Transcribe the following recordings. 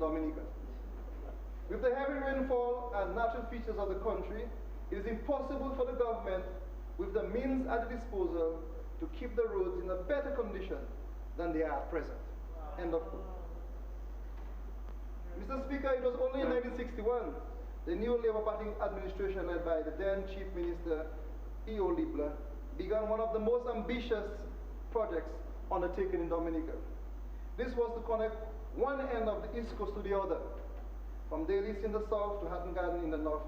Dominica. With the heavy rainfall and natural features of the country, it is impossible for the government, with the means at its disposal, to keep the roads in a better condition than they are at present. End of quote. Mr. Speaker, it was only in 1961 the new Labour Party administration led by the then Chief Minister E.O. Liebler began one of the most ambitious projects undertaken in Dominica. This was to connect one end of the East Coast to the other, from Dalis in the south to Hatton Garden in the north,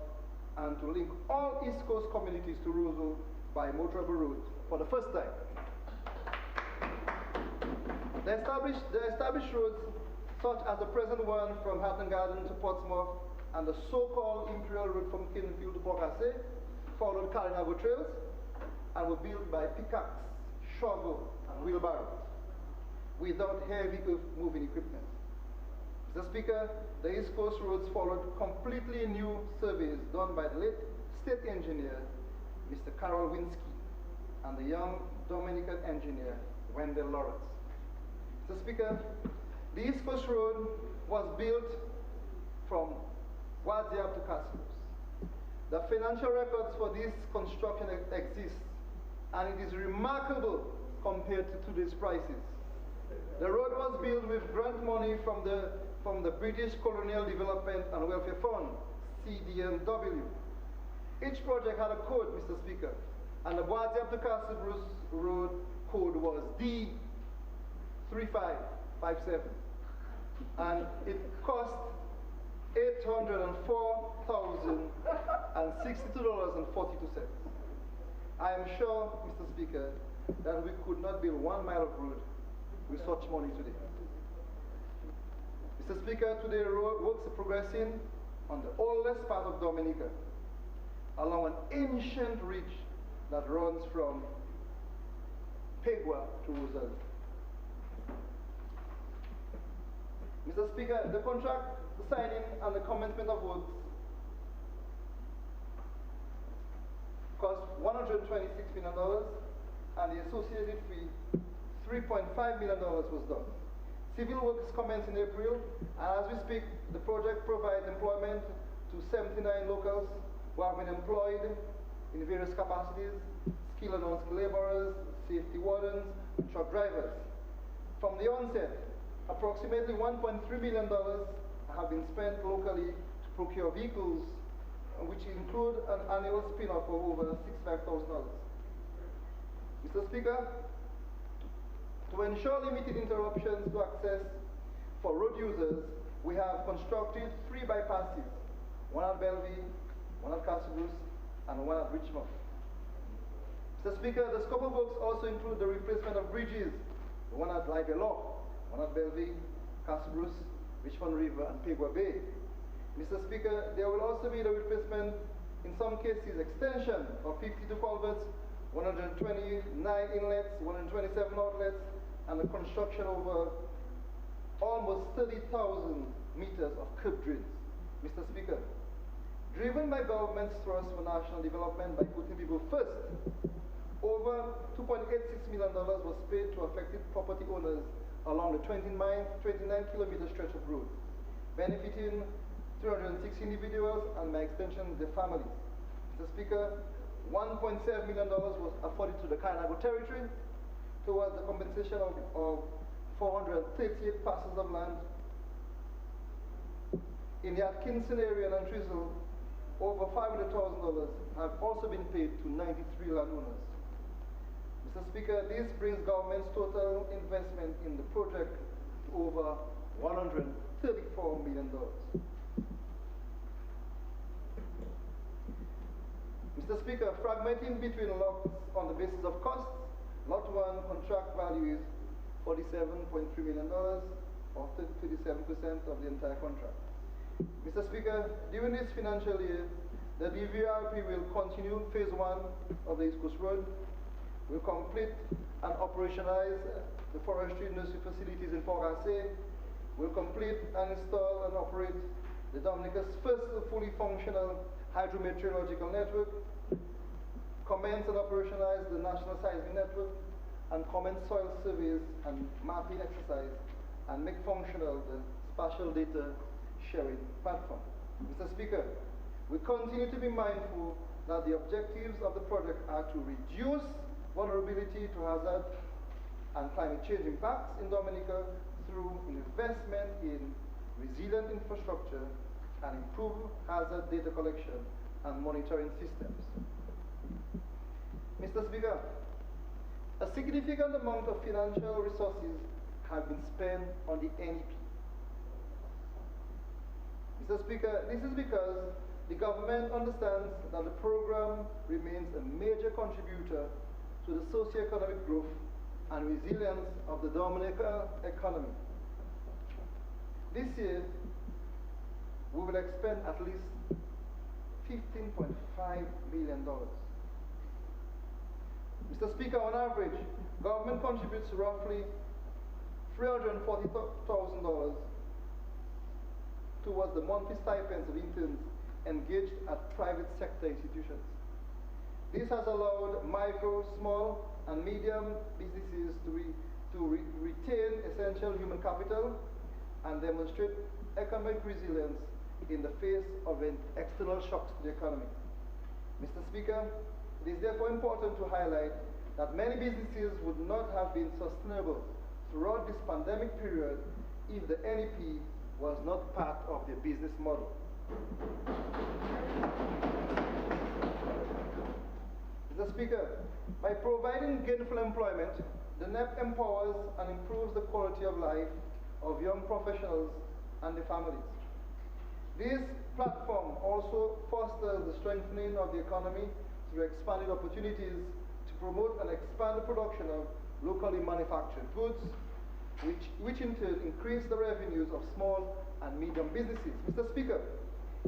and to link all East Coast communities to Roseau by motorable road for the first time. The established roads, such as the present one from Hatton Garden to Portsmouth and the so-called Imperial Road from Kinnfield to Port-Cassé, followed Carinago trails and were built by pickaxe, shovel, and wheelbarrow without heavy earth-moving equipment. Mr. Speaker, the East Coast roads followed completely new surveys done by the late state engineer, Mr. Carol Winsky, and the young Dominican engineer, Wendell Lawrence. Mr. Speaker, the East Coast Road was built from Wadiab to Cascos. The financial records for this construction exist, and it is remarkable compared to today's prices. The road was built with grant money from the British Colonial Development and Welfare Fund, CDMW. Each project had a code, Mr. Speaker, and the Wadiab to Cascos Road code was D3557, and it cost $804,062.42. I am sure, Mr. Speaker, that we could not build 1 mile of road with such money today. Mr. Speaker, today road works are progressing on the oldest part of Dominica, along an ancient ridge that runs from Pegua to Rosalie. Mr. Speaker, the contract signing and the commencement of works cost $126 million, and the associated fee, $3.5 million, was done. Civil works commenced in April, and as we speak, the project provides employment to 79 locals who have been employed in various capacities: skilled and unskilled laborers, safety wardens, and truck drivers. From the onset, approximately $1.3 million have been spent locally to procure vehicles, which include an annual spin-off of over $65,000. Mr. Speaker, to ensure limited interruptions to access for road users, we have constructed 3 bypasses, one at Bellevue, one at Cascos, and one at Richmond. Mr. Speaker, the scope of works also include the replacement of bridges, the one at Libellow, one at Bellevue, Cascos, Richmond River, and Pegua Bay. Mr. Speaker, there will also be the replacement, in some cases, extension of 52 culverts, 129 inlets, 127 outlets, and the construction over almost 30,000 meters of curb drains. Mr. Speaker, driven by government's thrust for national development by putting people first, over $2.86 million was paid to affected property owners along the 29-kilometer stretch of road, benefiting 306 individuals and, by extension, their families. Mr. Speaker, $1.7 million was afforded to the Carinago territory towards the compensation of 438 parcels of land. In the Atkinson area and Twizzle, over $500,000 have also been paid to 93 landowners. Mr. Speaker, this brings government's total investment in the project to over $134 million. Mr. Speaker, fragmenting between lots on the basis of costs, Lot 1 contract value is $47.3 million, or 37% of the entire contract. Mr. Speaker, during this financial year, the DVRP will continue phase 1 of the East Coast Road, will complete and operationalize the forestry industry facilities in Port-Cassé, will complete and install and operate the Dominica's first fully functional hydrometeorological network, commence and operationalize the National Seismic Network, and commence soil surveys and mapping exercise, and make functional the spatial data sharing platform. Mr. Speaker, we continue to be mindful that the objectives of the project are to reduce vulnerability to hazard and climate change impacts in Dominica through investment in resilient infrastructure and improved hazard data collection and monitoring systems. Mr. Speaker, a significant amount of financial resources have been spent on the NEP. Mr. Speaker, this is because the government understands that the program remains a major contributor to the socio-economic growth and resilience of the Dominica economy. This year, we will expend at least $15.5 million. Mr. Speaker, on average, government contributes roughly $340,000 towards the monthly stipends of interns engaged at private sector institutions. This has allowed micro, small, and medium businesses to retain essential human capital and demonstrate economic resilience in the face of external shocks to the economy. Mr. Speaker, it is therefore important to highlight that many businesses would not have been sustainable throughout this pandemic period if the NEP was not part of their business model. Mr. Speaker, by providing gainful employment, the NEP empowers and improves the quality of life of young professionals and their families. This platform also fosters the strengthening of the economy through expanded opportunities to promote and expand the production of locally manufactured goods, which in turn increase the revenues of small and medium businesses. Mr. Speaker,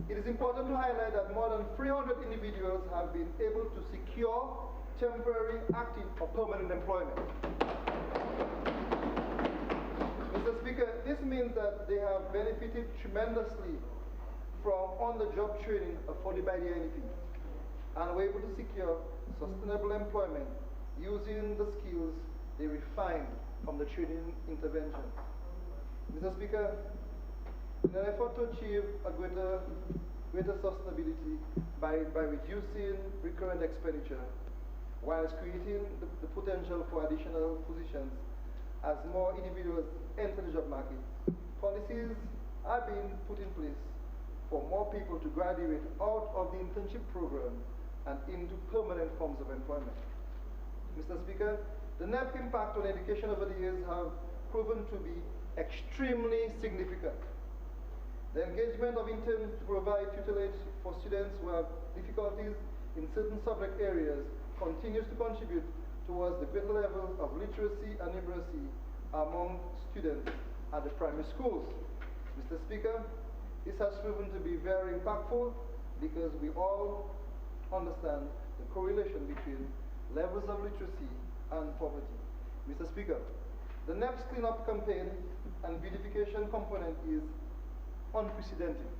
it is important to highlight that more than 300 individuals have been able to secure temporary, active, or permanent employment. Mr. Speaker, this means that they have benefited tremendously from on-the-job training afforded by the NEP and were able to secure sustainable employment using the skills they refined from the training intervention. Mr. Speaker, in an effort to achieve a greater sustainability by reducing recurrent expenditure, whilst creating the potential for additional positions as more individuals enter the job market, policies are being put in place for more people to graduate out of the internship program and into permanent forms of employment. Mr. Speaker, the NEP impact on education over the years have proven to be extremely significant. The engagement of interns to provide tutelage for students who have difficulties in certain subject areas continues to contribute towards the greater level of literacy and numeracy among students at the primary schools. Mr. Speaker, this has proven to be very impactful because we all understand the correlation between levels of literacy and poverty. Mr. Speaker, the NEP's cleanup campaign and beautification component is unprecedented.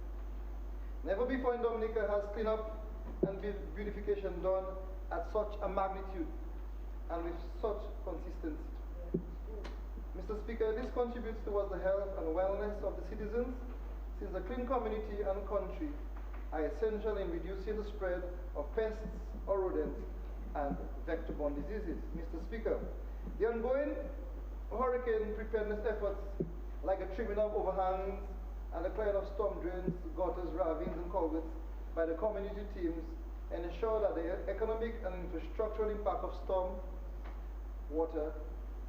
Never before in Dominica has cleanup and beautification done at such a magnitude and with such consistency. Mr. Speaker, this contributes towards the health and wellness of the citizens, since a clean community and country are essential in reducing the spread of pests or rodents and vector-borne diseases. Mr. Speaker, the ongoing hurricane preparedness efforts, like a trimming of overhangs and the clearing of storm drains, gutters, ravines, and culverts by the community teams, ensure that the economic and infrastructural impact of storm, water,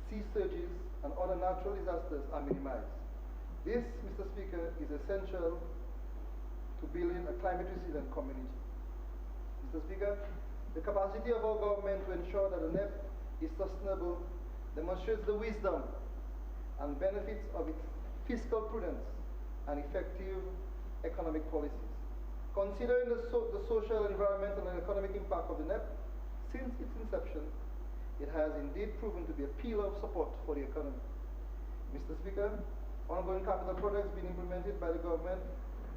sea surges, and other natural disasters are minimized. This, Mr. Speaker, is essential to building a climate resilient community. Mr. Speaker, the capacity of our government to ensure that the NEP is sustainable demonstrates the wisdom and benefits of its fiscal prudence and effective economic policies. Considering the social, environmental, and economic impact of the NEP, since its inception, it has indeed proven to be a pillar of support for the economy. Mr. Speaker, ongoing capital projects being implemented by the government,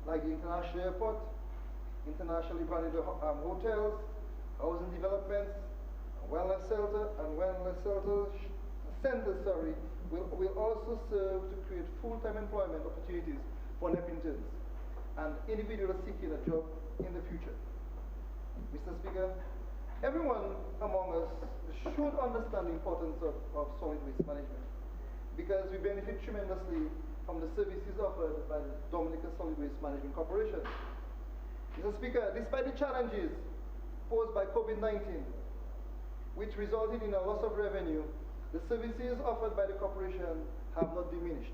like the international airport, internationally branded hotels, housing developments, wellness centers, will also serve to create full-time employment opportunities for NEP interns and individuals seeking a job in the future. Mr. Speaker, everyone among us should understand the importance of solid waste management because we benefit tremendously from the services offered by the Dominica Solid Waste Management Corporation. Mr. Speaker, despite the challenges posed by COVID-19, which resulted in a loss of revenue, the services offered by the corporation have not diminished.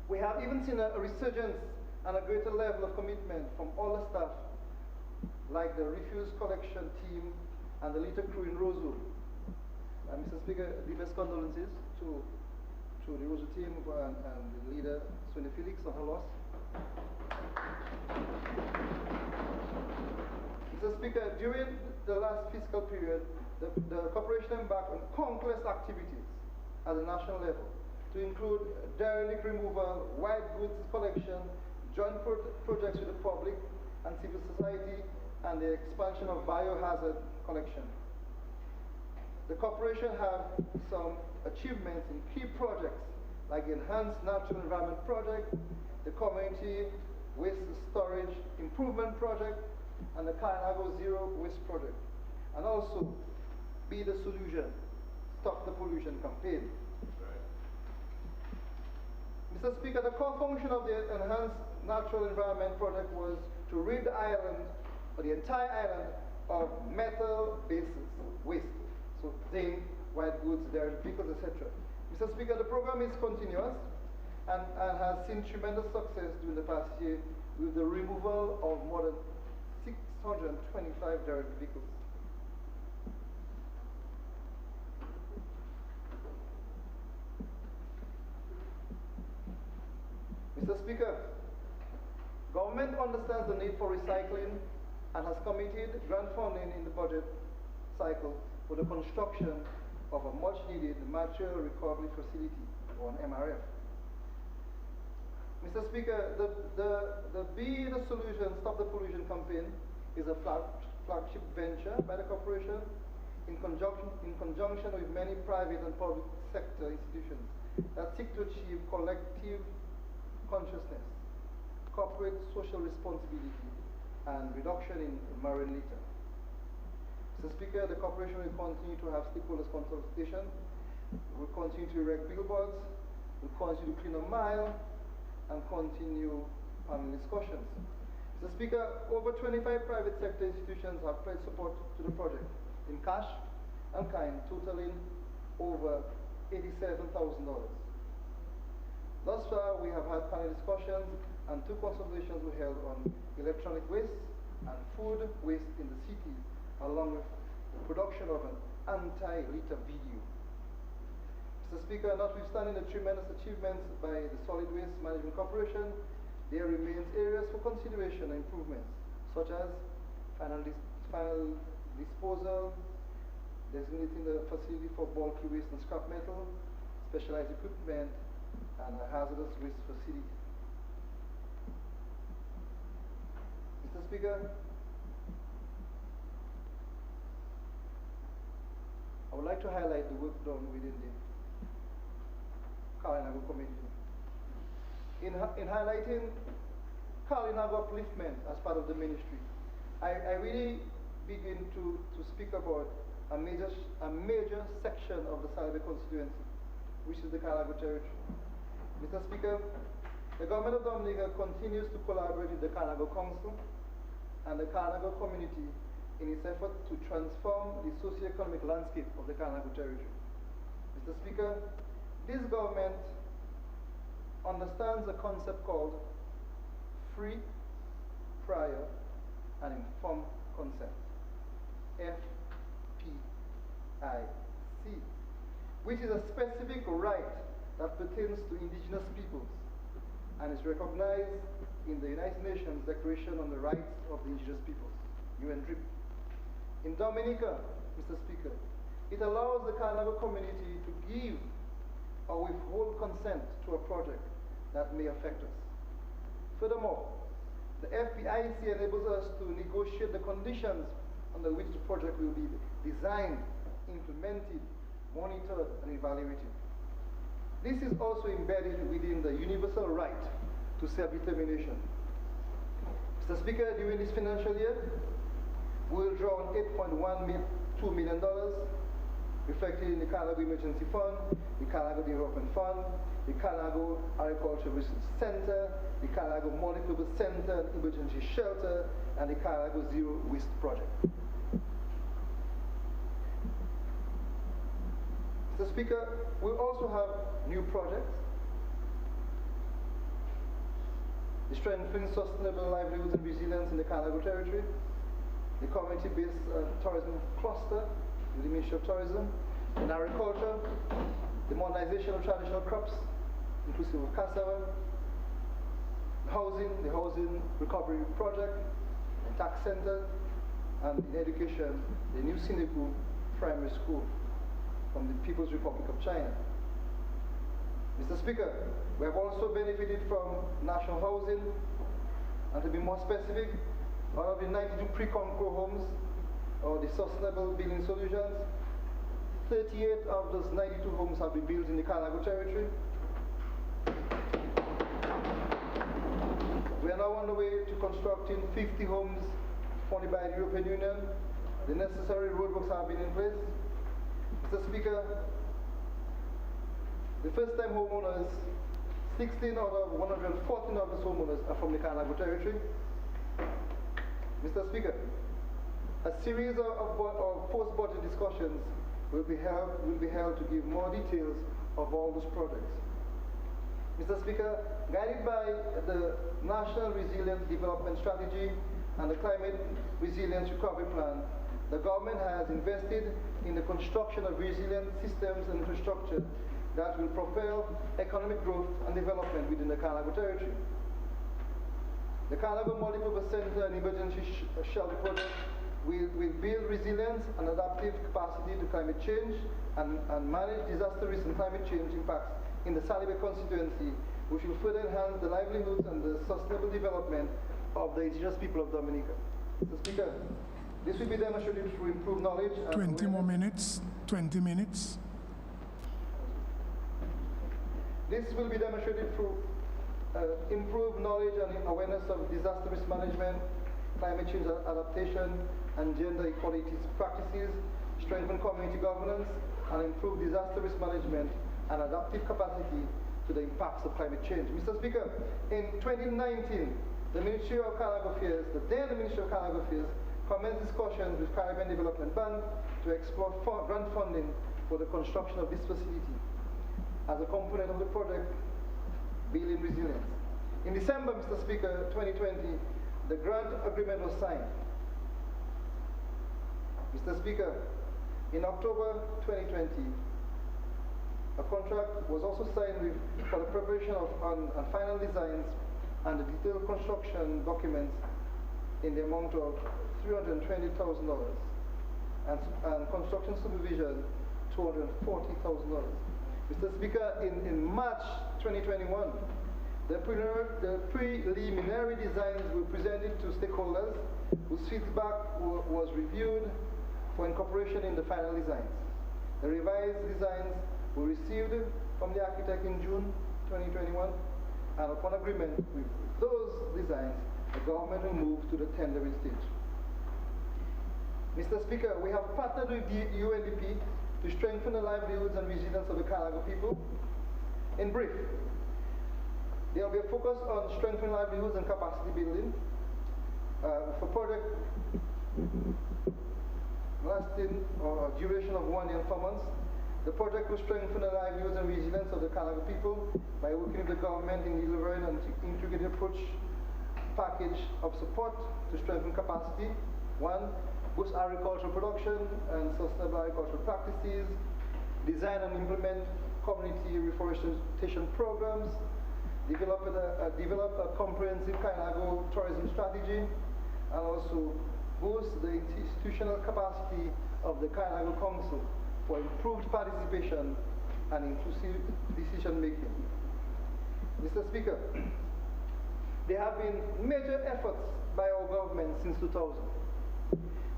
We have even seen a resurgence and a greater level of commitment from all the staff, like the refuse collection team and the litter crew in Roseville. Mr. Speaker, the best condolences to the Roseville team and the leader, Sonia Felix, on her loss. Mr. Speaker, during the last fiscal period, the corporation embarked on countless activities at the national level to include derelict removal, white goods collection, joint projects with the public and civil society, and the expansion of biohazard collection. The corporation have some achievements in key projects like the Enhanced Natural Environment Project, the Community Waste Storage Improvement Project, and the Carnago Zero Waste Project, and also Be the Solution, Stop the Pollution campaign. Mr. Speaker, the core function of the Enhanced Natural Environment Project was to rid the island, or the entire island, of metal-based waste, so zinc, white goods, derelict vehicles, etc. Mr. Speaker, the program is continuous and has seen tremendous success during the past year with the removal of more than 625 derelict vehicles. Mr. Speaker, government understands the need for recycling and has committed grant funding in the budget cycle for the construction of a much-needed material recovery facility, or an MRF. Mr. Speaker, the Be the Solution, Stop the Pollution campaign is a flagship venture by the corporation in conjunction with many private and public sector institutions that seek to achieve collective consciousness, corporate social responsibility, and reduction in marine litter. Mr. Speaker, the corporation will continue to have stakeholders consultation, will continue to erect billboards, will continue to clean a mile, and continue panel discussions. Mr. Speaker, over 25 private sector institutions have pledged support to the project in cash and kind, totaling over $87,000. Thus far, we have had panel discussions and 2 consultations were held on electronic waste and food waste in the city, along with the production of an anti-litter video. Mr. Speaker, notwithstanding the tremendous achievements by the Solid Waste Management Corporation, there remains areas for consideration and improvements, such as final disposal, designating the facility for bulky waste and scrap metal, specialized equipment, and a hazardous waste facility. Mr. Speaker, I would like to highlight the work done within the Carlinago community. In highlighting Carlinago upliftment as part of the ministry, I really begin to speak about a major section of the Salve constituency, which is the Carlinago territory. Mr. Speaker, the government of Dominica continues to collaborate with the Carlinago Council and the Carlinago community in its effort to transform the socio-economic landscape of the Carlinago territory. Mr. Speaker, this government understands a concept called free, prior, and informed consent, FPIC, which is a specific right that pertains to indigenous peoples and is recognized in the United Nations Declaration on the Rights of the Indigenous Peoples, UNDRIP. In Dominica, Mr. Speaker, it allows the Carlinago community to give or withhold consent to a project that may affect us. Furthermore, the FPIC enables us to negotiate the conditions under which the project will be designed, implemented, monitored and evaluated. This is also embedded within the universal right to self-determination. Mr. Speaker, during this financial year, we will draw on $8.12 million reflected in the Carnago Emergency Fund, the Carnago Development Fund, the Carnago Agricultural Research Center, the Carnago Multipurpose Center and Emergency Shelter, and the Carnago Zero Waste Project. Mr. Speaker, we also have new projects. The strengthening sustainable livelihoods and resilience in the Carnago territory, the community-based tourism cluster with the Ministry of Tourism, in agriculture, the modernization of traditional crops, inclusive of cassava, the housing recovery project, the tax center, and in education, the new Sineku primary school from the People's Republic of China. Mr. Speaker, we have also benefited from national housing, and to be more specific, out of the 92 pre-concro homes, or the sustainable building solutions, 38 of those 92 homes have been built in the Carnago territory. We are now on the way to constructing 50 homes funded by the European Union. The necessary roadworks have been in place. Mr. Speaker, the first-time homeowners, 16 out of 114 of those homeowners are from the Carnago territory. Mr. Speaker, a series of post-budget discussions will be held to give more details of all those projects. Mr. Speaker, guided by the National Resilient Development Strategy and the Climate Resilience Recovery Plan, the government has invested in the construction of resilient systems and infrastructure that will propel economic growth and development within the Carnago territory. The Carnago Multipurpose Center and Emergency Shelter Project will build resilience and adaptive capacity to climate change and manage disaster risk and climate change impacts in the Saliba constituency, which will further enhance the livelihoods and the sustainable development of the indigenous people of Dominica. Mr. Speaker, this will be demonstrated through improved knowledge and 20 more minutes, 20 minutes. This will be demonstrated through improved knowledge and awareness of disaster risk management, climate change adaptation, and gender equality practices, strengthen community governance, and improve disaster risk management and adaptive capacity to the impacts of climate change. Mr. Speaker, in 2019, the Ministry of Carnago Affairs, the then Ministry of Carnago Affairs, commenced discussions with Caribbean Development Bank to explore grant funding for the construction of this facility as a component of the project Building Resilience. In December, Mr. Speaker, 2020, the grant agreement was signed. Mr. Speaker, in October 2020, a contract was also signed for the preparation of final designs and the detailed construction documents in the amount of $320,000 and construction supervision $240,000. Mr. Speaker, in March 2021, the preliminary designs were presented to stakeholders whose feedback was reviewed for incorporation in the final designs. The revised designs were received from the architect in June 2021, and upon agreement with those designs, the government will move to the tendering stage. Mr. Speaker, we have partnered with the UNDP to strengthen the livelihoods and resilience of the Carnago people. In brief, there will be a focus on strengthening livelihoods and capacity building for project lasting or duration of 1 year and 4 months. The project will strengthen the livelihoods and resilience of the Carnago people by working with the government in delivering an integrated approach package of support to strengthen capacity. 1, boost agricultural production and sustainable agricultural practices, design and implement community reforestation programs, develop a comprehensive Carnago tourism strategy, and also boost the institutional capacity of the Carnago Council for improved participation and inclusive decision making. Mr. Speaker, there have been major efforts by our government since 2000,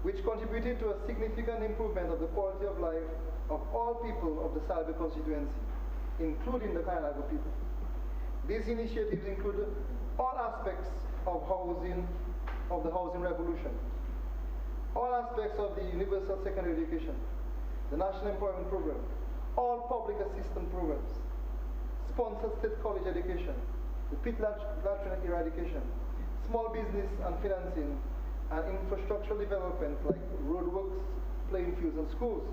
which contributed to a significant improvement of the quality of life of all people of the Salve constituency, including the Kainago people. These initiatives include all aspects of housing, of the housing revolution, all aspects of the universal secondary education, the National Employment Program, all public assistance programs, sponsored state college education, the pit latrine eradication, small business and financing, and infrastructural development like roadworks, playing fields, and schools.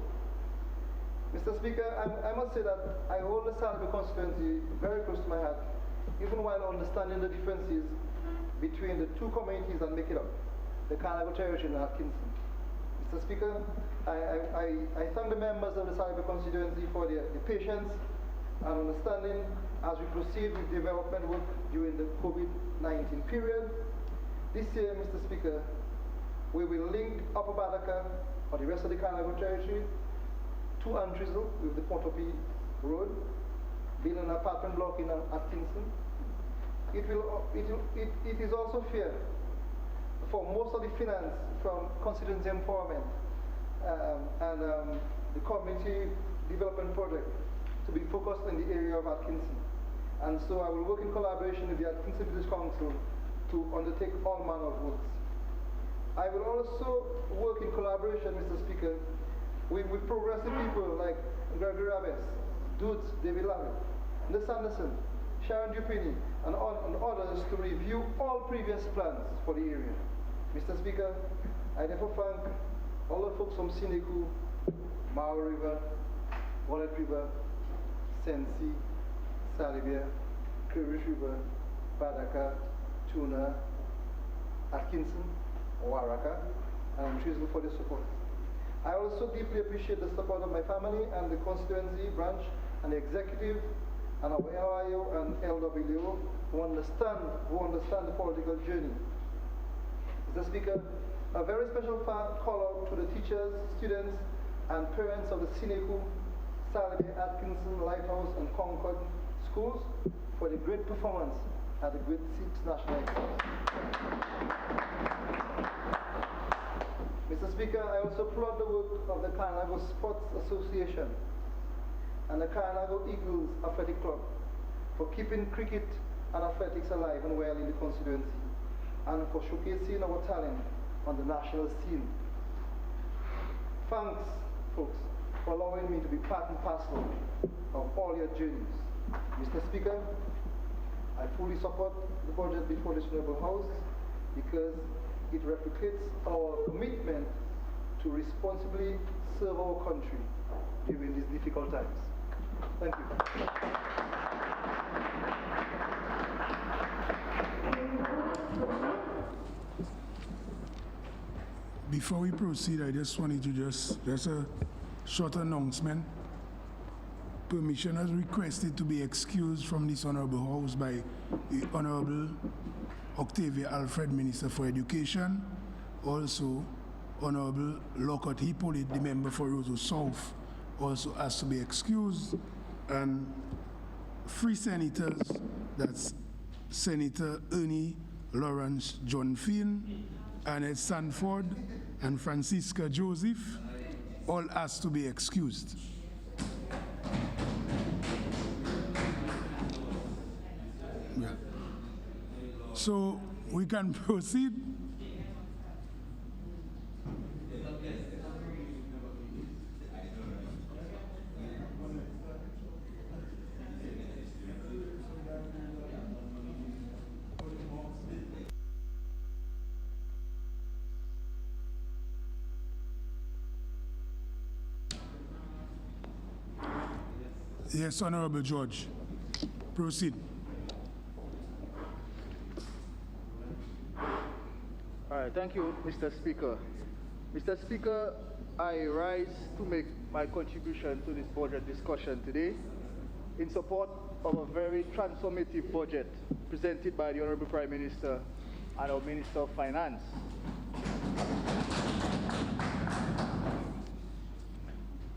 Mr. Speaker, I must say that I hold the Salve constituency very close to my heart, even while understanding the differences between the two communities that make it up, the Kainago territory and Atkinson. Mr. Speaker, I thank the members of the Salve constituency for their patience and understanding as we proceed with development work during the COVID-19 period. This year, Mr. Speaker, we will link Upper Badaka or the rest of the Kainago territory to Antrizal with the Pontopi Road, building an apartment block in Atkinson. It is also fair for most of the finance from constituency empowerment and the community development project to be focused in the area of Atkinson. And so I will work in collaboration with the Atkinson Village Council to undertake all manner of works. I will also work in collaboration, Mr. Speaker, with progressive people like Gregory Rabes, Dutz, David Lavin, Liz Anderson, Sharon Dupini, and others to review all previous plans for the area. Mr. Speaker, I therefore thank all the folks from Sineku, Mao River, Wallet River, Sensi, Salivia, Kirish River, Badaka, Tuna, Atkinson, Waraka, and Trizal for the support. I also deeply appreciate the support of my family and the constituency branch and the executive and our LIO and LWO who understand the political journey. Mr. Speaker, a very special call out to the teachers, students, and parents of the Sineku, Salve, Atkinson, Lighthouse, and Concord schools for the great performance at the Grade 6 National Exams. Mr. Speaker, I also applaud the work of the Kainago Sports Association and the Kainago Eagles Athletic Club for keeping cricket and athletics alive and well in the constituency and for showcasing our talent on the national scene. Thanks, folks, for allowing me to be part and parcel of all your journeys. Mr. Speaker, I fully support the budget before this Honorable House because it replicates our commitment to responsibly serve our country during these difficult times. Thank you. Before we proceed, I just wanted to just a short announcement. Permission is requested to be excused from this Honorable House by the Honorable Octavia Alfred, Minister for Education. Also, Honorable Lockhart Hippolyte, the member for Roseau South, also has to be excused. And 3 senators, that's Senator Ernie Lawrence John Finn, Annette Sanford, and Francisca Joseph, all has to be excused. Yeah. So we can proceed. Yes, Honorable George. Proceed. All right, thank you, Mr. Speaker. Mr. Speaker, I rise to make my contribution to this budget discussion today in support of a very transformative budget presented by the Honorable Prime Minister and our Minister of Finance.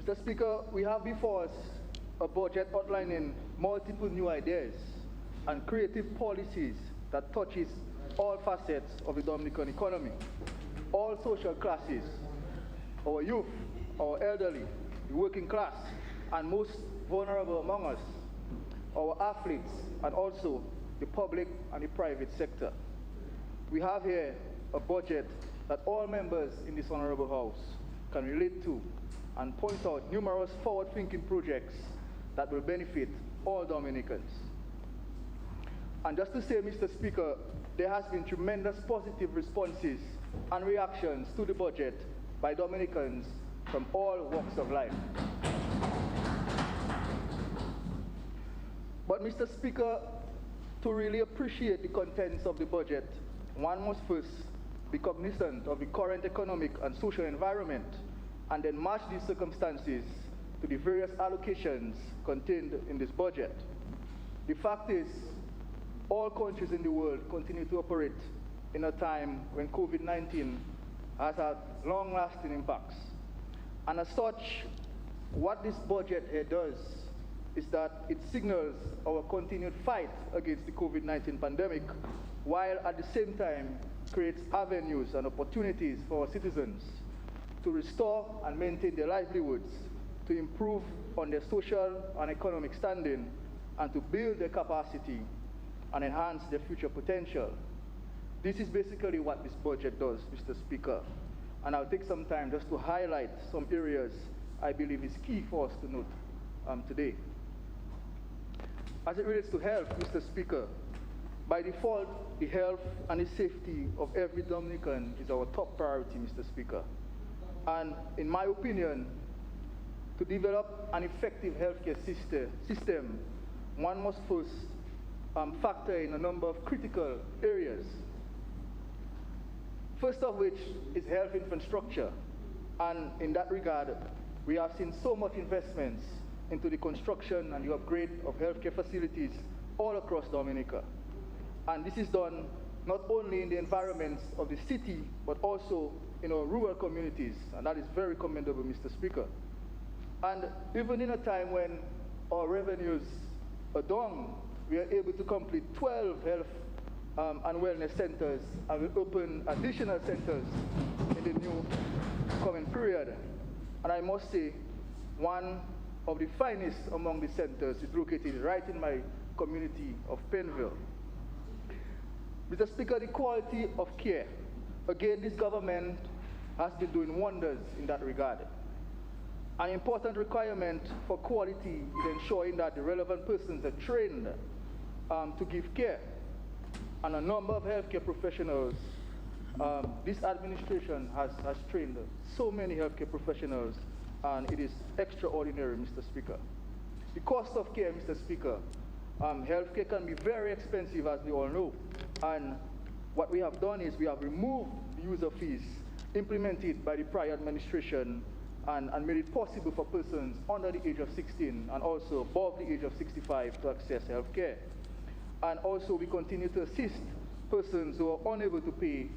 Mr. Speaker, we have before us a budget outlining multiple new ideas and creative policies that touches all facets of the Dominican economy, all social classes, our youth, our elderly, the the working class, and most vulnerable among us, our athletes, and also the public and the private sector. We have here a budget that all members in this Honorable House can relate to and point out numerous forward-thinking projects that will benefit all Dominicans. And just to say, Mr. Speaker, there has been tremendous positive responses and reactions to the budget by Dominicans from all walks of life. But Mr. Speaker, to really appreciate the contents of the budget, one must first be cognizant of the current economic and social environment and then match these circumstances to the various allocations contained in this budget. The fact is, all countries in the world continue to operate in a time when COVID-19 has had long-lasting impacts. And as such, what this budget here does is that it signals our continued fight against the COVID-19 pandemic, while at the same time creates avenues and opportunities for our citizens to restore and maintain their livelihoods, to improve on their social and economic standing, and to build their capacity and enhance their future potential. This is basically what this budget does, Mr. Speaker. And I'll take some time just to highlight some areas I believe is key for us to note today. As it relates to health, Mr. Speaker, by default, the health and the safety of every Dominican is our top priority, Mr. Speaker. And in my opinion, to develop an effective healthcare system, one must first factor in a number of critical areas. First of which is health infrastructure. And in that regard, we have seen so much investments into the construction and the upgrade of healthcare facilities all across Dominica. And this is done not only in the environments of the city, but also in our rural communities, and that is very commendable, Mr. Speaker. And even in a time when our revenues are down, we are able to complete 12 health and wellness centers, and will open additional centers in the new coming period. And I must say, one of the finest among the centers is located right in my community of Penville. Mr. Speaker, the quality of care. Again, this government has been doing wonders in that regard. An important requirement for quality is ensuring that the relevant persons are trained to give care. And a number of healthcare professionals, this administration has trained so many healthcare professionals, and it is extraordinary, Mr. Speaker. The cost of care, Mr. Speaker, healthcare can be very expensive, as we all know. And what we have done is we have removed the user fees implemented by the prior administration and made it possible for persons under the age of 16 and also above the age of 65 to access healthcare. And also we continue to assist persons who are unable to pay,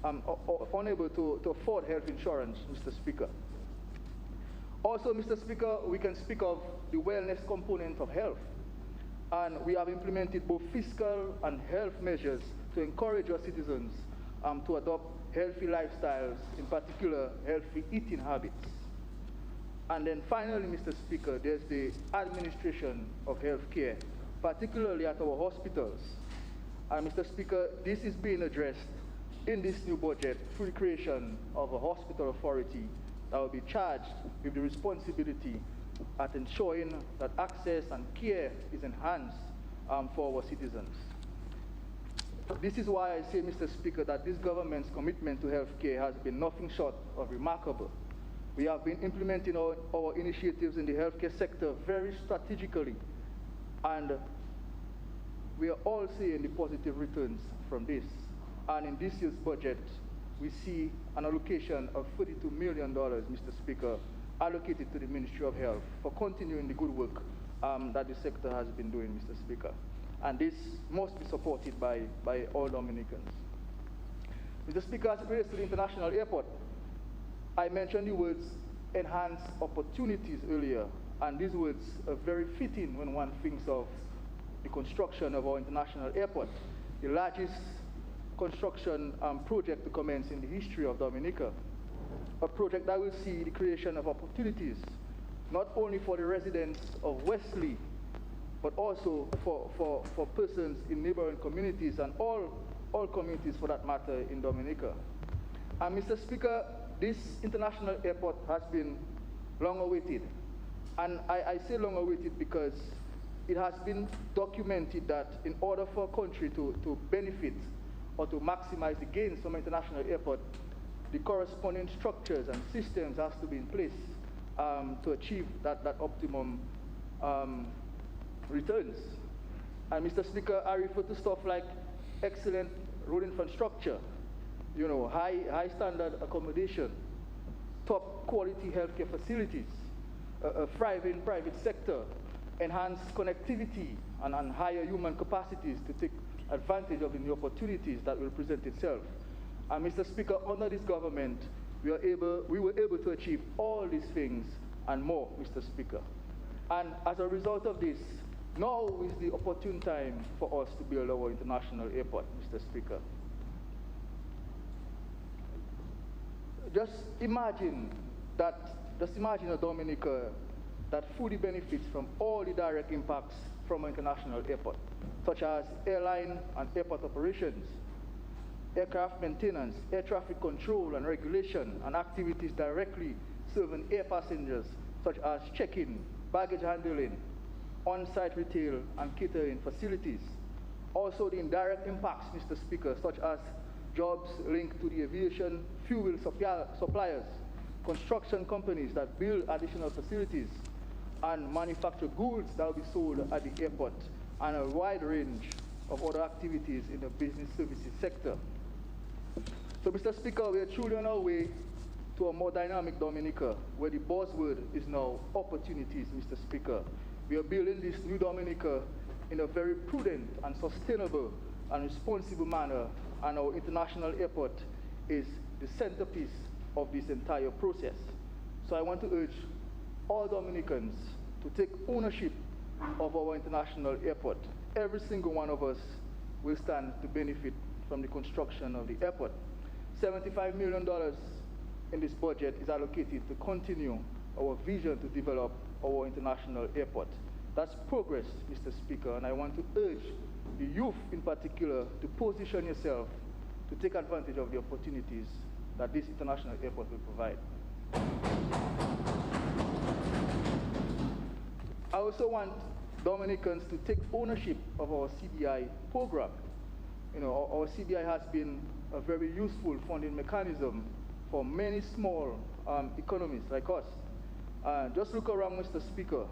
or unable to afford health insurance, Mr. Speaker. Also, Mr. Speaker, we can speak of the wellness component of health. And we have implemented both fiscal and health measures to encourage our citizens to adopt healthy lifestyles, in particular, healthy eating habits. And then finally, Mr. Speaker, there's the administration of health care, particularly at our hospitals. And Mr. Speaker, this is being addressed in this new budget through the creation of a hospital authority that will be charged with the responsibility at ensuring that access and care is enhanced for our citizens. This is why I say, Mr. Speaker, that this government's commitment to health care has been nothing short of remarkable. We have been implementing our initiatives in the healthcare sector very strategically, and we are all seeing the positive returns from this. And in this year's budget, we see an allocation of $32 million, Mr. Speaker, allocated to the Ministry of Health for continuing the good work that the sector has been doing, Mr. Speaker. And this must be supported by all Dominicans. Mr. Speaker, as it relates to the international airport, I mentioned the words enhanced opportunities earlier, and these words are very fitting when one thinks of the construction of our international airport, the largest construction project to commence in the history of Dominica, a project that will see the creation of opportunities not only for the residents of Wesley, but also for persons in neighboring communities and all communities for that matter in Dominica. And Mr. Speaker, this international airport has been long awaited. And I say long awaited because it has been documented that in order for a country to benefit or to maximize the gains from an international airport, the corresponding structures and systems has to be in place to achieve that optimum returns. And Mr. Speaker, I refer to stuff like excellent road infrastructure, you know, high standard accommodation, top quality healthcare facilities, a thriving private sector, enhanced connectivity, and higher human capacities to take advantage of the new opportunities that will present itself. And Mr. Speaker, under this government, we were able to achieve all these things and more, Mr. Speaker. And as a result of this, now is the opportune time for us to build our international airport, Mr. Speaker. Just imagine a Dominica that fully benefits from all the direct impacts from an international airport, such as airline and airport operations, aircraft maintenance, air traffic control and regulation, and activities directly serving air passengers, such as check-in, baggage handling, on-site retail and catering facilities. Also the indirect impacts, Mr. Speaker, such as jobs linked to the aviation fuel suppliers, construction companies that build additional facilities, and manufacture goods that will be sold at the airport, and a wide range of other activities in the business services sector. So, Mr. Speaker, we are truly on our way to a more dynamic Dominica, where the buzzword is now opportunities, Mr. Speaker. We are building this new Dominica in a very prudent and sustainable and responsible manner, and our international airport is the centerpiece of this entire process. So I want to urge all Dominicans to take ownership of our international airport. Every single one of us will stand to benefit from the construction of the airport. $75 million in this budget is allocated to continue our vision to develop our international airport. That's progress, Mr. Speaker, and I want to urge the youth in particular to position yourself to take advantage of the opportunities that this international airport will provide. I also want Dominicans to take ownership of our CBI program. You know, our CBI has been a very useful funding mechanism for many small economies like us. Just look around, Mr. Speaker.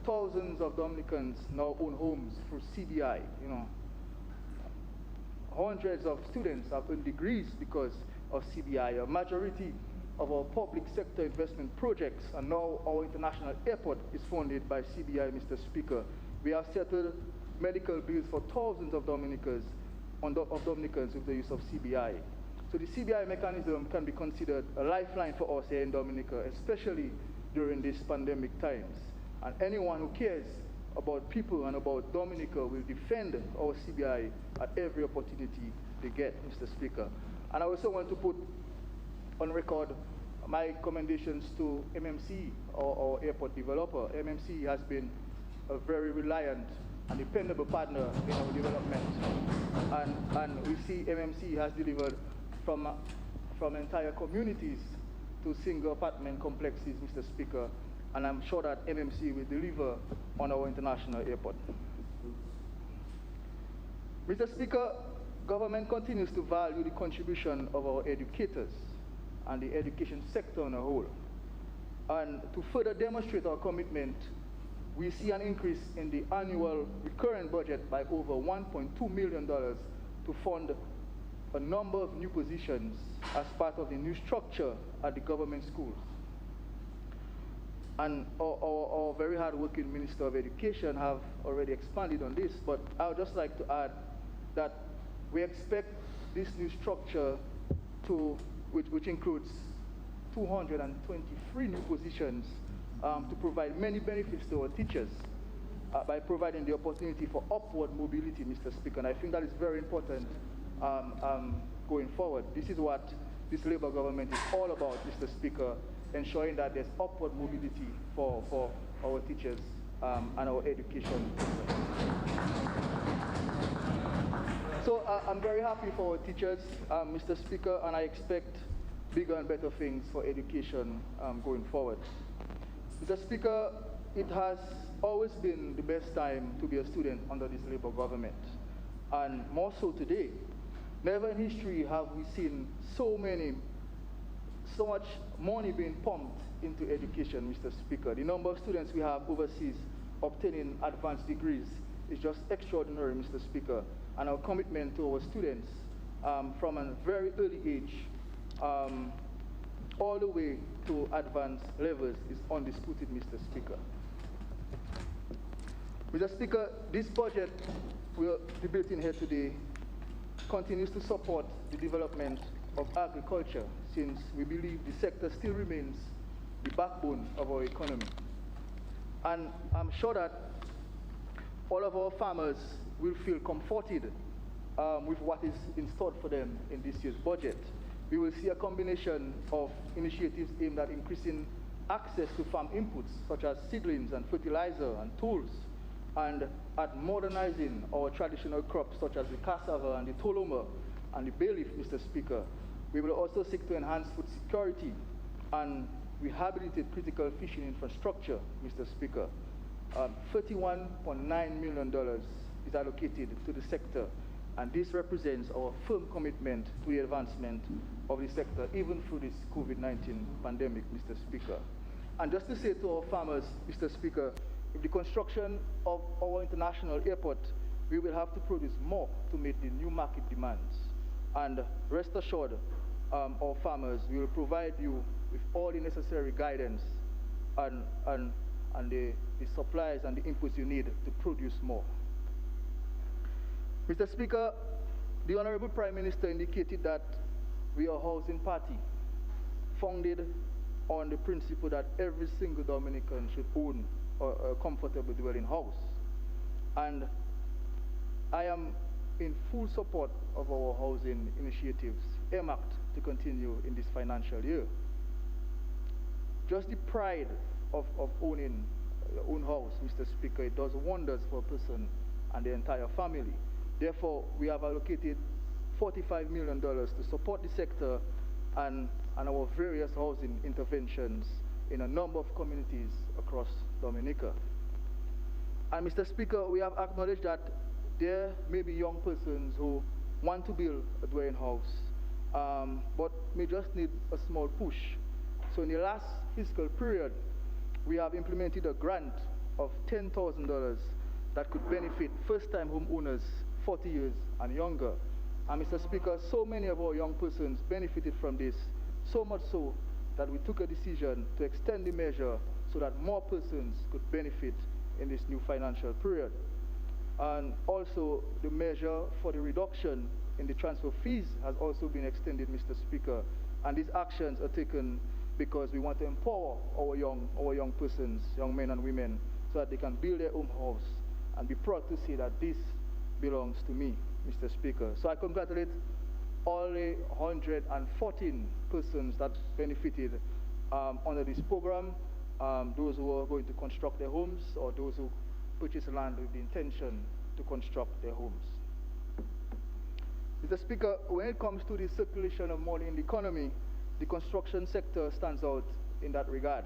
Thousands of Dominicans now own homes through CBI. You know, hundreds of students have earned degrees because of CBI. A majority of our public sector investment projects, and now our international airport is funded by CBI, Mr. Speaker. We have settled medical bills for thousands of Dominicans with the use of CBI. So the CBI mechanism can be considered a lifeline for us here in Dominica, especially during these pandemic times. And anyone who cares about people and about Dominica will defend our CBI at every opportunity they get, Mr. Speaker. And I also want to put on record my commendations to MMC, our airport developer. MMC has been a very reliant and dependable partner in our development. And we see MMC has delivered from entire communities to single apartment complexes, Mr. Speaker. And I'm sure that MMC will deliver on our international airport. Mr. Speaker, government continues to value the contribution of our educators and the education sector on a whole. And to further demonstrate our commitment, we see an increase in the annual recurrent budget by over $1.2 million to fund a number of new positions as part of the new structure at the government schools. And our very hard-working Minister of Education have already expanded on this, but I would just like to add that we expect this new structure to, which includes 223 new positions, to provide many benefits to our teachers by providing the opportunity for upward mobility, Mr. Speaker. And I think that is very important going forward. This is what this Labour government is all about, Mr. Speaker. ensuring that there's upward mobility for our teachers and our education. So I'm very happy for our teachers, Mr. Speaker, and I expect bigger and better things for education going forward. Mr. Speaker, it has always been the best time to be a student under this Labour government, and more so today. Never in history have we seen so much money being pumped into education, Mr. Speaker. The number of students we have overseas obtaining advanced degrees is just extraordinary, Mr. Speaker. And our commitment to our students from a very early age all the way to advanced levels is undisputed, Mr. Speaker. Mr. Speaker, this budget we're debating here today continues to support the development of agriculture, since we believe the sector still remains the backbone of our economy. And I'm sure that all of our farmers will feel comforted with what is in store for them in this year's budget. We will see a combination of initiatives aimed at increasing access to farm inputs, such as seedlings and fertilizer and tools, and at modernizing our traditional crops, such as the cassava and the toloma and the bay leaf, Mr. Speaker. We will also seek to enhance food security and rehabilitate critical fishing infrastructure, Mr. Speaker. $31.9 million is allocated to the sector, and this represents our firm commitment to the advancement of the sector, even through this COVID-19 pandemic, Mr. Speaker. And just to say to our farmers, Mr. Speaker, with the construction of our international airport, we will have to produce more to meet the new market demands. And rest assured, our farmers, we will provide you with all the necessary guidance and the supplies and the inputs you need to produce more. Mr. Speaker, the Honorable Prime Minister indicated that we are a housing party founded on the principle that every single Dominican should own a comfortable dwelling house. And I am in full support of our housing initiatives earmarked to continue in this financial year. Just the pride of owning your own house, Mr. Speaker, it does wonders for a person and the entire family. Therefore, we have allocated $45 million to support the sector and our various housing interventions in a number of communities across Dominica. And Mr. Speaker, we have acknowledged that there may be young persons who want to build a dwelling house, but may just need a small push. So in the last fiscal period, we have implemented a grant of $10,000 that could benefit first-time homeowners 40 years and younger. And Mr. Speaker, so many of our young persons benefited from this, so much so that we took a decision to extend the measure so that more persons could benefit in this new financial period. And also the measure for the reduction in the transfer fees has also been extended, Mr. Speaker. And these actions are taken because we want to empower our young persons, young men and women, so that they can build their own house and be proud to say that this belongs to me, Mr. Speaker. So I congratulate all the 114 persons that benefited under this program, those who are going to construct their homes or those who purchase land with the intention to construct their homes. Mr. Speaker, when it comes to the circulation of money in the economy, the construction sector stands out in that regard.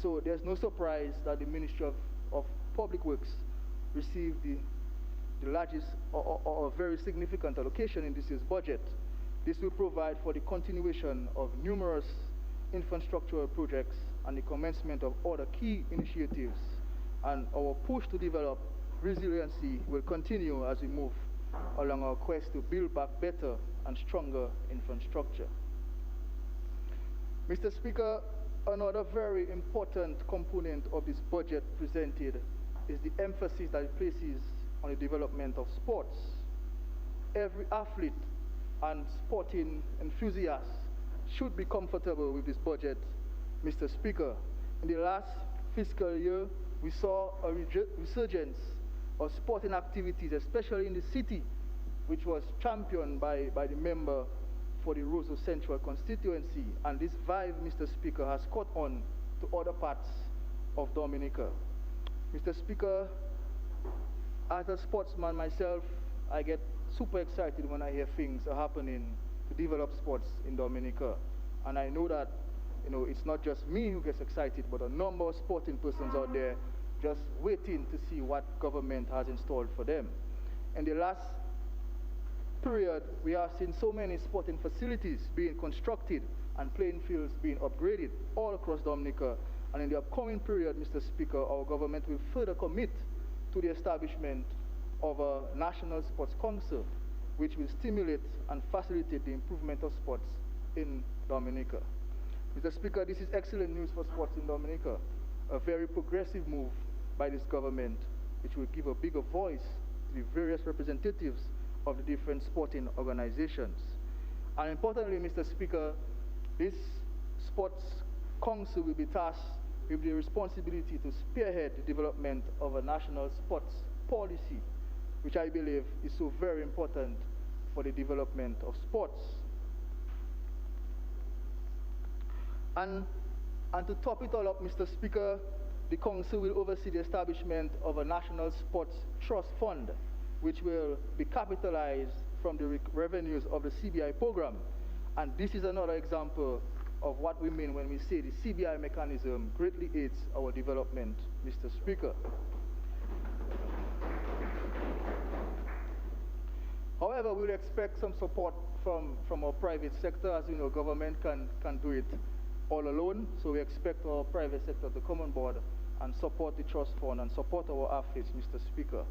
So there's no surprise that the Ministry of Public Works received the largest or very significant allocation in this year's budget. This will provide for the continuation of numerous infrastructural projects and the commencement of other key initiatives. And our push to develop resiliency will continue as we move along our quest to build back better and stronger infrastructure. Mr. Speaker, another very important component of this budget presented is the emphasis that it places on the development of sports. Every athlete and sporting enthusiast should be comfortable with this budget, Mr. Speaker. In the last fiscal year, we saw a resurgence of sporting activities, especially in the city, which was championed by the member for the Roseau Central constituency, and this vibe, Mr. Speaker, has caught on to other parts of Dominica. Mr. Speaker, as a sportsman myself, I get super excited when I hear things are happening to develop sports in Dominica. And I know that, it's not just me who gets excited, but a number of sporting persons out there just waiting to see what government has installed for them. In the last period, we have seen so many sporting facilities being constructed and playing fields being upgraded all across Dominica. And in the upcoming period, Mr. Speaker, our government will further commit to the establishment of a National Sports Council, which will stimulate and facilitate the improvement of sports in Dominica. Mr. Speaker, this is excellent news for sports in Dominica, a very progressive move by this government, which will give a bigger voice to the various representatives of the different sporting organizations. And importantly, Mr. Speaker, this sports council will be tasked with the responsibility to spearhead the development of a national sports policy, which I believe is so very important for the development of sports. And to top it all up, Mr. Speaker, the council will oversee the establishment of a national sports trust fund, which will be capitalized from the revenues of the CBI program. And this is another example of what we mean when we say the CBI mechanism greatly aids our development, Mr. Speaker. However, we'll expect some support from our private sector. As you know, government can do it all alone, so we expect our private sector to come on board and support the trust fund and support our athletes, Mr. Speaker.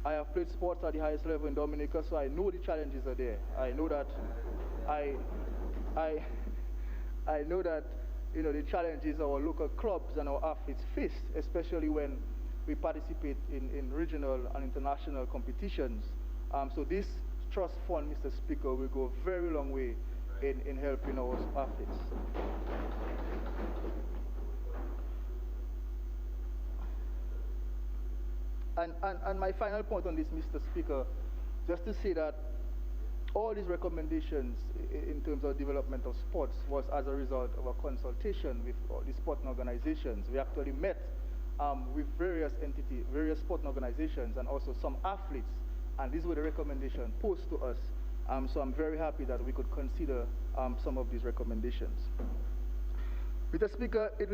I have played sports at the highest level in Dominica, so I know the challenges are there. I know that I know that the challenges our local clubs and our athletes face, especially when we participate in regional and international competitions. So this trust fund, Mr. Speaker, will go a very long way in helping our athletes. And my final point on this, Mr. Speaker, just to say that all these recommendations in terms of development of sports was as a result of a consultation with all the sporting organizations. We actually met with various entities, various sporting organizations, and also some athletes, and these were the recommendations posed to us. So I'm very happy that we could consider some of these recommendations. Mr. Speaker, it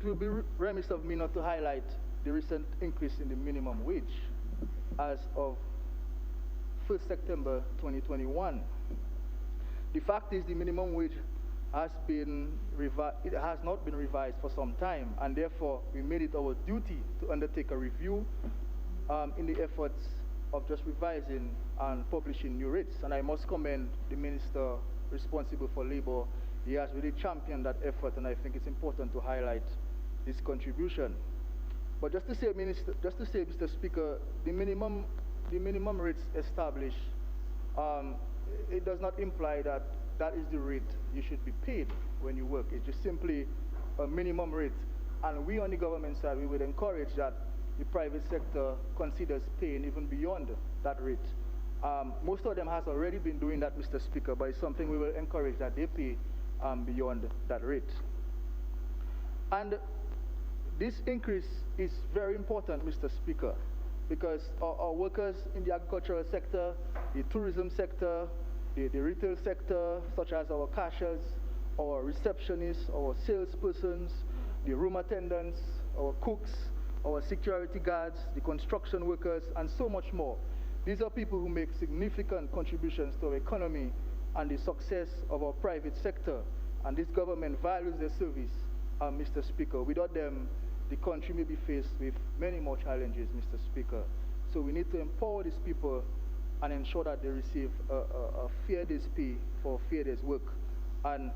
will be remiss of me not to highlight the recent increase in the minimum wage as of 1st September 2021. The fact is the minimum wage has not been revised for some time, and therefore we made it our duty to undertake a review in the efforts of just revising and publishing new rates. And I must commend the Minister responsible for labor. He has really championed that effort, and I think it's important to highlight his contribution. But just to say, Mr. Speaker, the minimum rates established, it does not imply that that is the rate you should be paid when you work. It's just simply a minimum rate. And we on the government side, we would encourage that the private sector considers paying even beyond that rate. Most of them has already been doing that, Mr. Speaker, but it's something we will encourage that they pay beyond that rate. And this increase is very important, Mr. Speaker, because our workers in the agricultural sector, the tourism sector, the retail sector, such as our cashiers, our receptionists, our salespersons, the room attendants, our cooks, our security guards, the construction workers, and so much more. These are people who make significant contributions to our economy and the success of our private sector. And this government values their service, Mr. Speaker. Without them, the country may be faced with many more challenges, Mr. Speaker. So we need to empower these people and ensure that they receive a fair day's pay for a fair day's work. And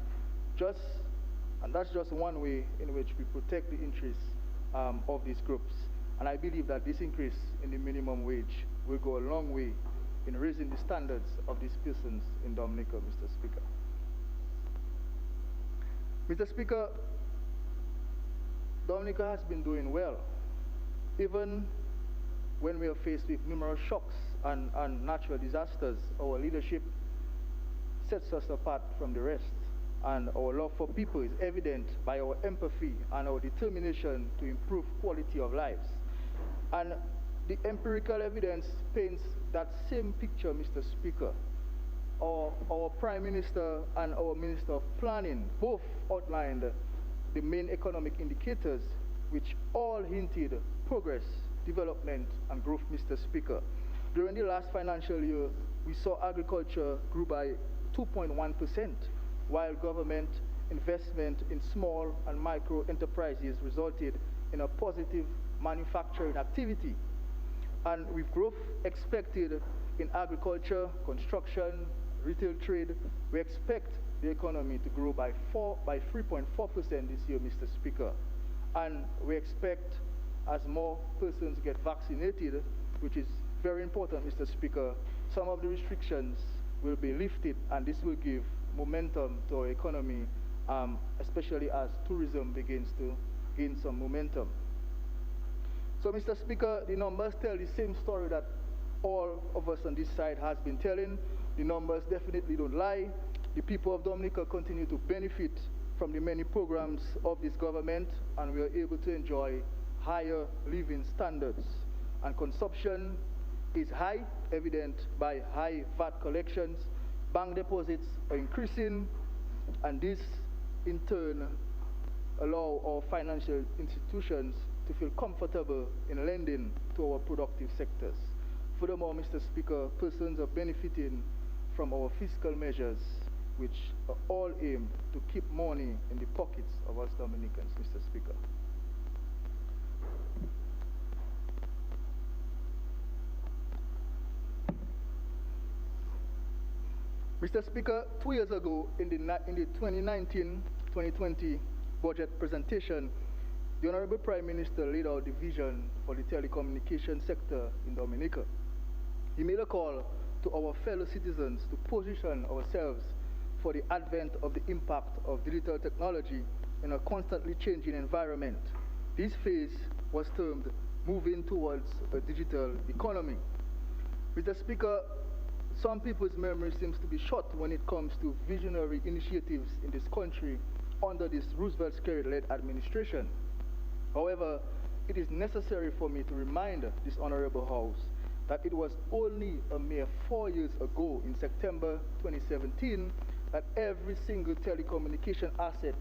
that's just one way in which we protect the interests of these groups. And I believe that this increase in the minimum wage will go a long way in raising the standards of these persons in Dominica, Mr. Speaker. Mr. Speaker, Dominica has been doing well, even when we are faced with numerous shocks and natural disasters. Our leadership sets us apart from the rest. And our love for people is evident by our empathy and our determination to improve quality of lives. And the empirical evidence paints that same picture, Mr. Speaker. Our Prime Minister and our Minister of Planning both outlined the main economic indicators which all hinted progress, development, and growth, Mr. Speaker. During the last financial year, we saw agriculture grew by 2.1%, while government investment in small and micro enterprises resulted in a positive manufacturing activity. And with growth expected in agriculture, construction, retail trade, we expect the economy to grow by 3.4% this year, Mr. Speaker. And we expect, as more persons get vaccinated, which is very important, Mr. Speaker, some of the restrictions will be lifted, and this will give momentum to our economy, especially as tourism begins to gain some momentum. So, Mr. Speaker, the numbers tell the same story that all of us on this side has been telling. The numbers definitely don't lie. The people of Dominica continue to benefit from the many programs of this government, and we are able to enjoy higher living standards. And consumption is high, evident by high VAT collections. Bank deposits are increasing, and this in turn allow our financial institutions to feel comfortable in lending to our productive sectors. Furthermore, Mr. Speaker, persons are benefiting from our fiscal measures, which are all aimed to keep money in the pockets of us Dominicans, Mr. Speaker. Mr. Speaker, 2 years ago, in the 2019-2020 budget presentation, the Honorable Prime Minister laid out the vision for the telecommunications sector in Dominica. He made a call to our fellow citizens to position ourselves for the advent of the impact of digital technology in a constantly changing environment. This phase was termed moving towards a digital economy. Mr. Speaker, some people's memory seems to be short when it comes to visionary initiatives in this country under this Roosevelt-Skerrit-led administration. However, it is necessary for me to remind this Honorable House that it was only a mere 4 years ago, in September 2017, that every single telecommunication asset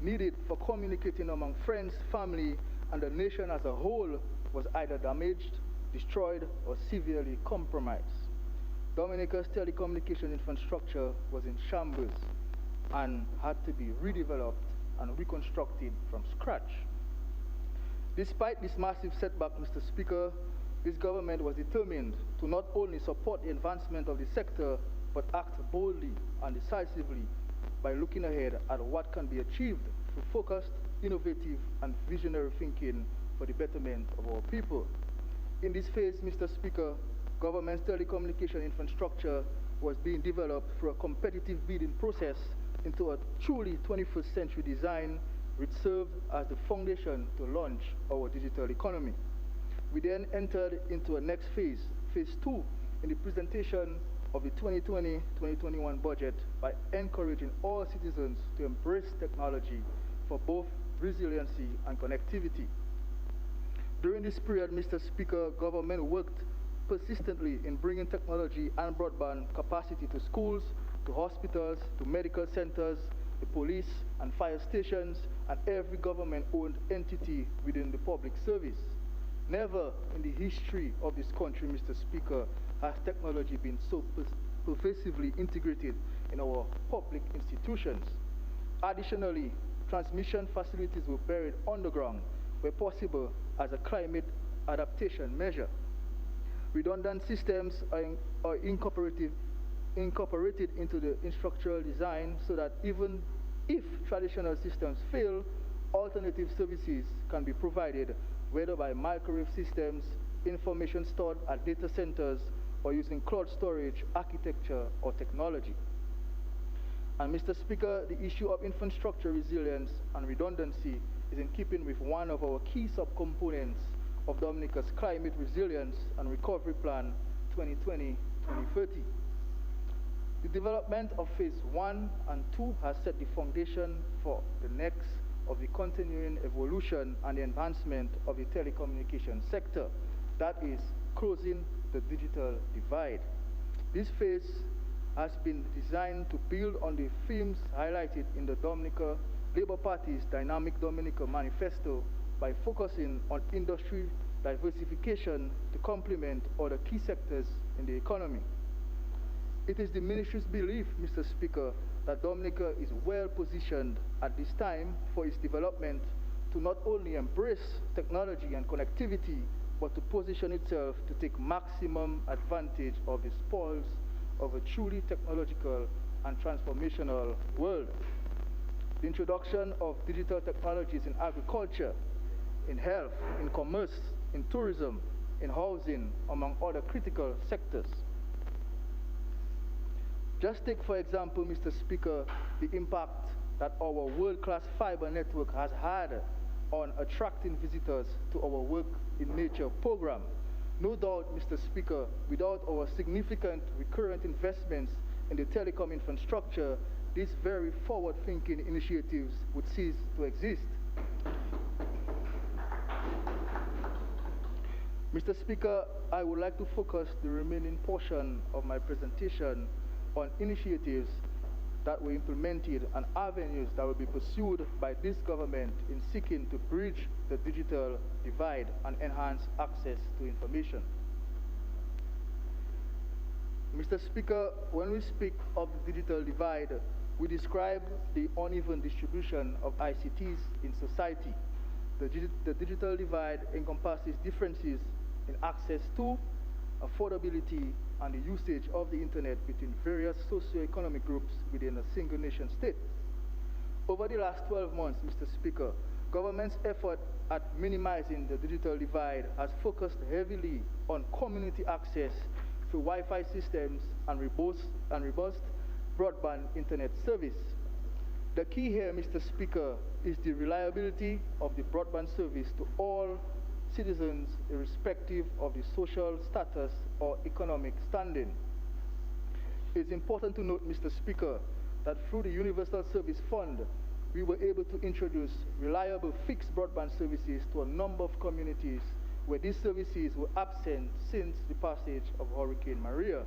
needed for communicating among friends, family, and the nation as a whole was either damaged, destroyed, or severely compromised. Dominica's telecommunication infrastructure was in shambles and had to be redeveloped and reconstructed from scratch. Despite this massive setback, Mr. Speaker, this government was determined to not only support the advancement of the sector, but act boldly and decisively by looking ahead at what can be achieved through focused, innovative, and visionary thinking for the betterment of our people. In this phase, Mr. Speaker, government's telecommunication infrastructure was being developed through a competitive bidding process into a truly 21st century design, which served as the foundation to launch our digital economy. We then entered into a next phase, phase 2, in the presentation of the 2020-2021 budget by encouraging all citizens to embrace technology for both resiliency and connectivity. During this period, Mr. Speaker, government worked persistently in bringing technology and broadband capacity to schools, to hospitals, to medical centers, the police and fire stations, and every government-owned entity within the public service. Never in the history of this country, Mr. Speaker, has technology been so pervasively integrated in our public institutions. Additionally, transmission facilities were buried underground where possible as a climate adaptation measure. Redundant systems are incorporated into the structural design so that even if traditional systems fail, alternative services can be provided, whether by microwave systems, information stored at data centers, or using cloud storage, architecture, or technology. And Mr. Speaker, the issue of infrastructure resilience and redundancy is in keeping with one of our key subcomponents of Dominica's Climate Resilience and Recovery Plan 2020-2030. The development of phase 1 and 2 has set the foundation for the next of the continuing evolution and the advancement of the telecommunications sector, that is, closing the digital divide. This phase has been designed to build on the themes highlighted in the Dominica Labour Party's Dynamic Dominica Manifesto by focusing on industry diversification to complement other key sectors in the economy. It is the ministry's belief, Mr. Speaker, that Dominica is well positioned at this time for its development to not only embrace technology and connectivity, but to position itself to take maximum advantage of the spoils of a truly technological and transformational world. The introduction of digital technologies in agriculture, in health, in commerce, in tourism, in housing, among other critical sectors. Just take, for example, Mr. Speaker, the impact that our world-class fiber network has had on attracting visitors to our Work in Nature program. No doubt, Mr. Speaker, without our significant recurrent investments in the telecom infrastructure, these very forward-thinking initiatives would cease to exist. Mr. Speaker, I would like to focus the remaining portion of my presentation on initiatives that were implemented and avenues that will be pursued by this government in seeking to bridge the digital divide and enhance access to information. Mr. Speaker, when we speak of the digital divide, we describe the uneven distribution of ICTs in society. The digital divide encompasses differences in access to, affordability, and the usage of the internet between various socio-economic groups within a single nation state. Over the last 12 months, Mr. Speaker, government's effort at minimizing the digital divide has focused heavily on community access through Wi-Fi systems and robust broadband internet service. The key here, Mr. Speaker, is the reliability of the broadband service to all citizens irrespective of the social status or economic standing. It's important to note, Mr. Speaker, that through the Universal Service Fund, we were able to introduce reliable fixed broadband services to a number of communities where these services were absent since the passage of Hurricane Maria.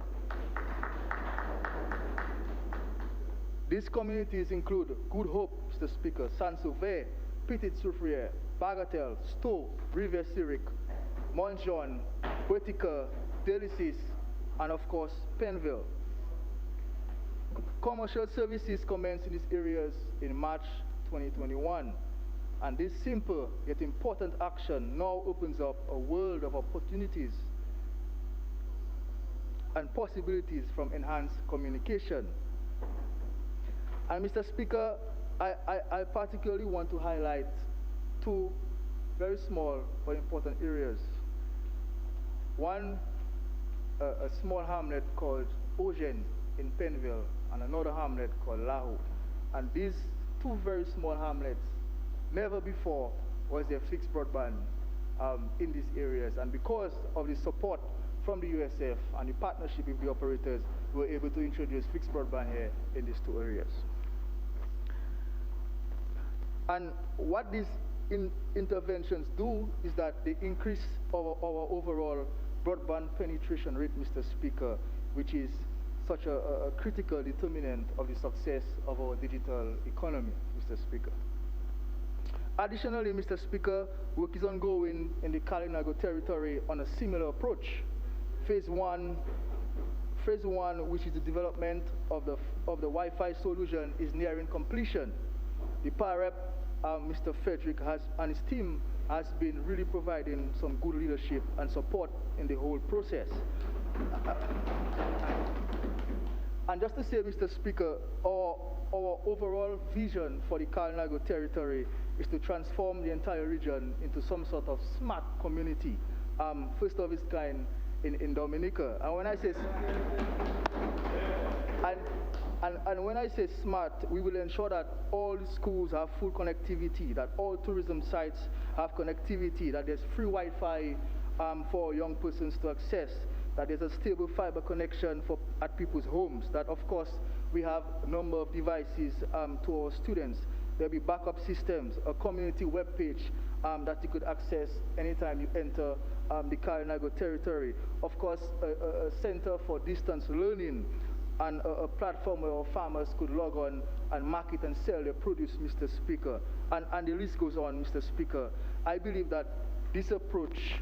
These communities include Good Hope, Mr. Speaker, Saint-Sauveur, Petite-Soufrière, Bagatelle, Stowe, Rivière-Syric, Montjean, Boetica, Delicis, and of course, Penville. Commercial services commenced in these areas in March 2021, and this simple yet important action now opens up a world of opportunities and possibilities from enhanced communication. And Mr. Speaker, I particularly want to highlight two very small but important areas. One, a small hamlet called Ogen in Penville, and another hamlet called Lahu. And these two very small hamlets, never before was there fixed broadband in these areas. And because of the support from the USF and the partnership with the operators, we were able to introduce fixed broadband here in these two areas. And what these interventions do is that they increase our overall broadband penetration rate, Mr. Speaker, which is such a critical determinant of the success of our digital economy, Mr. Speaker. Additionally, Mr. Speaker, work is ongoing in the Kalinago territory on a similar approach. Phase one, which is the development of the Wi-Fi solution, is nearing completion. The PAREP, Mr. Frederick and his team has been really providing some good leadership and support in the whole process. And just to say, Mr. Speaker, our overall vision for the Kalinago territory is to transform the entire region into some sort of smart community, first of its kind in Dominica. And when I say and when I say smart, we will ensure that all schools have full connectivity, that all tourism sites have connectivity, that there's free Wi-Fi for young persons to access, that there's a stable fiber connection at people's homes, that of course we have a number of devices to our students. There'll be backup systems, a community web page that you could access anytime you enter the Kalinago territory. Of course, a center for distance learning and a platform where our farmers could log on and market and sell their produce, Mr. Speaker. And the list goes on, Mr. Speaker. I believe that this approach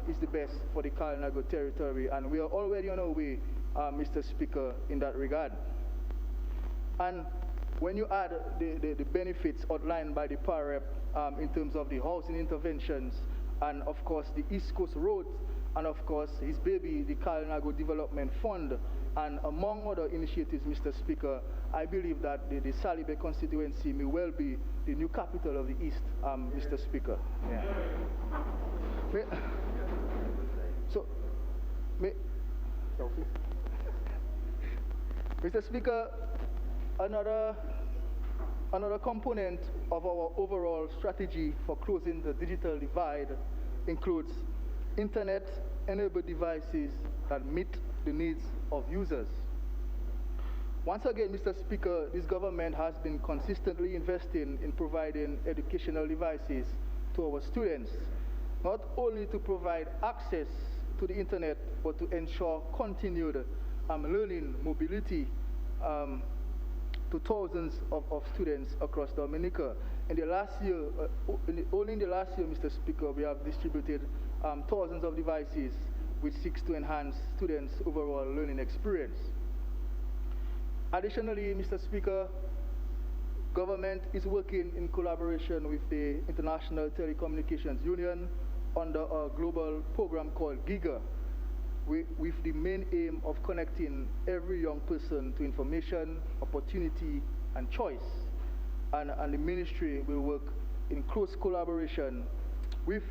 is the best for the Kalinago territory, and we are already on our way, Mr. Speaker, in that regard. And when you add the benefits outlined by the PAREP in terms of the housing interventions, and of course the East Coast Roads, and of course his baby, the Kalinago Development Fund, and among other initiatives, Mr. Speaker, I believe that the Salibe constituency may well be the new capital of the East, Mr. Speaker. Yeah. Mr. Speaker, another component of our overall strategy for closing the digital divide includes internet-enabled devices that meet the needs of users. Once again, Mr. Speaker, this government has been consistently investing in providing educational devices to our students, not only to provide access to the internet, but to ensure continued learning mobility to thousands of students across Dominica. In the last year, only in the last year, Mr. Speaker, we have distributed thousands of devices which seeks to enhance students' overall learning experience. Additionally, Mr. Speaker, government is working in collaboration with the International Telecommunications Union under a global program called GIGA, with the main aim of connecting every young person to information, opportunity, and choice. And the ministry will work in close collaboration with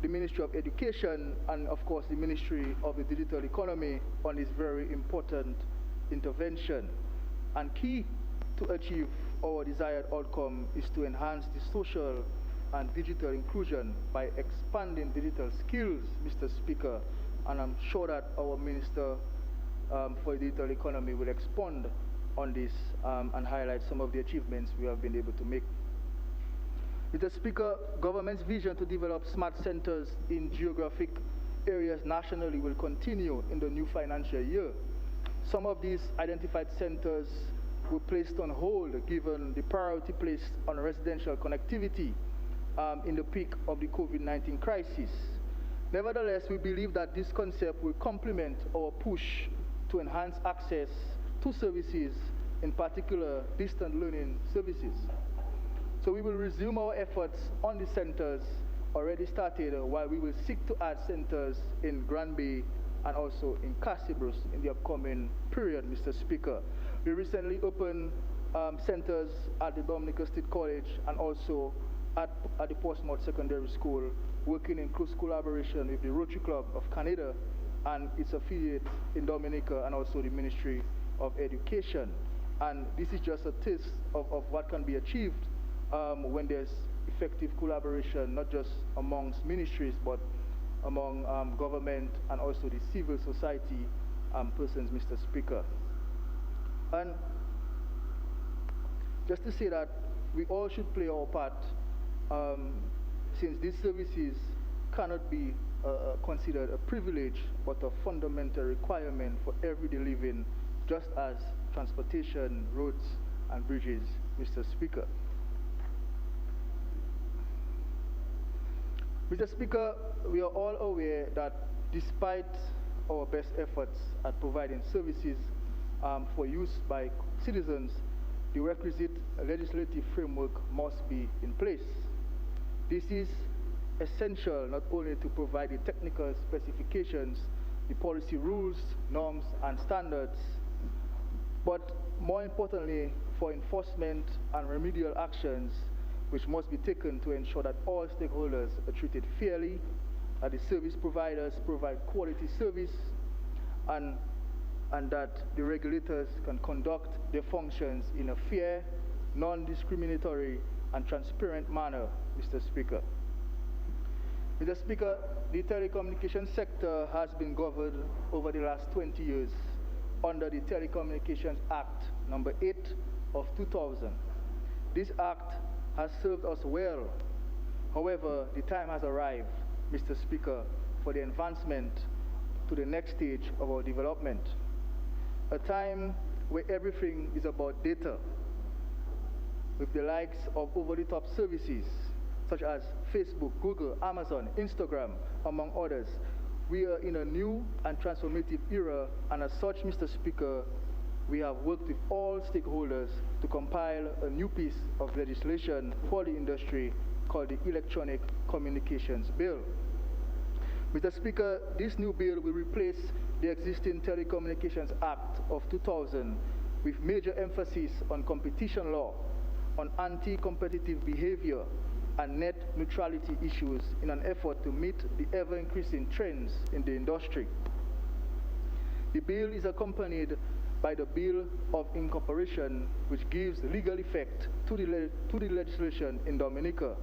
the Ministry of Education and, of course, the Ministry of the Digital Economy on this very important intervention. And key to achieve our desired outcome is to enhance the social and digital inclusion by expanding digital skills, Mr. Speaker. And I'm sure that our Minister for the Digital Economy will expound on this and highlight some of the achievements we have been able to make. Mr. Speaker, government's vision to develop smart centers in geographic areas nationally will continue in the new financial year. Some of these identified centers were placed on hold given the priority placed on residential connectivity in the peak of the COVID-19 crisis. Nevertheless, we believe that this concept will complement our push to enhance access to services, in particular distant learning services. So we will resume our efforts on the centers already started, while we will seek to add centers in Grand Bay and also in Castlebrus in the upcoming period, Mr. Speaker. We recently opened centers at the Dominica State College and also at the Portsmouth Secondary School, working in close collaboration with the Rotary Club of Canada and its affiliates in Dominica and also the Ministry of Education. And this is just a taste of what can be achieved when there's effective collaboration, not just amongst ministries, but among government and also the civil society persons, Mr. Speaker. And just to say that we all should play our part, since these services cannot be considered a privilege, but a fundamental requirement for everyday living, just as transportation, roads, and bridges, Mr. Speaker. Mr. Speaker, we are all aware that despite our best efforts at providing services for use by citizens, the requisite legislative framework must be in place. This is essential not only to provide the technical specifications, the policy rules, norms, and standards, but more importantly, for enforcement and remedial actions which must be taken to ensure that all stakeholders are treated fairly, that the service providers provide quality service, and that the regulators can conduct their functions in a fair, non-discriminatory, and transparent manner, Mr. Speaker. Mr. Speaker, the telecommunications sector has been governed over the last 20 years under the Telecommunications Act number 8 of 2000. This act has served us well. However, the time has arrived, Mr. Speaker, for the advancement to the next stage of our development. A time where everything is about data, with the likes of over-the-top services such as Facebook, Google, Amazon, Instagram, among others. We are in a new and transformative era, and as such, Mr. Speaker, we have worked with all stakeholders to compile a new piece of legislation for the industry called the Electronic Communications Bill. Mr. Speaker, this new bill will replace the existing Telecommunications Act of 2000 with major emphasis on competition law, on anti-competitive behavior, and net neutrality issues in an effort to meet the ever-increasing trends in the industry. The bill is accompanied by the Bill of Incorporation, which gives legal effect to the legislation in Dominica,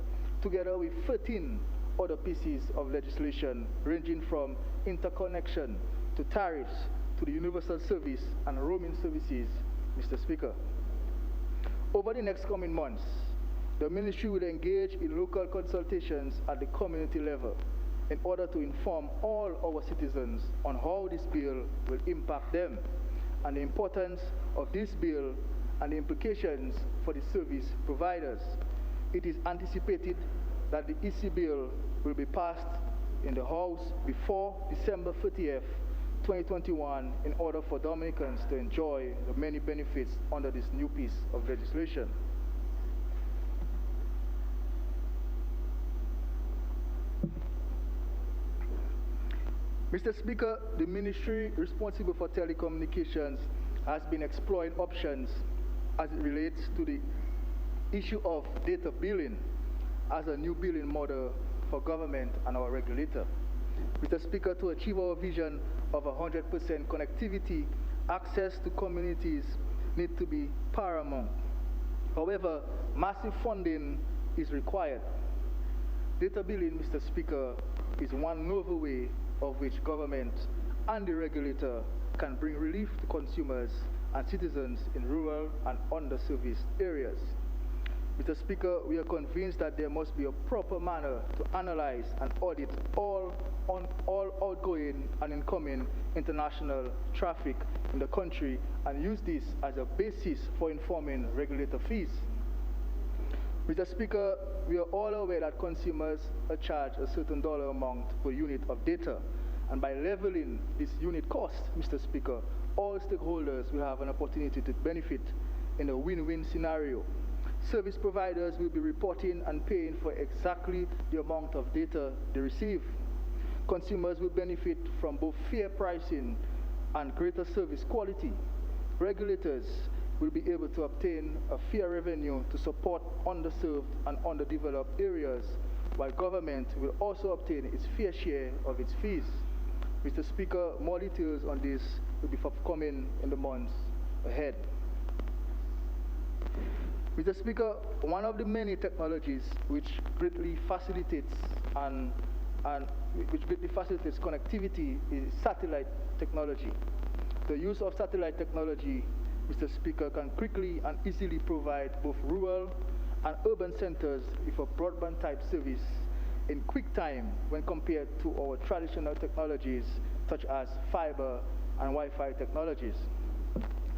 together with 13 other pieces of legislation ranging from interconnection to tariffs to the universal service and roaming services, Mr. Speaker. Over the next coming months, the ministry will engage in local consultations at the community level in order to inform all our citizens on how this bill will impact them and the importance of this bill and the implications for the service providers. It is anticipated that the EC bill will be passed in the House before December 30th, 2021 in order for Dominicans to enjoy the many benefits under this new piece of legislation. Mr. Speaker, the ministry responsible for telecommunications has been exploring options as it relates to the issue of data billing as a new billing model for government and our regulator. Mr. Speaker, to achieve our vision of 100% connectivity, access to communities need to be paramount. However, massive funding is required. Data billing, Mr. Speaker, is one novel way of which government and the regulator can bring relief to consumers and citizens in rural and underserviced areas. Mr. Speaker, we are convinced that there must be a proper manner to analyze and audit all outgoing and incoming international traffic in the country and use this as a basis for informing regulator fees. Mr. Speaker, we are all aware that consumers are charged a certain dollar amount per unit of data, and by leveling this unit cost, Mr. Speaker, all stakeholders will have an opportunity to benefit in a win-win scenario. Service providers will be reporting and paying for exactly the amount of data they receive. Consumers will benefit from both fair pricing and greater service quality. Regulators will be able to obtain a fair revenue to support underserved and underdeveloped areas, while government will also obtain its fair share of its fees. Mr. Speaker, more details on this will be forthcoming in the months ahead. Mr. Speaker, one of the many technologies which greatly facilitates connectivity is satellite technology. The use of satellite technology, Mr. Speaker, can quickly and easily provide both rural and urban centers with a broadband type service in quick time when compared to our traditional technologies such as fiber and Wi-Fi technologies.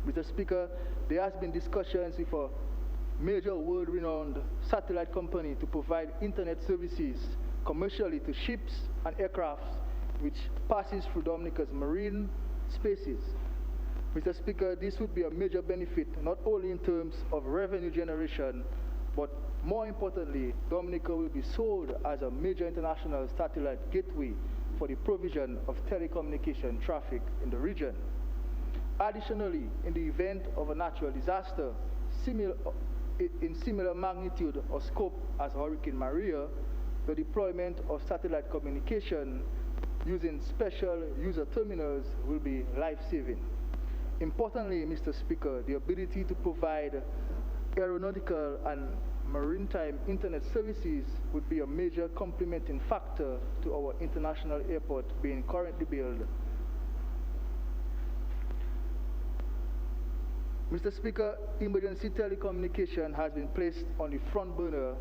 Mr. Speaker, there has been discussions with a major world-renowned satellite company to provide internet services commercially to ships and aircraft which passes through Dominica's marine spaces. Mr. Speaker, this would be a major benefit not only in terms of revenue generation, but more importantly, Dominica will be sold as a major international satellite gateway for the provision of telecommunication traffic in the region. Additionally, in the event of a natural disaster in similar magnitude or scope as Hurricane Maria, the deployment of satellite communication using special user terminals will be life-saving. Importantly, Mr. Speaker, the ability to provide aeronautical and maritime internet services would be a major complementing factor to our international airport being currently built. Mr. Speaker, emergency telecommunication has been placed on the front burner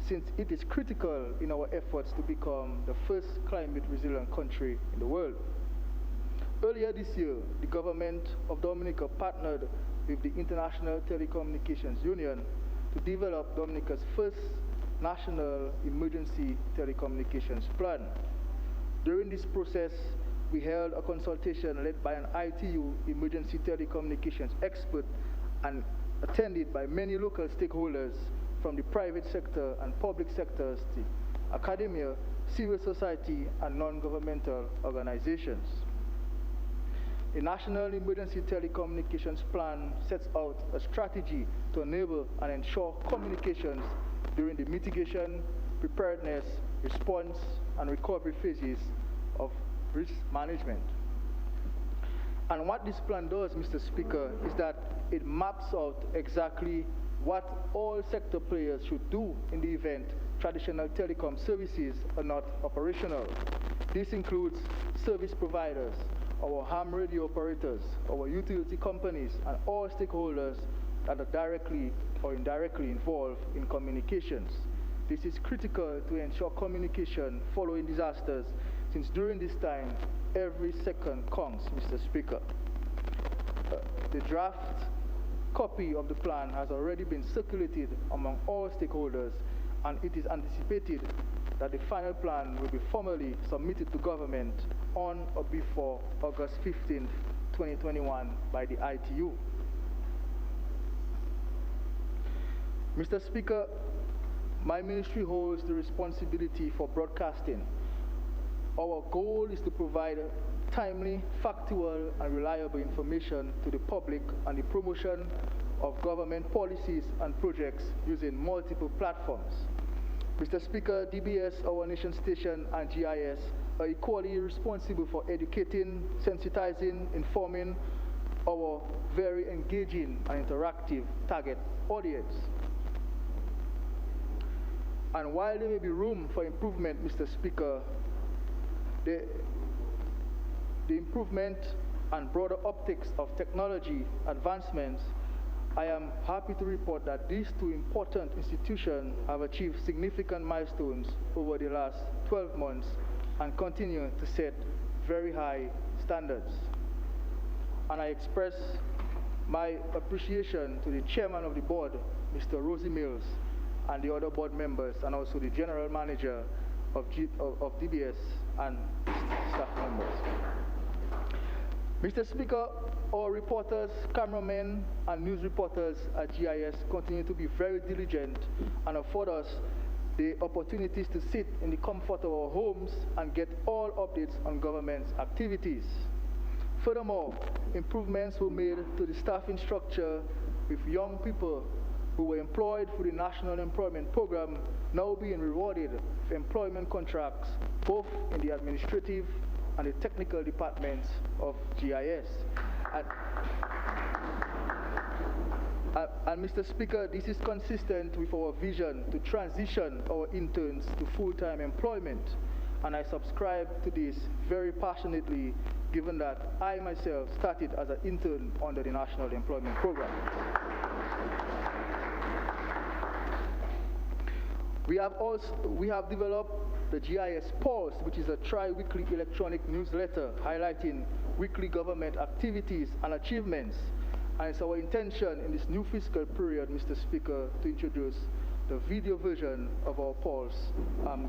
since it is critical in our efforts to become the first climate resilient country in the world. Earlier this year, the government of Dominica partnered with the International Telecommunications Union to develop Dominica's first national emergency telecommunications plan. During this process, we held a consultation led by an ITU emergency telecommunications expert and attended by many local stakeholders from the private sector and public sectors, the academia, civil society, and non-governmental organizations. The National Emergency Telecommunications Plan sets out a strategy to enable and ensure communications during the mitigation, preparedness, response, and recovery phases of risk management. And what this plan does, Mr. Speaker, is that it maps out exactly what all sector players should do in the event traditional telecom services are not operational. This includes service providers, our ham radio operators, our utility companies, and all stakeholders that are directly or indirectly involved in communications. This is critical to ensure communication following disasters, since during this time, every second counts, Mr. Speaker. The draft copy of the plan has already been circulated among all stakeholders, and it is anticipated that the final plan will be formally submitted to government on or before August 15, 2021 by the ITU. Mr. Speaker, my ministry holds the responsibility for broadcasting. Our goal is to provide timely, factual, and reliable information to the public on the promotion of government policies and projects using multiple platforms. Mr. Speaker, DBS, our nation station, and GIS are equally responsible for educating, sensitizing, informing our very engaging and interactive target audience. And while there may be room for improvement, Mr. Speaker, the improvement and broader optics of technology advancements, I am happy to report that these two important institutions have achieved significant milestones over the last 12 months and continue to set very high standards. And I express my appreciation to the chairman of the board, Mr. Rosie Mills, and the other board members, and also the general manager of DBS and staff members. Mr. Speaker, our reporters, cameramen, and news reporters at GIS continue to be very diligent and afford us the opportunities to sit in the comfort of our homes and get all updates on government's activities. Furthermore, improvements were made to the staffing structure, with young people who were employed through the National Employment Program now being rewarded with employment contracts both in the administrative and the technical departments of GIS. And Mr. Speaker, this is consistent with our vision to transition our interns to full-time employment, and I subscribe to this very passionately, given that I myself started as an intern under the National Employment Program. We have developed the GIS Pulse, which is a tri-weekly electronic newsletter highlighting weekly government activities and achievements. And it's our intention in this new fiscal period, Mr. Speaker, to introduce the video version of our Pulse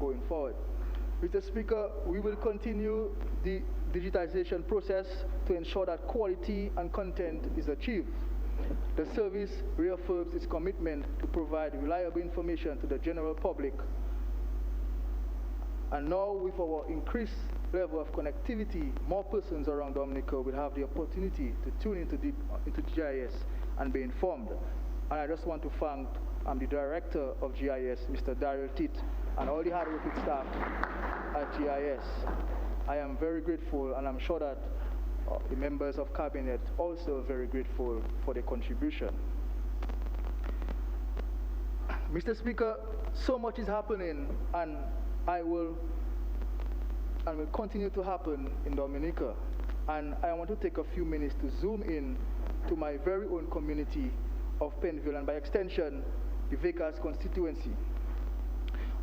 going forward. Mr. Speaker, we will continue the digitization process to ensure that quality and content is achieved. The service reaffirms its commitment to provide reliable information to the general public. And now, with our increased level of connectivity, more persons around Dominica will have the opportunity to tune into GIS and be informed. And I just want to thank the director of GIS, Mr. Daryl Titt, and all the hard-working staff at GIS. I am very grateful, and I'm sure that the members of cabinet also very grateful for their contribution. Mr. Speaker, so much is happening, and will continue to happen in Dominica. And I want to take a few minutes to zoom in to my very own community of Penville, and by extension, the Vickers constituency.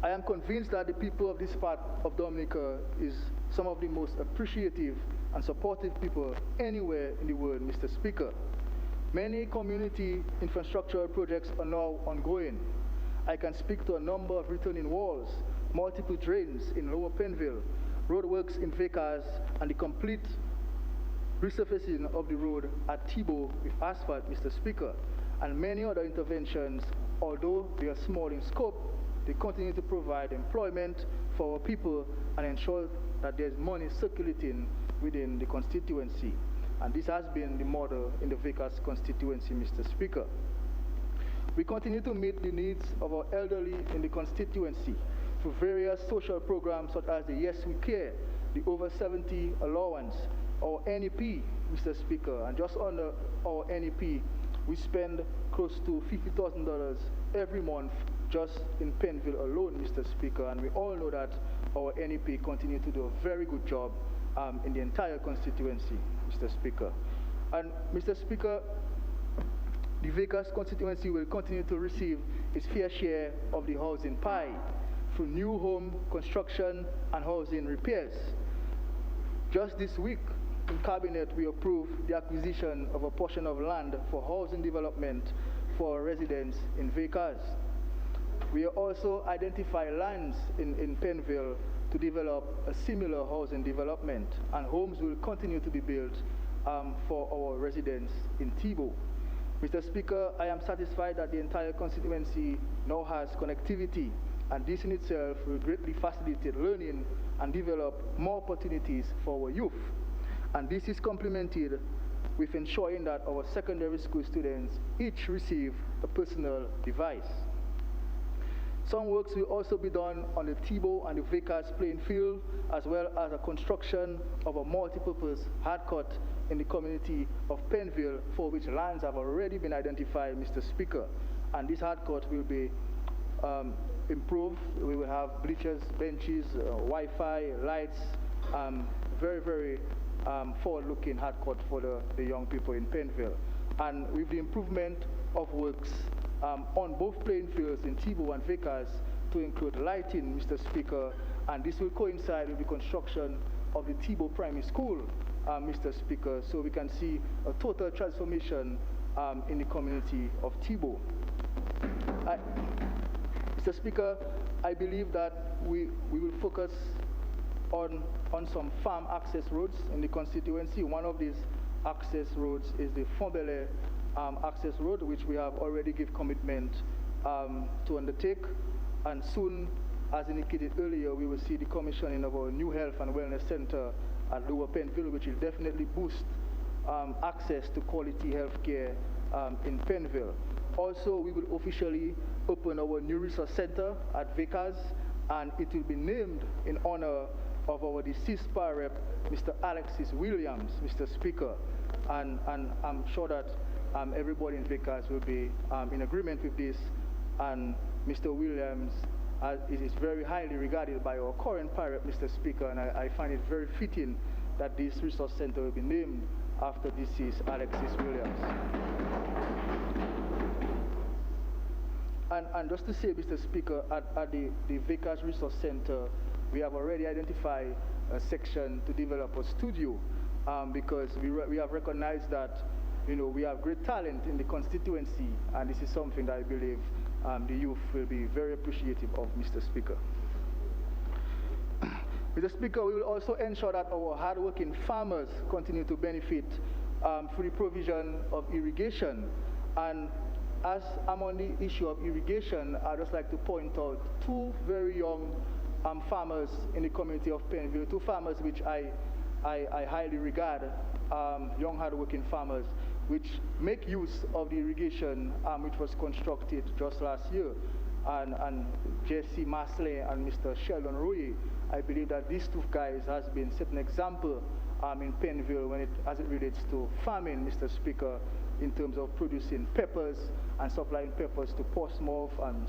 I am convinced that the people of this part of Dominica is some of the most appreciative and supportive people anywhere in the world, Mr. Speaker. Many community infrastructural projects are now ongoing. I can speak to a number of returning walls, multiple drains in Lower Penville, roadworks in Vickers, and the complete resurfacing of the road at Thibault with asphalt, Mr. Speaker, and many other interventions. Although they are small in scope, they continue to provide employment for our people and ensure that there's money circulating within the constituency. And this has been the model in the Vickers constituency, Mr. Speaker. We continue to meet the needs of our elderly in the constituency through various social programs such as the Yes We Care, the Over 70 Allowance, our NEP, Mr. Speaker. And just under our NEP, we spend close to $50,000 every month just in Penville alone, Mr. Speaker. And we all know that our NEP continue to do a very good job in the entire constituency, Mr. Speaker. And Mr. Speaker, the Vickers constituency will continue to receive its fair share of the housing pie through new home construction and housing repairs. Just this week, in Cabinet, we approved the acquisition of a portion of land for housing development for residents in Vickers. We also identify lands in Penville to develop a similar housing development, and homes will continue to be built for our residents in Thibault. Mr. Speaker, I am satisfied that the entire constituency now has connectivity, and this in itself will greatly facilitate learning and develop more opportunities for our youth. And this is complemented with ensuring that our secondary school students each receive a personal device. Some works will also be done on the Thibault and the Vickers playing field, as well as a construction of a multi-purpose hardcourt in the community of Penville, for which lands have already been identified, Mr. Speaker. And this hardcourt will be improved. We will have bleachers, benches, Wi-Fi, lights, very, very forward-looking hardcourt for the young people in Penville. And with the improvement of works on both playing fields in Thibault and Vickers to include lighting, Mr. Speaker, and this will coincide with the construction of the Thibault Primary School, Mr. Speaker, so we can see a total transformation in the community of Thibault. Mr. Speaker, I believe that we will focus on some farm access roads in the constituency. One of these access roads is the Fontbelay access road, which we have already given commitment to undertake. And soon, as indicated earlier, we will see the commissioning of our new health and wellness center at Lower Penville, which will definitely boost access to quality health care in Penville. Also, we will officially open our new resource center at Vickers, and it will be named in honor of our deceased power rep, Mr. Alexis Williams, Mr. Speaker. And I'm sure that everybody in Vickers will be in agreement with this. And Mr. Williams is very highly regarded by our current power rep, Mr. Speaker, and I find it very fitting that this resource center will be named after deceased Alexis Williams. And just to say, Mr. Speaker, at the Vickers Resource Center, we have already identified a section to develop a studio because we have recognized that, you know, we have great talent in the constituency, and this is something that I believe the youth will be very appreciative of, Mr. Speaker. Mr. Speaker, we will also ensure that our hardworking farmers continue to benefit through the provision of irrigation. And as I'm on the issue of irrigation, I'd just like to point out two very young farmers in the community of Penville, two farmers which I highly regard, young hardworking farmers, which make use of the irrigation which was constructed just last year. And Jesse Masley and Mr. Sheldon Roy, I believe that these two guys has been set an example in Penville as it relates to farming, Mr. Speaker, in terms of producing peppers and supplying peppers to Portsmouth and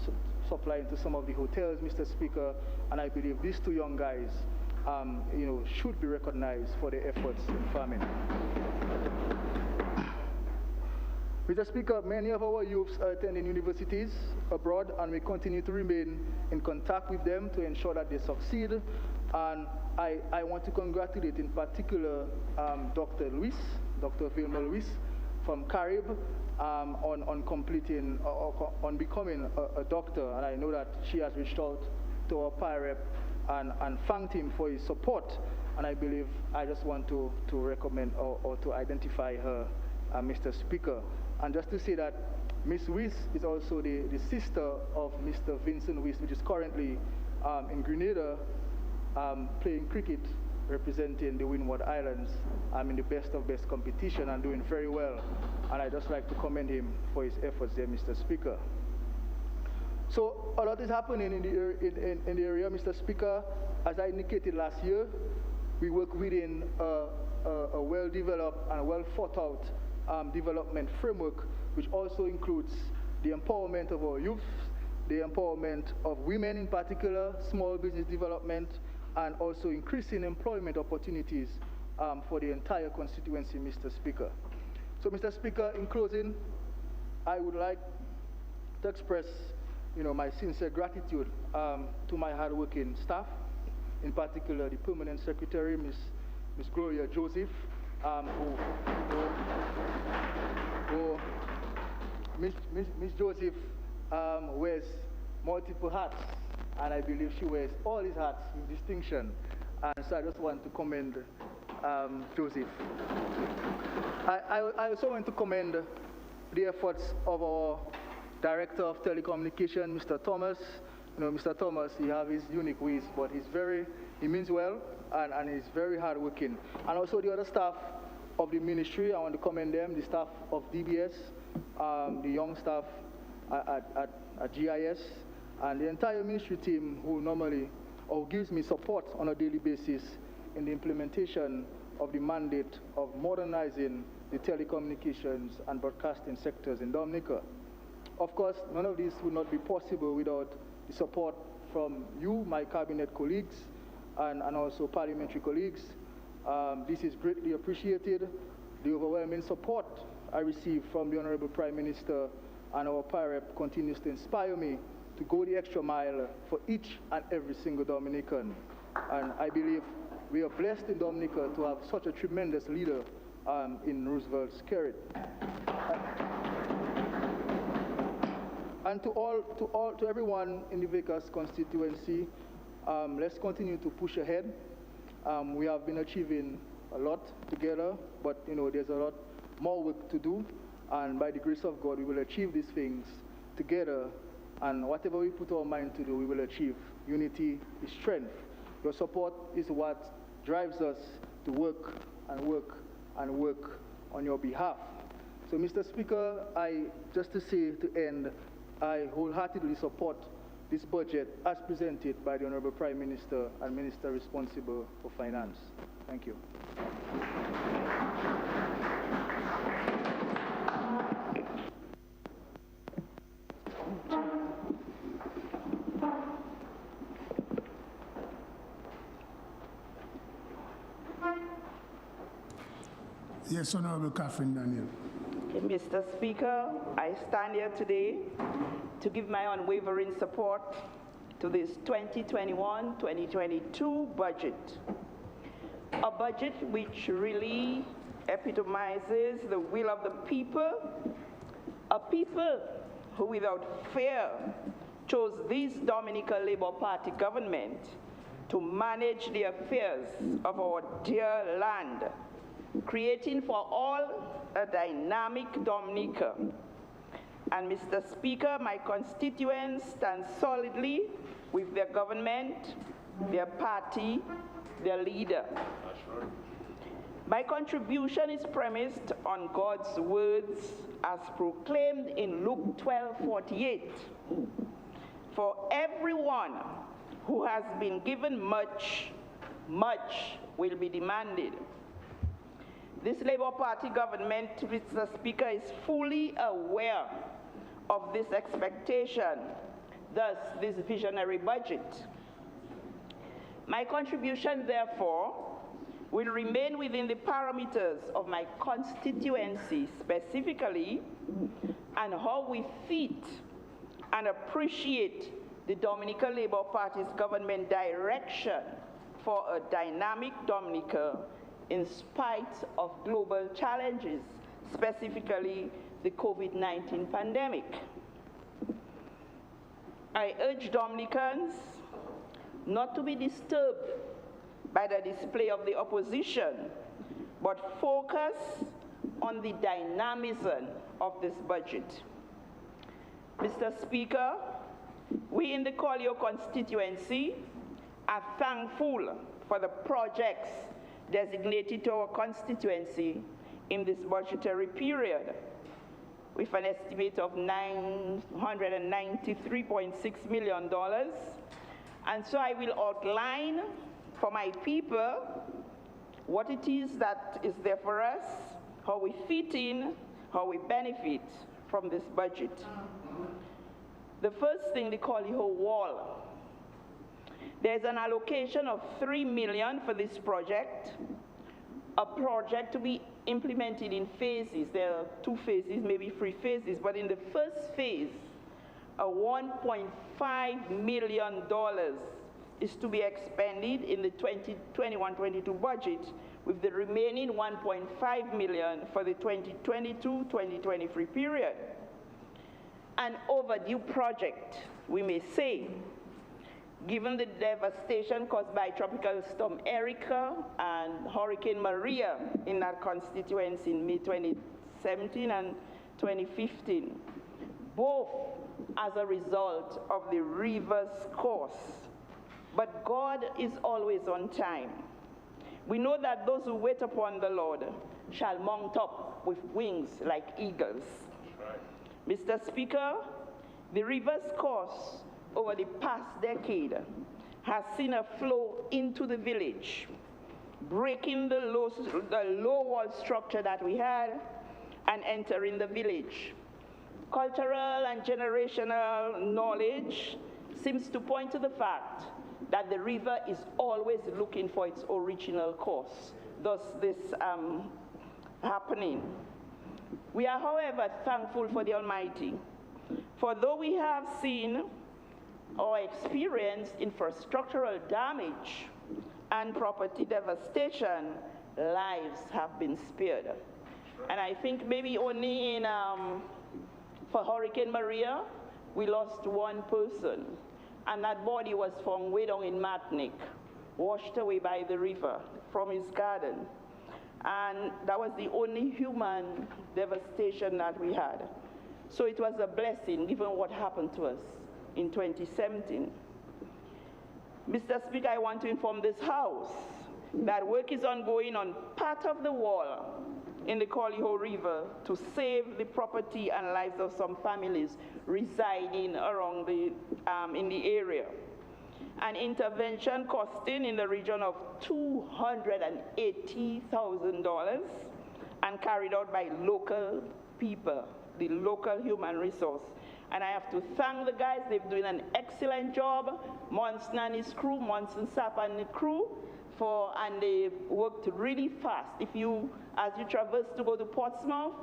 supplying to some of the hotels, Mr. Speaker. And I believe these two young guys, should be recognized for their efforts in farming. Mr. Speaker, many of our youths are attending universities abroad, and we continue to remain in contact with them to ensure that they succeed. And I want to congratulate in particular Dr. Vilma Luis from Carib on completing, on becoming a doctor. And I know that she has reached out to our PIREP and thanked him for his support. And I believe I just want to recommend or to identify her, Mr. Speaker. And just to say that Miss Weiss is also the sister of Mr. Vincent Weiss, which is currently in Grenada playing cricket, representing the Windward Islands in the best of best competition and doing very well. And I'd just like to commend him for his efforts there, Mr. Speaker. So a lot is happening in the area, Mr. Speaker. As I indicated last year, we work within a well-developed and well-thought-out development framework, which also includes the empowerment of our youth, the empowerment of women in particular, small business development, and also increasing employment opportunities for the entire constituency, Mr. Speaker. So, Mr. Speaker, in closing, I would like to express my sincere gratitude to my hardworking staff, in particular the Permanent Secretary, Ms. Gloria Joseph, Ms. Joseph wears multiple hats, and I believe she wears all these hats with distinction. And so I just want to commend Joseph. I also want to commend the efforts of our Director of Telecommunications, Mr. Thomas. Mr. Thomas, he has his unique ways, but he means well, and he's very hardworking. And also the other staff of the ministry, I want to commend them, the staff of DBS, the young staff at GIS, and the entire ministry team who gives me support on a daily basis in the implementation of the mandate of modernizing the telecommunications and broadcasting sectors in Dominica. Of course, none of this would not be possible without the support from you, my cabinet colleagues, and also parliamentary colleagues. This is greatly appreciated. The overwhelming support I receive from the Honorable Prime Minister and our PIREP continues to inspire me to go the extra mile for each and every single Dominican. And I believe we are blessed in Dominica to have such a tremendous leader in Roosevelt's carrot. And to everyone in the Vickers constituency, let's continue to push ahead. We have been achieving a lot together, but there's a lot more work to do, and by the grace of God, we will achieve these things together, and whatever we put our mind to do, we will achieve. Unity is strength. Your support is what drives us to work and work and work on your behalf. So, Mr. Speaker, just to say to end, I wholeheartedly support this budget as presented by the Honorable Prime Minister and Minister responsible for finance. Thank you. Yes, Honorable Catherine Daniel. Mr. Speaker, I stand here today to give my unwavering support to this 2021-2022 budget. A budget which really epitomizes the will of the people, a people who without fear chose this Dominican Labour Party government to manage the affairs of our dear land, creating for all a dynamic Dominica. And Mr. Speaker, my constituents stand solidly with their government, their party, their leader. My contribution is premised on God's words as proclaimed in Luke 12:48. For everyone who has been given much, much will be demanded. This Labour Party government, Mr. Speaker, is fully aware of this expectation, thus this visionary budget. My contribution, therefore, will remain within the parameters of my constituency specifically, and how we fit and appreciate the Dominican Labour Party's government direction for a dynamic Dominica in spite of global challenges, specifically the COVID-19 pandemic. I urge Dominicans not to be disturbed by the display of the opposition, but focus on the dynamism of this budget. Mr. Speaker, we in the Collio constituency are thankful for the projects designated to our constituency in this budgetary period, with an estimate of $993.6 million. And so I will outline for my people what it is that is there for us, how we fit in, how we benefit from this budget. The first thing, they call the whole wall. There's an allocation of $3 million for this project, a project to be implemented in phases. There are 2 phases, maybe 3 phases, but in the first phase, a $1.5 million is to be expended in the 2021-22 budget, with the remaining $1.5 million for the 2022-2023 period. An overdue project, we may say, given the devastation caused by Tropical Storm Erica and Hurricane Maria in our constituency in May 2017 and 2015, both as a result of the river's course. But God is always on time. We know that those who wait upon the Lord shall mount up with wings like eagles. Right. Mr. Speaker, the river's course over the past decade has seen a flow into the village, breaking the low wall structure that we had and entering the village. Cultural and generational knowledge seems to point to the fact that the river is always looking for its original course, thus this happening. We are, however, thankful for the Almighty, for though we have seen or experienced infrastructural damage and property devastation, lives have been spared. And I think maybe only in, for Hurricane Maria, we lost 1 person, and that body was found way down in Martinique, washed away by the river from his garden. And that was the only human devastation that we had. So it was a blessing, given what happened to us in 2017. Mr. Speaker, I want to inform this House that work is ongoing on part of the wall in the Coliho River to save the property and lives of some families residing around in the area. An intervention costing in the region of $280,000 and carried out by local people, the local human resource. And I have to thank the guys, they've doing an excellent job, Monson and his crew, Monson Sap and the crew, and they worked really fast. If you, as you traverse to go to Portsmouth,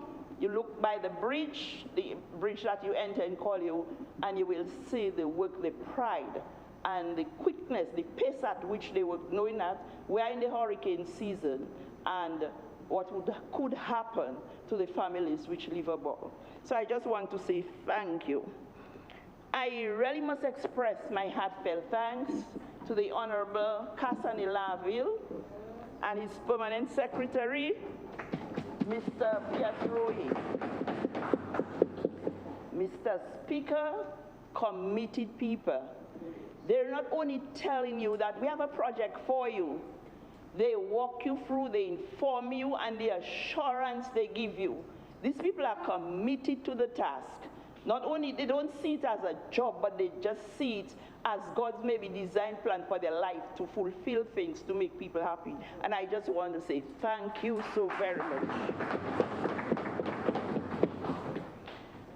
you look by the bridge that you enter in Collio, and you will see the work, the pride, and the quickness, the pace at which they were, knowing that we are in the hurricane season, and what could happen to the families which live above. So I just want to say thank you. I really must express my heartfelt thanks to the Honorable Cassani Laville and his permanent secretary, Mr. Piatroi. Mr. Speaker, committed people. They're not only telling you that we have a project for you, they walk you through, they inform you, and the assurance they give you. These people are committed to the task, Not only they don't see it as a job, but they just see it as God's maybe design plan for their life to fulfill things, to make people happy. And I just want to say thank you so very much.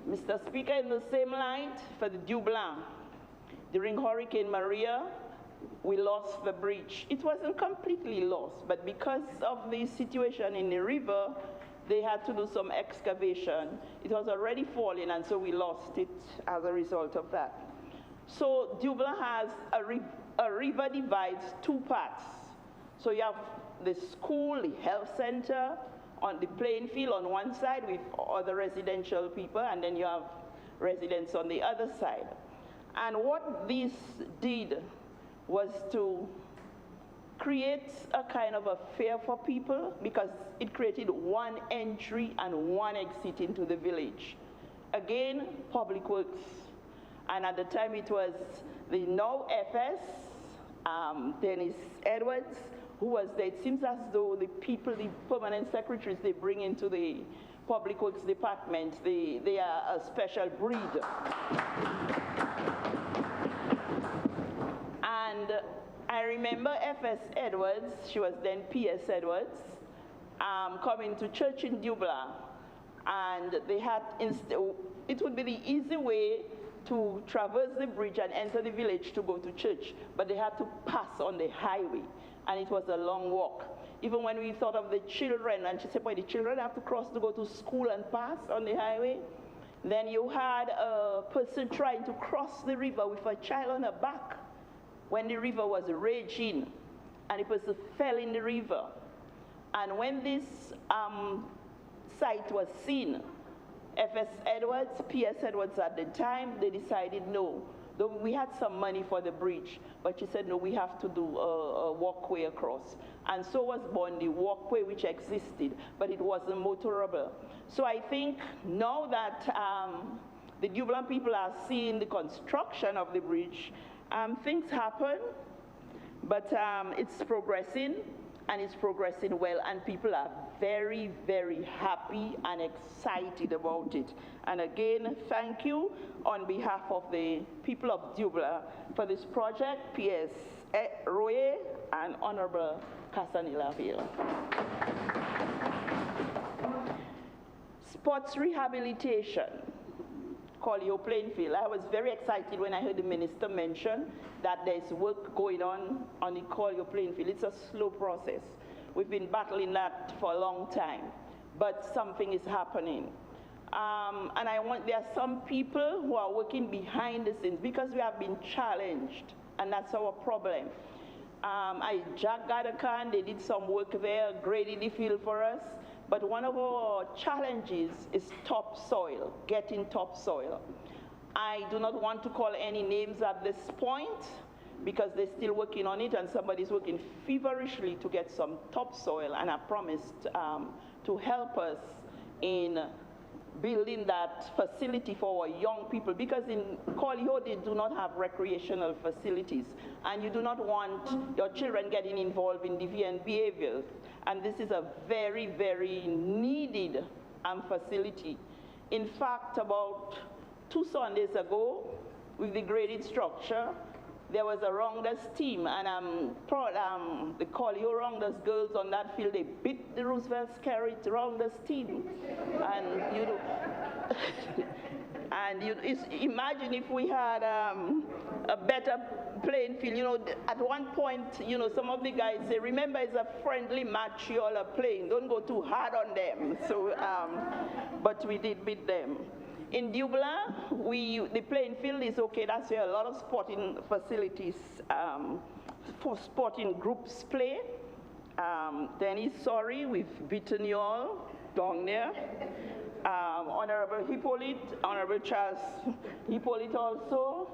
Mr. Speaker, in the same light, for the Dublin, during Hurricane Maria, we lost the bridge. It wasn't completely lost, but because of the situation in the river, they had to do some excavation. It was already falling, and so we lost it as a result of that. So Dublin has a river divides two parts. So you have the school, the health center, on the playing field on one side with other residential people, and then you have residents on the other side. And what this did was to create a kind of a fear for people, because it created one entry and one exit into the village. Again, Public Works. And at the time it was the now FS, Dennis Edwards, who was there. It seems as though the people, the permanent secretaries they bring into the Public Works Department, they are a special breed. And I remember FS Edwards, she was then PS Edwards, coming to church in Dublin, and they had, it would be the easy way to traverse the bridge and enter the village to go to church, but they had to pass on the highway, and it was a long walk. Even when we thought of the children, and she said, boy, the children have to cross to go to school and pass on the highway. Then you had a person trying to cross the river with a child on her back when the river was raging, and the person fell in the river. And when this site was seen, FS Edwards, PS Edwards at the time, they decided no. Though we had some money for the bridge, but she said no, we have to do a walkway across. And so was born the walkway, which existed, but it wasn't motorable. So I think now that the Dublin people are seeing the construction of the bridge, things happen, but it's progressing, and it's progressing well, and people are very, very happy and excited about it. And again, thank you on behalf of the people of Dublin for this project, PS Roye and Honorable Casanila Hill. Sports rehabilitation. Collier Plainfield. I was very excited when I heard the minister mention that there's work going on the Collier Plainfield. It's a slow process. We've been battling that for a long time, but something is happening. And there are some people who are working behind the scenes because we have been challenged, and that's our problem. Jack Gadakan, they did some work there, graded the field for us. But one of our challenges is topsoil, getting topsoil. I do not want to call any names at this point because they're still working on it, and somebody's working feverishly to get some topsoil, and I promised to help us in building that facility for our young people, because in Collier they do not have recreational facilities, and you do not want your children getting involved in deviant behaviors. And this is a very, very needed facility. In fact, about 2 Sundays ago, with the graded structure, there was a rounders team, and I'm proud the Collier rounders girls on that field, they beat the Roosevelt Scarrett rounders team. And you know, and imagine if we had a better playing field. You know, at one point, you know, some of the guys say, remember, it's a friendly match you all are playing. Don't go too hard on them. So, but we did beat them. In Dublin, the playing field is okay. That's where a lot of sporting facilities for sporting groups play. Dennis, sorry, we've beaten you all down there. Honorable Hippolyte, Honorable Charles Hippolyte also,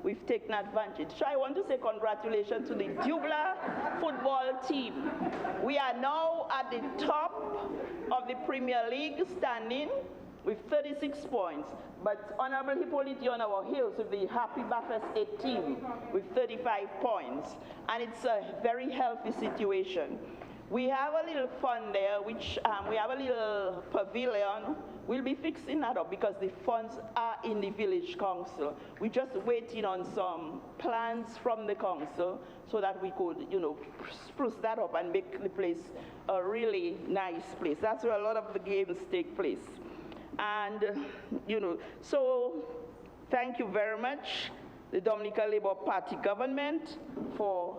we've taken advantage. So I want to say congratulations to the Dublin football team. We are now at the top of the Premier League standing with 36 points. But Honorable Hippolyte, you're on our heels with the Happy Bathurst 8 team with 35 points. And it's a very healthy situation. We have a little fun there, which we have a little pavilion we'll be fixing that up because the funds are in the village council. We're just waiting on some plans from the council so that we could, spruce that up and make the place a really nice place. That's where a lot of the games take place. And, so thank you very much, the Dominican Labour Party government, for,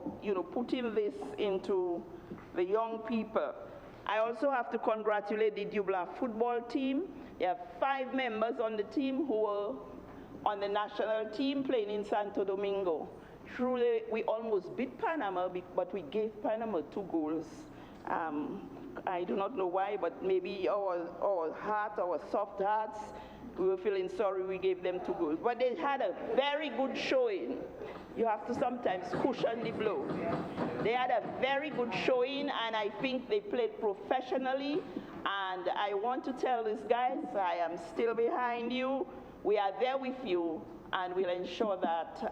putting this into the young people. I also have to congratulate the Dublin football team. They have 5 members on the team who were on the national team playing in Santo Domingo. Truly, we almost beat Panama, but we gave Panama 2 goals. I do not know why, but maybe our soft hearts, we were feeling sorry we gave them 2 goals. But they had a very good showing. You have to sometimes cushion the blow. They had a very good showing, and I think they played professionally. And I want to tell these guys, I am still behind you. We are there with you, and we'll ensure that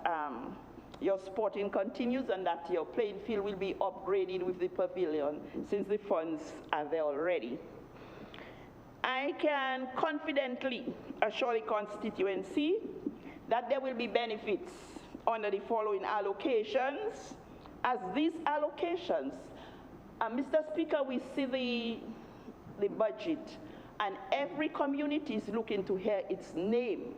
your sporting continues and that your playing field will be upgraded with the pavilion since the funds are there already. I can confidently assure the constituency that there will be benefits under the following allocations. As these allocations, Mr. Speaker, we see the budget, and every community is looking to hear its name.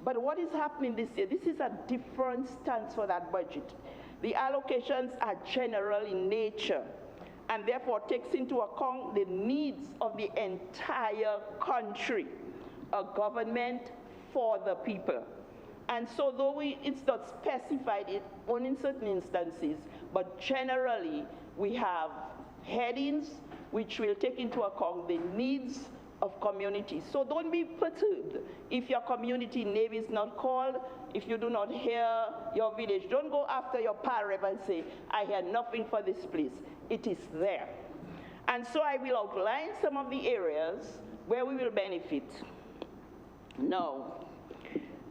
But what is happening this year? This is a different stance for that budget. The allocations are general in nature, and therefore takes into account the needs of the entire country, a government for the people. And so though it's not specified only in certain instances, but generally we have headings which will take into account the needs of communities. So don't be perturbed if your community name is not called, if you do not hear your village. Don't go after your parrot and say, I hear nothing for this place. It is there. And so I will outline some of the areas where we will benefit. Now,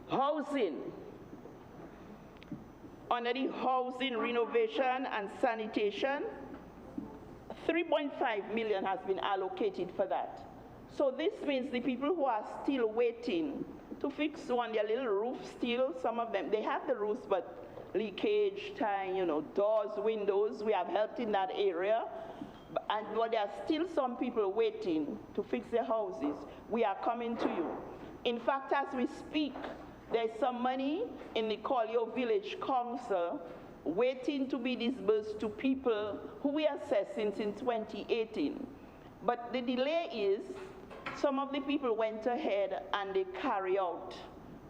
housing. Under the housing, renovation, and sanitation, 3.5 million has been allocated for that. So this means the people who are still waiting to fix their little roof still, some of them, they have the roofs, but leakage, time, doors, windows, we have helped in that area. But there are still some people waiting to fix their houses. We are coming to you. In fact, as we speak, there's some money in the Collio Village Council waiting to be disbursed to people who we assessed since 2018. But the delay is some of the people went ahead and they carry out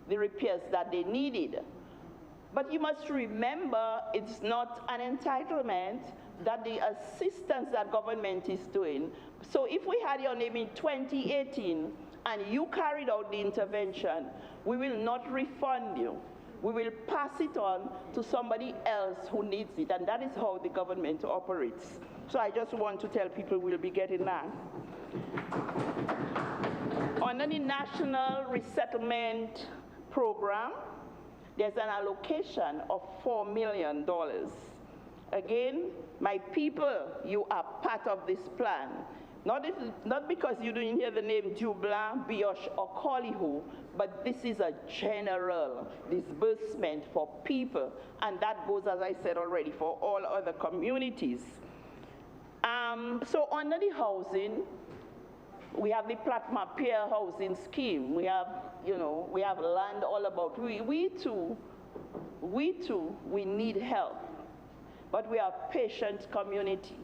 the repairs that they needed. But you must remember, it's not an entitlement, that the assistance that government is doing. So if we had your name in 2018 and you carried out the intervention, we will not refund you. We will pass it on to somebody else who needs it, and that is how the government operates. So I just want to tell people we'll be getting that. Under the National Resettlement Program, there's an allocation of $4 million. Again, my people, you are part of this plan. Not because you didn't hear the name Dublin, Bioche, or Collyhoo, but this is a general disbursement for people, and that goes, as I said already, for all other communities. So under the housing, we have the Platma Pier housing scheme. We have, we have land all about. We too, we need help, but we are a patient community.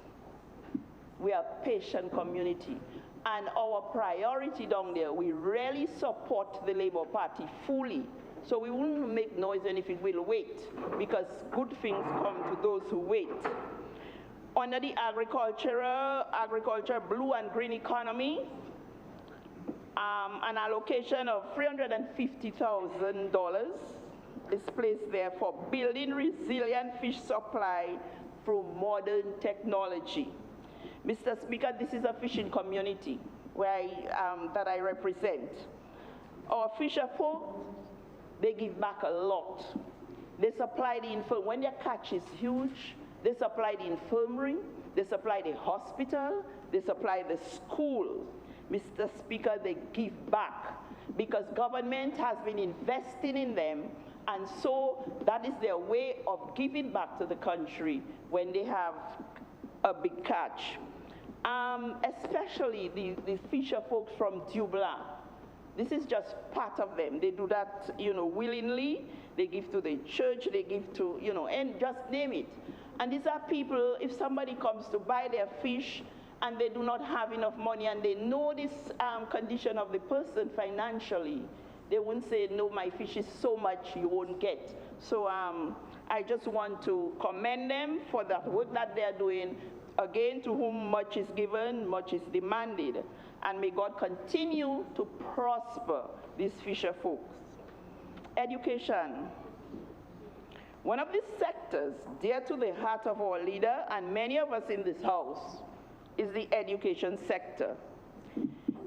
We are a patient community. And our priority down there, we really support the Labour Party fully. So we won't make noise anything, we'll wait, because good things come to those who wait. Under the agriculture, blue and green economy, an allocation of $350,000 is placed there for building resilient fish supply through modern technology. Mr. Speaker, this is a fishing community that I represent. Our fisher folk, they give back a lot. They supply the infirmary. When their catch is huge, they supply the infirmary, they supply the hospital, they supply the school. Mr. Speaker, they give back because government has been investing in them, and so that is their way of giving back to the country when they have a big catch. Especially the fisher folks from Dubla. This is just part of them. They do that, willingly. They give to the church, they give to, and just name it. And these are people, if somebody comes to buy their fish and they do not have enough money and they know this condition of the person financially, they won't say, no, my fish is so much you won't get. So I just want to commend them for the work that they're doing. Again, to whom much is given, much is demanded. And may God continue to prosper these fisher folks. Education. One of the sectors dear to the heart of our leader and many of us in this house is the education sector.